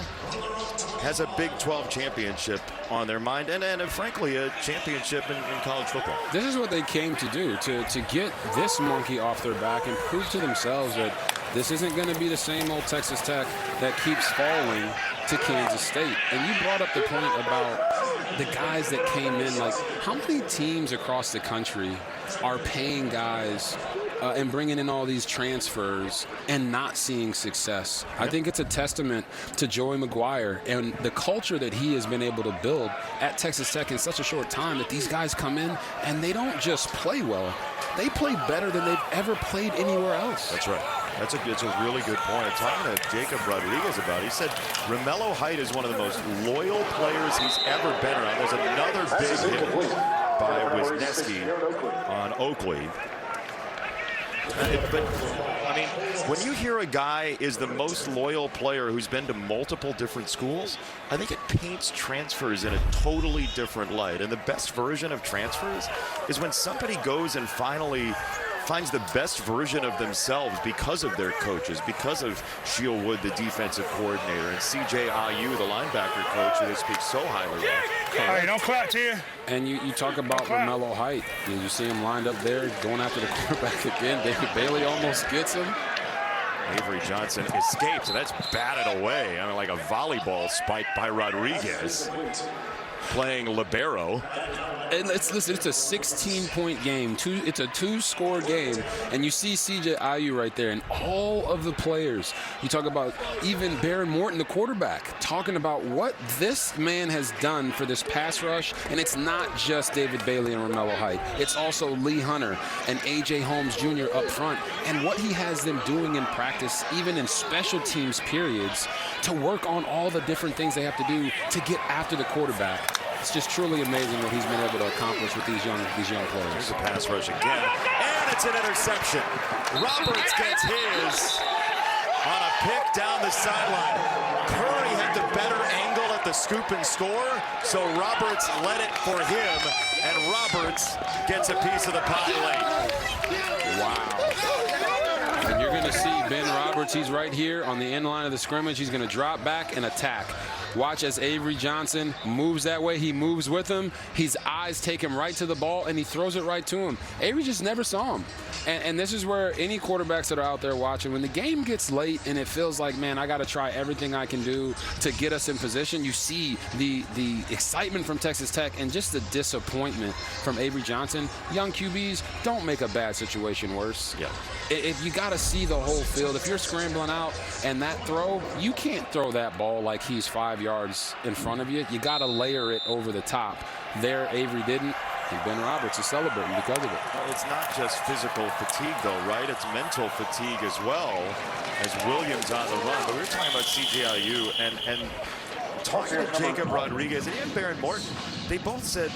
has a Big 12 championship on their mind and frankly, a championship in college football. This is what they came to do, to get this monkey off their back and prove to themselves that this isn't going to be the same old Texas Tech that keeps falling to Kansas State. And you brought up the point about the guys that came in. Like, how many teams across the country are paying guys and bringing in all these transfers and not seeing success. I think it's a testament to Joey McGuire and the culture that he has been able to build at Texas Tech in such a short time, that these guys come in and they don't just play well, they play better than they've ever played anywhere else. That's right. It's a really good point. Talking to Jacob Rodriguez about it, he said Romello Height is one of the most loyal players he's ever been around. There's another big hit by Wisniewski on Oakley. But, I mean, when you hear a guy is the most loyal player who's been to multiple different schools, I think it paints transfers in a totally different light. And the best version of transfers is when somebody goes and finally finds the best version of themselves because of their coaches, because of Sheil Wood, the defensive coordinator, and C.J. Ayu, the linebacker coach, who they speak so highly of. Hey, don't clap here. And you talk about Romello Height. You see him lined up there going after the quarterback again. David Bailey almost gets him. Avery Johnson escapes, and that's batted away. I mean, like a volleyball spike by Rodriguez, playing libero. And listen, it's a 16-point game. It's a two-score game. And you see C.J. Ayu right there, and all of the players. You talk about even Baron Morton, the quarterback, talking about what this man has done for this pass rush. And it's not just David Bailey and Romello Height. It's also Lee Hunter and A.J. Holmes Jr. up front. And what he has them doing in practice, even in special teams periods, to work on all the different things they have to do to get after the quarterback. It's just truly amazing what he's been able to accomplish with these young players. There's a pass rush again, and it's an interception. Roberts gets his on a pick down the sideline. Curry had the better angle at the scoop and score, so Roberts led it for him, and Roberts gets a piece of the pie late. Wow. And you're going to see Ben Roberts. He's right here on the end line of the scrimmage. He's going to drop back and attack. Watch as Avery Johnson moves that way. He moves with him. His eyes take him right to the ball, and he throws it right to him. Avery just never saw him. And this is where any quarterbacks that are out there watching, when the game gets late and it feels like, man, I got to try everything I can do to get us in position, you see the excitement from Texas Tech and just the disappointment from Avery Johnson. Young QBs, don't make a bad situation worse. Yeah. If you got to see the whole field, if you're scrambling out and that throw, you can't throw that ball like he's 5 yards in front of you. You got to layer it over the top. There, Avery didn't, and Ben Roberts is celebrating because of it. Well, it's not just physical fatigue, though, right? It's mental fatigue as well, as Williams on the run. But we were talking about C.J. Ayu and talking to Jacob Rodriguez and Baron Morton. They both said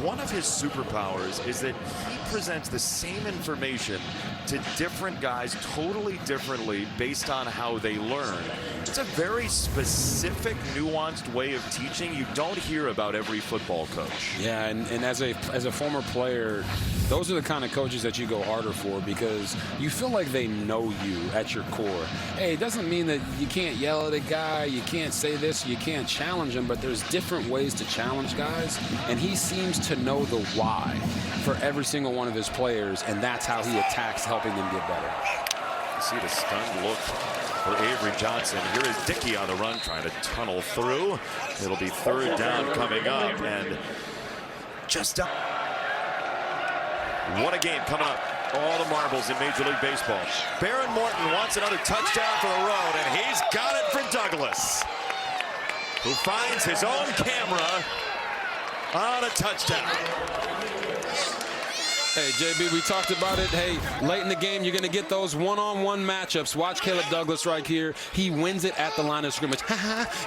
one of his superpowers is that he presents the same information to different guys totally differently based on how they learn. It's a very specific, nuanced way of teaching you don't hear about every football coach. Yeah, and as a former player, those are the kind of coaches that you go harder for because you feel like they know you at your core. Hey, it doesn't mean that you can't yell at a guy, you can't say this, you can't challenge him, but there's different ways to challenge guys, and he seems to know the why for every single one of his players, and that's how he attacks, helping them get better. You see the stunned look for Avery Johnson. Here is Dickey on the run, trying to tunnel through. It'll be third down coming up, and just up. What a game coming up. All the marbles in Major League Baseball. Baron Morton wants another touchdown for the road, and he's got it for Douglas, who finds his own camera on a touchdown. Hey, JB, we talked about it. Hey, late in the game, you're going to get those one-on-one matchups. Watch Caleb Douglas right here. He wins it at the line of scrimmage.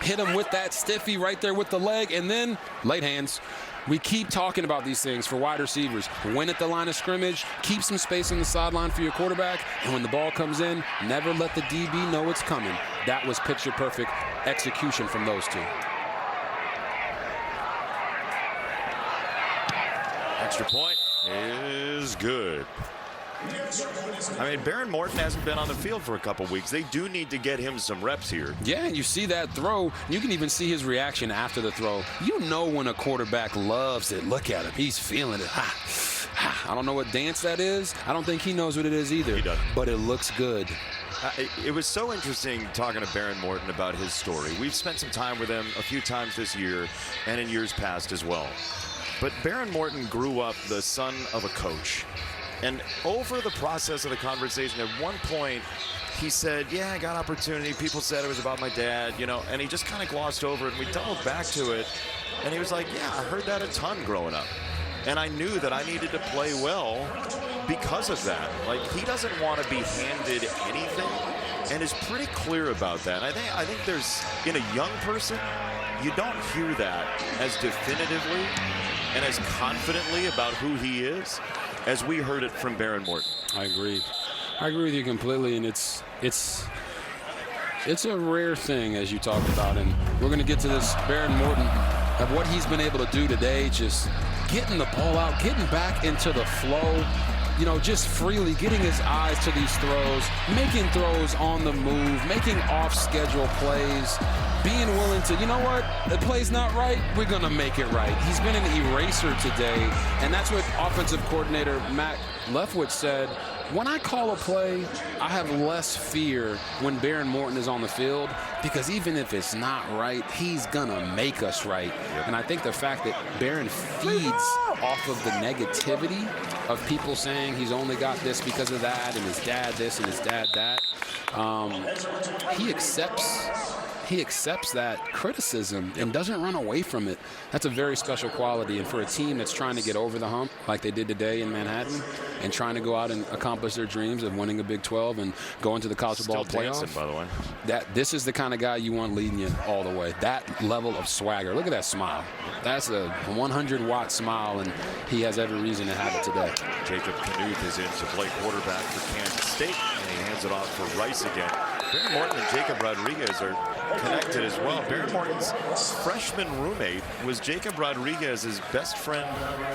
Hit him with that stiffy right there with the leg, and then late hands. We keep talking about these things for wide receivers. Win at the line of scrimmage, keep some space on the sideline for your quarterback, and when the ball comes in, never let the DB know it's coming. That was picture-perfect execution from those two. Extra point is good. I mean, Baron Morton hasn't been on the field for a couple weeks. They do need to get him some reps here. Yeah, and you see that throw. You can even see his reaction after the throw. You know when a quarterback loves it. Look at him. He's feeling it. I don't know what dance that is. I don't think he knows what it is either. He doesn't. But it looks good. It was so interesting talking to Baron Morton about his story. We've spent some time with him a few times this year and in years past as well. But Baron Morton grew up the son of a coach. And over the process of the conversation, at one point, he said, yeah, I got opportunity. People said it was about my dad, you know, and he just kind of glossed over it. And we doubled back to it. And he was like, yeah, I heard that a ton growing up. And I knew that I needed to play well because of that. Like, he doesn't want to be handed anything and is pretty clear about that. I think there's, in a young person, you don't hear that as definitively and as confidently about who he is as we heard it from Behren Morton. I agree. I agree with you completely, and it's a rare thing, as you talked about, and we're going to get to this Behren Morton of what he's been able to do today, just getting the ball out, getting back into the flow, you know, just freely getting his eyes to these throws, making throws on the move, making off-schedule plays, being willing to, you know what, the play's not right, we're going to make it right. He's been an eraser today, and that's what offensive coordinator Matt Leftwich said. When I call a play, I have less fear when Behren Morton is on the field, because even if it's not right, he's going to make us right. And I think the fact that Behren feeds off of the negativity of people saying he's only got this because of that, and his dad this and his dad that, he accepts that criticism and doesn't run away from it. That's a very special quality. And for a team that's trying to get over the hump like they did today in Manhattan and trying to go out and accomplish their dreams of winning a Big 12 and going to the college football playoff, dancing, by the way. This is the kind of guy you want leading you all the way. That level of swagger. Look at that smile. That's a 100-watt smile, and he has every reason to have it today. Jacob Knuth is in to play quarterback for Kansas State, and he hands it off for Rice again. Behren Morton and Jacob Rodriguez are connected as well. Behren Morton's freshman roommate was Jacob Rodriguez's best friend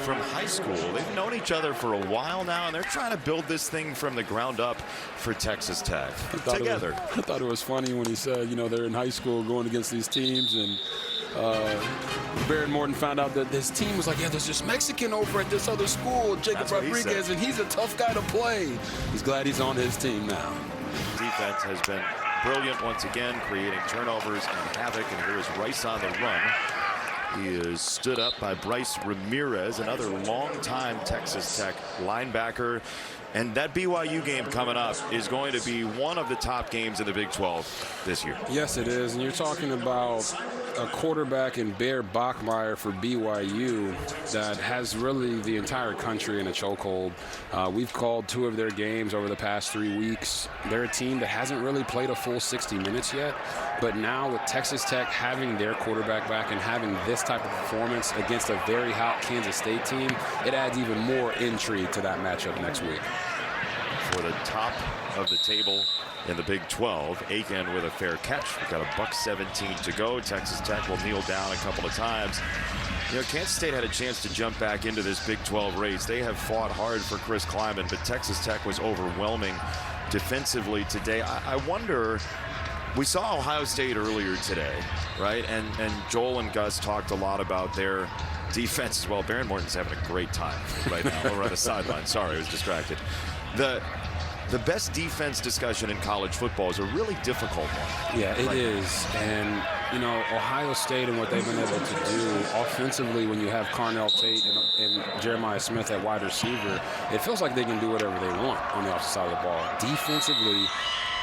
from high school. They've known each other for a while now, and they're trying to build this thing from the ground up for Texas Tech together. I thought it was funny when he said, you know, they're in high school going against these teams, and Behren Morton found out that his team was like, yeah, there's this Mexican over at this other school, Jacob Rodriguez, and he's a tough guy to play. He's glad he's on his team now. Defense has been brilliant once again, creating turnovers and havoc. And here is Rice on the run. He is stood up by Bryce Ramirez, another longtime Texas Tech linebacker. And that BYU game coming up is going to be one of the top games in the Big 12 this year. Yes, it is. And you're talking about a quarterback in Bear Bachmeier for BYU that has really the entire country in a chokehold. We've called 2 of their games over the past 3 weeks. They're a team that hasn't really played a full 60 minutes yet. But now with Texas Tech having their quarterback back and having this type of performance against a very hot Kansas State team, it adds even more intrigue to that matchup next week. For the top of the table in the Big 12, Aiken with a fair catch. We've got $1:17 to go. Texas Tech will kneel down a couple of times. You know, Kansas State had a chance to jump back into this Big 12 race. They have fought hard for Chris Klieman, but Texas Tech was overwhelming defensively today. I wonder, we saw Ohio State earlier today, right? And Joel and Gus talked a lot about their defense as well. Behren Morton's having a great time right now over on the sideline. Sorry, I was distracted. The best defense discussion in college football is a really difficult one. Yeah, it is. And, you know, Ohio State and what they've been able to do offensively when you have Carnell Tate and Jeremiah Smith at wide receiver, it feels like they can do whatever they want on the offensive side of the ball. Defensively,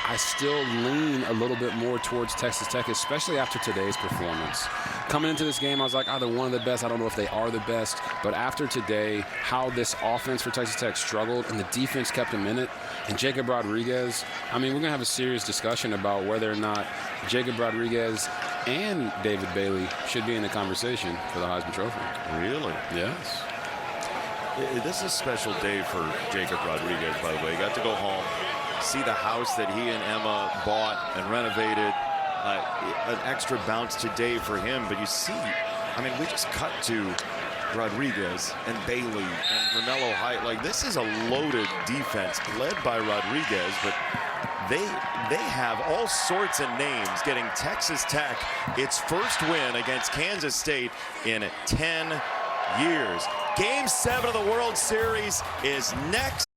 I still lean a little bit more towards Texas Tech, especially after today's performance. Coming into this game, I was like, they're one of the best. I don't know if they are the best. But after today, how this offense for Texas Tech struggled and the defense kept them in it, and Jacob Rodriguez, I mean, we're going to have a serious discussion about whether or not Jacob Rodriguez and David Bailey should be in the conversation for the Heisman Trophy. Really? Yes. This is a special day for Jacob Rodriguez, by the way. He got to go home, see the house that he and Emma bought and renovated. An extra bounce today for him. But you see, I mean, we just cut to Rodriguez and Bailey and Romello Height. Like, this is a loaded defense led by Rodriguez, but they have all sorts of names getting Texas Tech its first win against Kansas State in 10 years. Game 7 of the World Series is next.